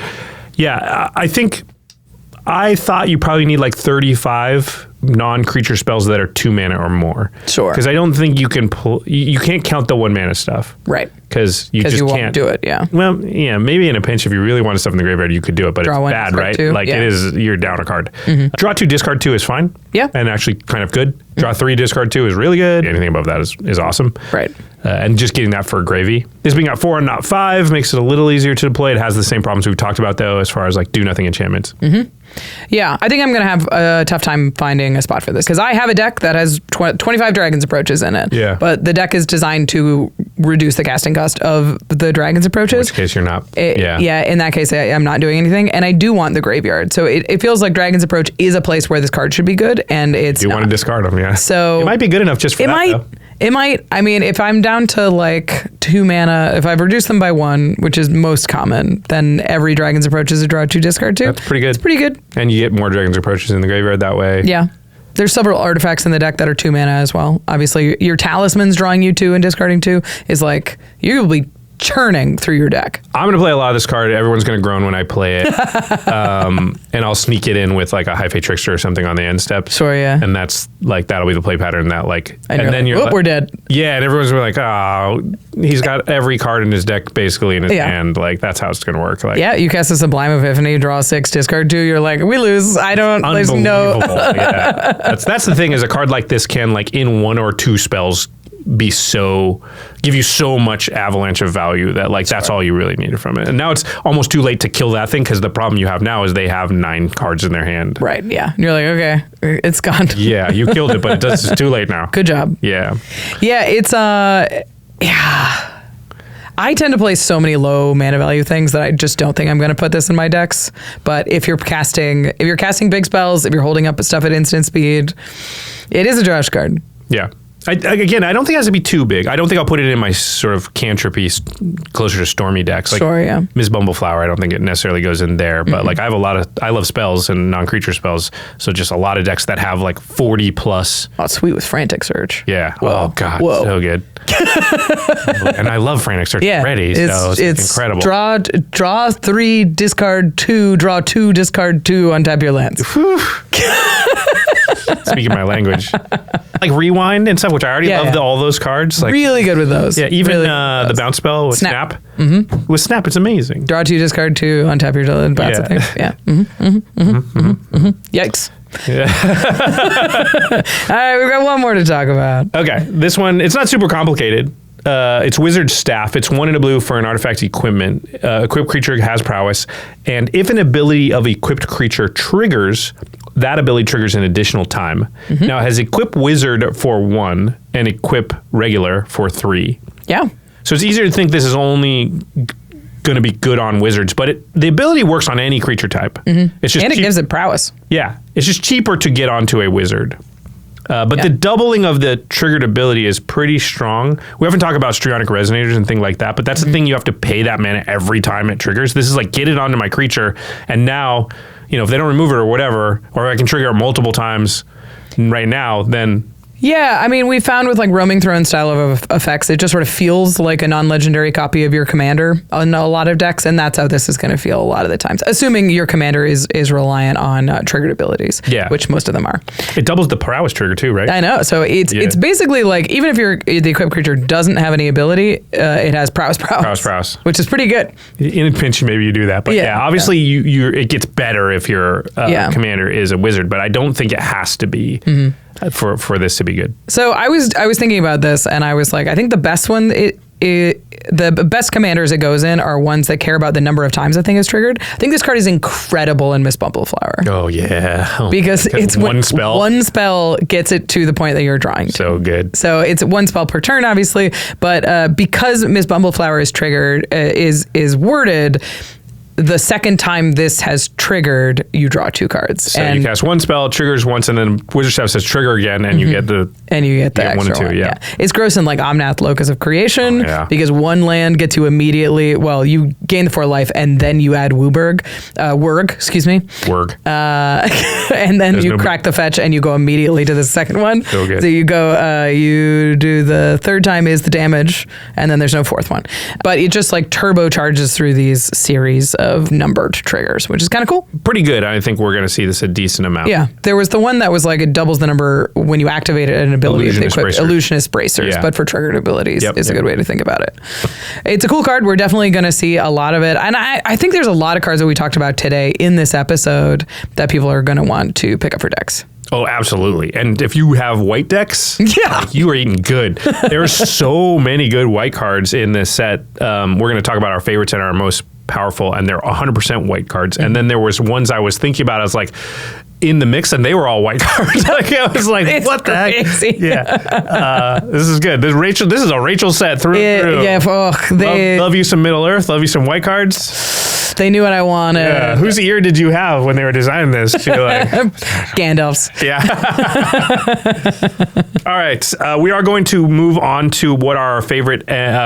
Yeah, I thought you probably need like 35 non-creature spells that are 2 mana or more. Sure. Because I don't think you can pull. You can't count the 1 mana stuff. Right. Because you just won't can't do it. Yeah. Well, yeah, maybe in a pinch if you really want stuff in the graveyard, you could do it, but Draw it's one, bad, right? 2. Like it is. You're down a card. Draw 2, discard 2 is fine. Yeah. And actually kind of good. Draw 3, discard 2 is really good. Anything above that is awesome. Right. And just getting that for gravy. This being at 4 and not 5 makes it a little easier to deploy. It has the same problems we've talked about though, as far as like do nothing enchantments. Yeah, I think I'm going to have a tough time finding a spot for this because I have a deck that has 25 Dragon's Approaches in it. Yeah. But the deck is designed to reduce the casting cost of the Dragon's Approaches. In which case you're not. Yeah, in that case, I'm not doing anything. And I do want the graveyard. So it feels like Dragon's Approach is a place where this card should be good. And it's You want to discard them, yeah. So it might be good enough just for that, though. It might. I mean, if I'm down to like 2 mana, if I've reduced them by 1, which is most common, then every Dragon's Approach is a draw 2, discard 2. That's pretty good. It's pretty good. And you get more Dragon's Approaches in the graveyard that way. Yeah. There's several artifacts in the deck that are 2 mana as well. Obviously, your talismans drawing you 2 and discarding 2 is like, you'll be churning through your deck. I'm going to play a lot of this card. Everyone's going to groan when I play it. And I'll sneak it in with like a High Fate Trickster or something on the end step. Sure, yeah. And that's like, that'll be the play pattern that like, and then you're like, we're dead. Yeah, and everyone's like, oh, he's got every card in his deck basically in his hand. Like, that's how it's going to work. Like, yeah, you cast a Sublime Epiphany, draw 6, discard 2, you're like, we lose. There's no. Yeah. That's the thing is a card like this can like in 1 or 2 spells give you so much avalanche of value that like that's all you really needed from it. And now it's almost too late to kill that thing because the problem you have now is they have 9 cards in their hand. Right, yeah. And you're like, okay, it's gone. Yeah, you killed it, but it's too late now. Good job. Yeah. Yeah, it's yeah. I tend to play so many low mana value things that I just don't think I'm going to put this in my decks. But if you're casting big spells, if you're holding up stuff at instant speed, it is a drash card. Yeah. I don't think it has to be too big. I don't think I'll put it in my sort of cantripy closer to stormy decks. Like sure, yeah. Ms. Bumbleflower, I don't think it necessarily goes in there. But like I love spells and non-creature spells. So just a lot of decks that have like 40 plus. Oh, it's sweet with Frantic Surge. Yeah. Whoa. Oh, God. Whoa. So good. And I love Frantic Search already, so it's incredible. Draw 3, discard 2, draw 2, discard 2, untap your lands. Speaking my language. Like Rewind and stuff, which I already love all those cards. Like, really good with those. Yeah, even really the bounce spell with Snap. Mm-hmm. With Snap, it's amazing. Draw 2, discard 2, untap your land. Yeah. Yikes. Yeah. All right, we've got one more to talk about. Okay, this one, it's not super complicated. It's Wizard's Staff. It's 1 and a blue for an artifact equipment. Equipped creature has prowess. And if an ability of equipped creature triggers, that ability triggers an additional time. Mm-hmm. Now, it has Equip Wizard for 1 and Equip Regular for 3. Yeah. So it's easier to think this is only going to be good on wizards, but the ability works on any creature type. Mm-hmm. It's just and it gives it prowess. Yeah. It's just cheaper to get onto a wizard. But the doubling of the triggered ability is pretty strong. We haven't talked about Strionic Resonators and things like that, but that's the thing, you have to pay that mana every time it triggers. This is like, get it onto my creature, and now, if they don't remove it or whatever, or I can trigger it multiple times right now, then... Yeah, I mean, we found with like Roaming Throne style of effects, it just sort of feels like a non-legendary copy of your commander on a lot of decks, and that's how this is going to feel a lot of the times, assuming your commander is reliant on triggered abilities, which most of them are. It doubles the prowess trigger too, right? I know, so it's basically like, even if the equipped creature doesn't have any ability, it has prowess, which is pretty good. In a pinch, maybe you do that, but obviously it gets better if your commander is a wizard, but I don't think it has to be. Mm-hmm. For this to be good. So I was thinking about this, and I was like, I think the best one, the best commanders it goes in are ones that care about the number of times the thing is triggered. I think this card is incredible in Miss Bumbleflower. Oh yeah, because it's one spell. One spell gets it to the point that you're drawing to. So good. So it's 1 spell per turn, obviously, but because Miss Bumbleflower is triggered, is worded. The second time this has triggered, you draw 2 cards. So you cast 1 spell, triggers once, and then Wizard Staff says trigger again, and you get the extra 1 and 2. Yeah. It's gross in like Omnath, Locus of Creation, because 1 land gets you immediately. Well, you gain the 4 life, and then you add Wurg, excuse me. Wurg. And then you crack the fetch, and you go immediately to the second one. So good. So you go, you do the third time is the damage, and then there's no 4th one. But it just like turbocharges through these series of numbered triggers, which is kind of cool. Pretty good. I think we're going to see this a decent amount. Yeah. There was the one that was like, it doubles the number when you activate an ability. Illusionist Bracers, but for triggered abilities is a good way to think about it. It's a cool card. We're definitely going to see a lot of it. And I think there's a lot of cards that we talked about today in this episode that people are going to want to pick up for decks. Oh, absolutely. And if you have white decks, you are eating good. There are so many good white cards in this set. We're going to talk about our favorites and our most powerful, and they're 100% white cards. And then there was ones I was thinking about, I was like, in the mix, and they were all white cards. Like, I was like, what the heck? Yeah. This is good. This is a Rachel set through and through. Yeah. Love you some Middle Earth. Love you some white cards. They knew what I wanted. Yeah. Whose ear did you have when they were designing this? Gandalf's. Yeah. All right. We are going to move on to what are our favorite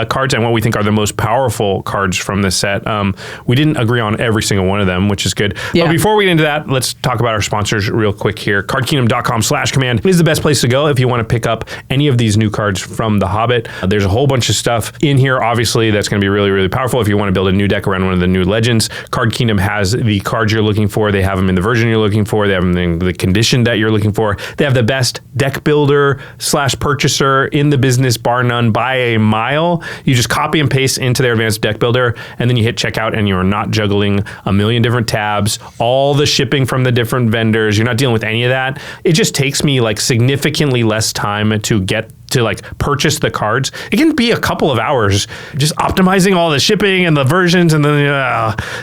cards and what we think are the most powerful cards from this set. We didn't agree on every single one of them, which is good. Yeah. But before we get into that, let's talk about our sponsors real quick here. CardKingdom.com/command is the best place to go if you want to pick up any of these new cards from The Hobbit. There's a whole bunch of stuff in here, obviously, that's going to be really, really powerful if you want to build a new deck around one of the new legends. Card Kingdom has the cards you're looking for. They have them in the version you're looking for. They have them in the condition that you're looking for. They have the best deck builder / purchaser in the business, bar none, by a mile. You just copy and paste into their advanced deck builder, and then you hit checkout, and you're not juggling a million different tabs, all the shipping from the different vendors. You're not dealing with any of that. It just takes me like significantly less time to get to like purchase the cards. It can be a couple of hours just optimizing all the shipping and the versions, and then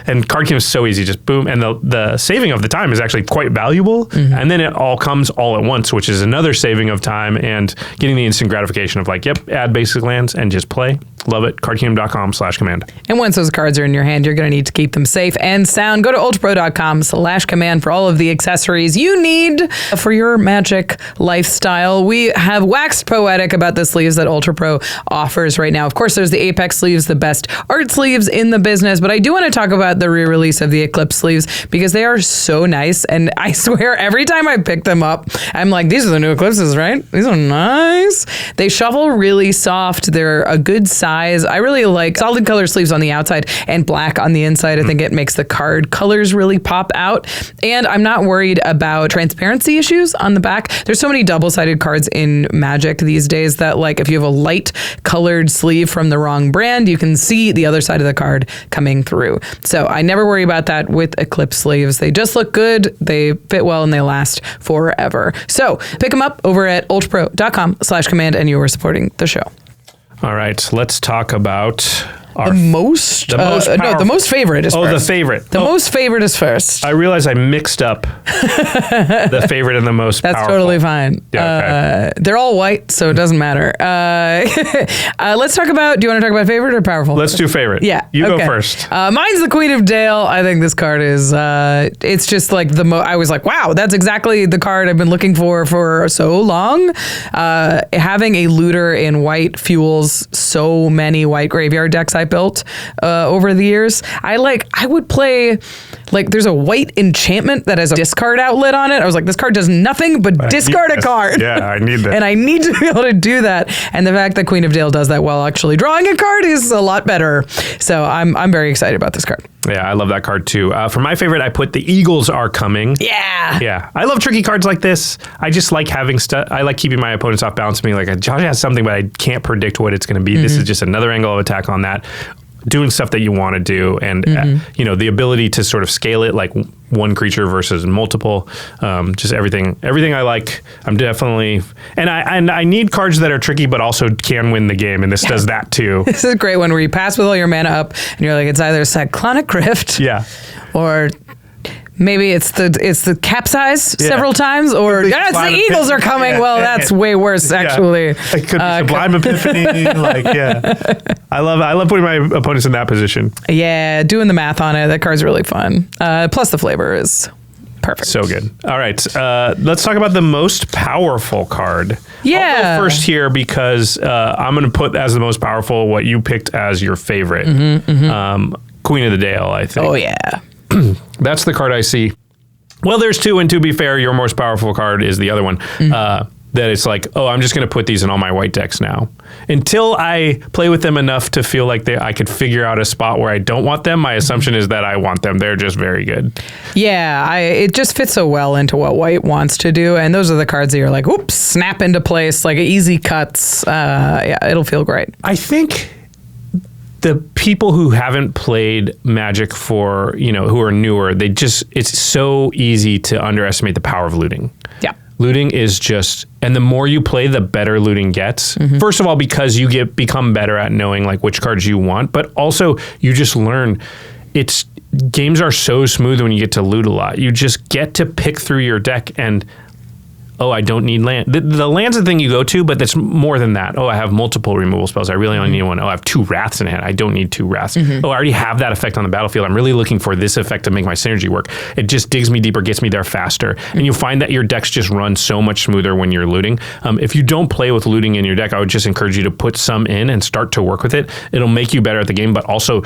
and Card Kingdom is so easy, just boom, and the saving of the time is actually quite valuable. And then it all comes all at once, which is another saving of time and getting the instant gratification of like, yep, add basic lands and just play. Love it. CardKingdom.com/command. And once those cards are in your hand, you're going to need to keep them safe and sound. Go to ultrapro.com/command for all of the accessories you need for your Magic lifestyle. We have Waxed Poetic poetic about the sleeves that Ultra Pro offers right now. Of course, there's the Apex sleeves, the best art sleeves in the business, but I do want to talk about the re-release of the Eclipse sleeves because they are so nice. And I swear, every time I pick them up, I'm like, these are the new Eclipses, right? These are nice. They shuffle really soft. They're a good size. I really like solid color sleeves on the outside and black on the inside. I think it makes the card colors really pop out. And I'm not worried about transparency issues on the back. There's so many double-sided cards in Magic these days that, like, if you have a light colored sleeve from the wrong brand, you can see the other side of the card coming through. So I never worry about that with Eclipse sleeves. They just look good, they fit well, and they last forever. So pick them up over at ultrapro.com/command, and you are supporting the show. All right, let's talk about the most favorite is first. The favorite. The most favorite is first. I realize I mixed up the favorite and the most That's powerful. totally fine. Yeah, okay. They're all white, so it doesn't matter. Let's talk about, do you want to talk about favorite or powerful? Let's do favorite. Yeah. You okay. go first. Mine's the Queen of Dale. I think this card is, it's just like I was like, wow, that's exactly the card I've been looking for so long. Having a looter in white fuels so many white graveyard decks I built over the years. I would play, like, there's a white enchantment that has a discard outlet on it. I was like, this card does nothing but discard a card. Yeah, I need that. And I need to be able to do that. And the fact that Queen of Dale does that while actually drawing a card is a lot better. So I'm very excited about this card. Yeah, I love that card too. For my favorite, I put the Eagles Are Coming. Yeah. Yeah. I love tricky cards like this. I just like having stuff. I like keeping my opponents off balance. Me like, Josh has something, but I can't predict what it's going to be. This is just another angle of attack on that. Doing stuff that you want to do, and the ability to sort of scale it, like one creature versus multiple, just everything I like. I'm definitely, and I need cards that are tricky but also can win the game, and this does that too. This is a great one where you pass with all your mana up, and you're like, it's either Cyclonic Rift, or maybe it's the capsize several times, or it's the Eagles Are Coming. Well, that's way worse, actually. It could be Sublime Epiphany. I love putting my opponents in that position. Yeah, doing the math on it. That card's really fun. Plus the flavor is perfect. So good. All right, let's talk about the most powerful card. Yeah. I'll go first here because I'm going to put as the most powerful what you picked as your favorite. Queen of the Dale, I think. Oh, yeah. That's the card I see. Well, there's two, and to be fair, your most powerful card is the other one. That it's like, oh, I'm just going to put these in all my white decks now. Until I play with them enough to feel like I could figure out a spot where I don't want them, my assumption is that I want them. They're just very good. Yeah, it just fits so well into what white wants to do, and those are the cards that you're like, whoops, snap into place, like easy cuts. Yeah, it'll feel great. I think the people who haven't played Magic for, who are newer, it's so easy to underestimate the power of looting. Yeah. Looting is just, and the more you play, the better looting gets. First of all, because you become better at knowing like which cards you want, but also you just learn games are so smooth when you get to loot a lot. You just get to pick through your deck and, oh, I don't need land. The land's the thing you go to, but that's more than that. Oh, I have multiple removal spells. I really only need one. Oh, I have 2 Wraths in hand. I don't need 2 Wraths. Oh, I already have that effect on the battlefield. I'm really looking for this effect to make my synergy work. It just digs me deeper, gets me there faster. And you'll find that your decks just run so much smoother when you're looting. If you don't play with looting in your deck, I would just encourage you to put some in and start to work with it. It'll make you better at the game, but also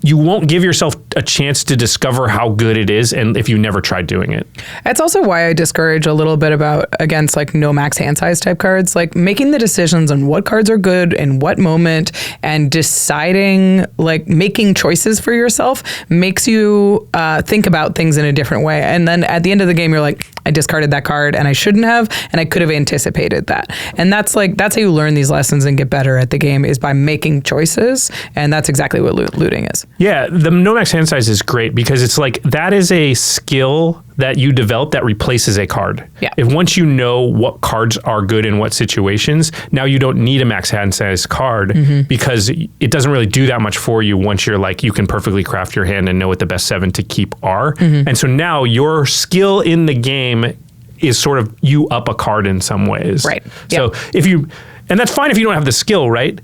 you won't give yourself a chance to discover how good it is, and if you never tried doing it. That's also why I discourage a little bit against like no max hand size type cards, like making the decisions on what cards are good in what moment, and deciding, like making choices for yourself makes you think about things in a different way. And then at the end of the game, you're like, I discarded that card and I shouldn't have, and I could have anticipated that. And that's how you learn these lessons and get better at the game, is by making choices. And that's exactly what looting is. Yeah, the no max hand size is great because it's like that is a skill that you develop that replaces a card. Yeah. If once you know what cards are good in what situations, now you don't need a max hand size card because it doesn't really do that much for you once you're like, you can perfectly craft your hand and know what the best 7 to keep are. And so now your skill in the game is sort of you up a card in some ways. Right. So and that's fine if you don't have the skill, right?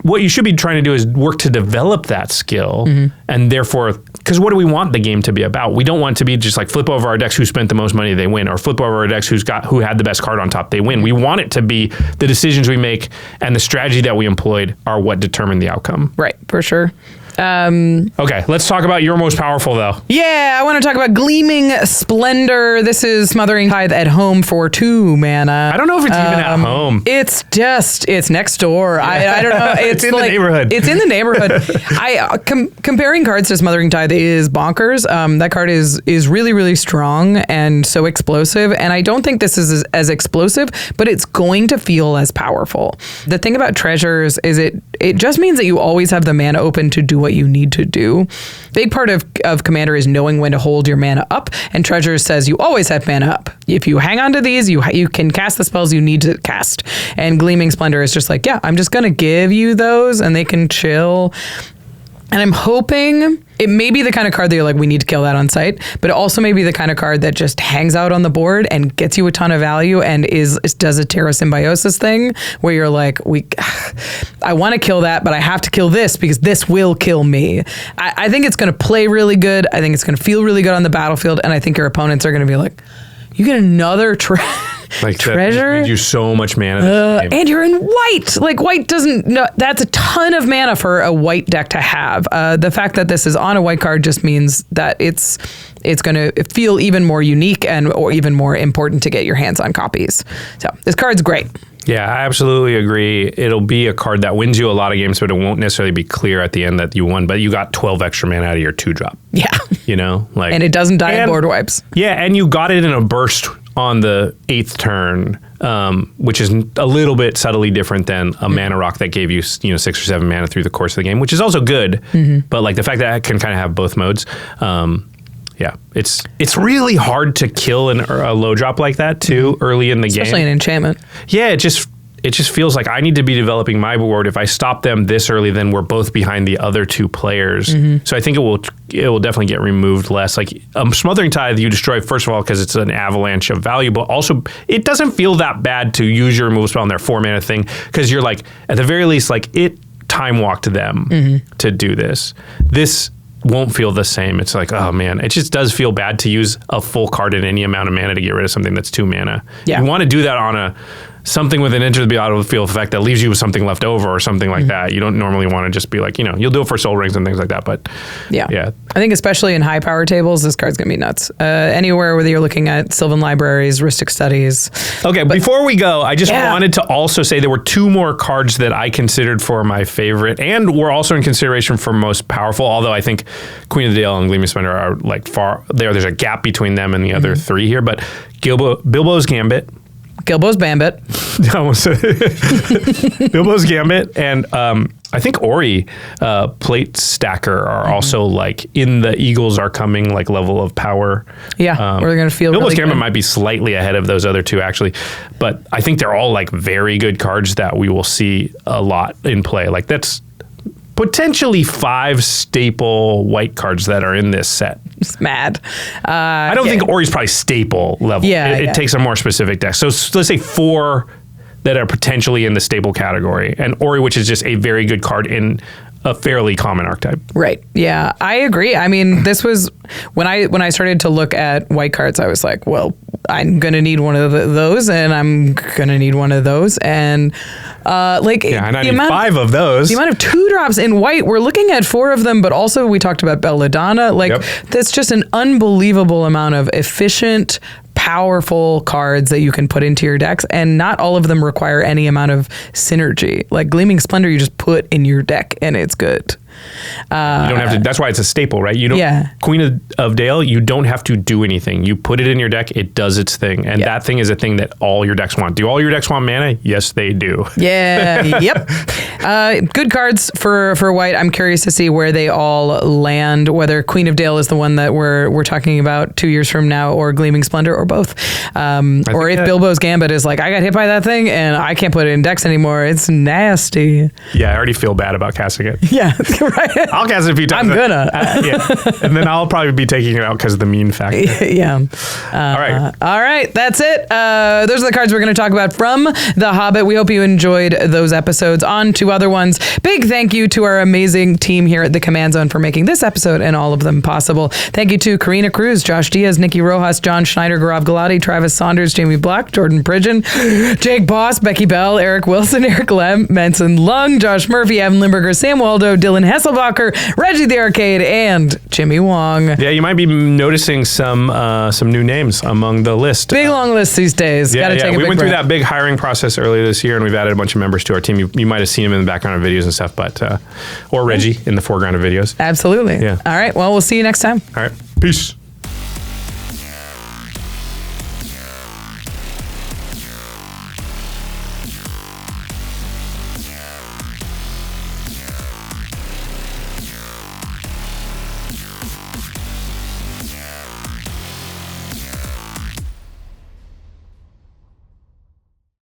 What you should be trying to do is work to develop that skill and therefore because what do we want the game to be about? We don't want to be just like flip over our decks, who spent the most money, they win, or flip over our decks, who had the best card on top, they win. We want it to be the decisions we make and the strategy that we employed are what determine the outcome. Right, for sure. Okay, let's talk about your most powerful, though. Yeah, I want to talk about Gleaming Splendor. This is Smothering Tithe at home for 2 mana. I don't know if it's even at home. It's next door. I don't know. It's in the neighborhood. It's in the neighborhood. Comparing cards to Smothering Tithe is bonkers. That card is really, really strong and so explosive. And I don't think this is as explosive, but it's going to feel as powerful. The thing about treasures is it just means that you always have the mana open to do what you need to do. Big part of Commander is knowing when to hold your mana up, and Treasures says you always have mana up. If you hang on to these, you can cast the spells you need to cast. And Gleaming Splendor is just like, yeah, I'm just going to give you those and they can chill. And I'm hoping it may be the kind of card that you're like, we need to kill that on sight, but it also may be the kind of card that just hangs out on the board and gets you a ton of value and does a Terra Symbiosis thing where you're like, I want to kill that, but I have to kill this because this will kill me. I think it's going to play really good. I think it's going to feel really good on the battlefield. And I think your opponents are going to be like, you get another treasure. That gives you so much mana. And you're in white. Like white doesn't. No, that's a ton of mana for a white deck to have. The fact that this is on a white card just means that it's going to feel even more unique or even more important to get your hands on copies. So this card's great. Yeah, I absolutely agree. It'll be a card that wins you a lot of games, but it won't necessarily be clear at the end that you won. But you got 12 extra mana out of your 2-drop. Yeah. You know? And it doesn't die in board wipes. Yeah, and you got it in a burst on the 8th turn, which is a little bit subtly different than a mana rock that gave you 6 or 7 mana through the course of the game, which is also good. But like the fact that it can kind of have both modes, yeah, it's really hard to kill a low drop like that too early in the game. Especially an enchantment. Yeah, it just feels like I need to be developing my board. If I stop them this early, then we're both behind the other 2 players. So I think it will definitely get removed less. Like Smothering Tithe, you destroy first of all because it's an avalanche of value, but also it doesn't feel that bad to use your removal spell on their 4-mana thing because you're like at the very least like it time walked them to do this. This won't feel the same. It's like, oh man, it just does feel bad to use a full card in any amount of mana to get rid of something that's 2 mana. Yeah. You want to do that on something with an enter the battlefield effect that leaves you with something left over or something like that. You don't normally want to just be like, you'll do it for soul rings and things like that. But yeah. I think especially in high power tables, this card's going to be nuts. Anywhere, whether you're looking at Sylvan Libraries, Rhystic Studies. Okay, before we go, I just wanted to also say there were 2 more cards that I considered for my favorite and were also in consideration for most powerful, although I think Queen of the Dale and Gleaming Splendor are like far there. There's a gap between them and the other 3 here, but Bilbo's Gambit. Bilbo's Gambit. Bilbo's Gambit and I think Ori Plate Stacker are also like in the Eagles Are Coming like level of power. Yeah, we're going to feel Bilbo's really Gambit good. might be slightly ahead of those other 2 actually, but I think they're all like very good cards that we will see a lot in play. Like that's potentially 5 staple white cards that are in this set. It's mad. I don't think Ori's probably staple level. Yeah, it takes a more specific deck. So let's say 4 that are potentially in the staple category, and Ori, which is just a very good card in a fairly common archetype. Right. Yeah, I agree. I mean, this was when I started to look at white cards, I was like, well, I'm going to need one of those and I'm going to need one of those. And and I need 5 of those. The amount of 2-drops in white, we're looking at 4 of them, but also we talked about Belladonna. That's just an unbelievable amount of efficient, powerful cards that you can put into your decks, and not all of them require any amount of synergy. Like Gleaming Splendor, you just put in your deck and it's good. You don't have to. That's why it's a staple, right? You don't. Yeah. Queen of Dale, you don't have to do anything. You put it in your deck, it does its thing, and that thing is a thing that all your decks want. Do all your decks want mana? Yes, they do. Yeah. Yep. Good cards for white. I'm curious to see where they all land. Whether Queen of Dale is the one that we're talking about 2 years from now, or Gleaming Splendor, or both. Or if Bilbo's Gambit is like, I got hit by that thing and I can't put it in decks anymore. It's nasty. Yeah, I already feel bad about casting it. Yeah. Right. I'll cast it a few times. I'm gonna. And then I'll probably be taking it out because of the mean factor. Yeah. All right. That's it. Those are the cards we're going to talk about from The Hobbit. We hope you enjoyed those episodes. On to other ones. Big thank you to our amazing team here at the Command Zone for making this episode and all of them possible. Thank you to Karina Cruz, Josh Diaz, Nikki Rojas, John Schneider, Gaurav Galati, Travis Saunders, Jamie Black, Jordan Pridgeon, Jake Boss, Becky Bell, Eric Wilson, Eric Lem, Manson Lung, Josh Murphy, Evan Limburger, Sam Waldo, Dylan Hesselbacher, Reggie the Arcade, and Jimmy Wong. Yeah, you might be noticing some new names among the list. Big long list these days. Yeah, Gotta take a we big went through breath. that big hiring process earlier this year, and we've added a bunch of members to our team. You might have seen them in the background of videos and stuff, but or Reggie in the foreground of videos. Absolutely. Yeah. All right. Well, we'll see you next time. All right. Peace.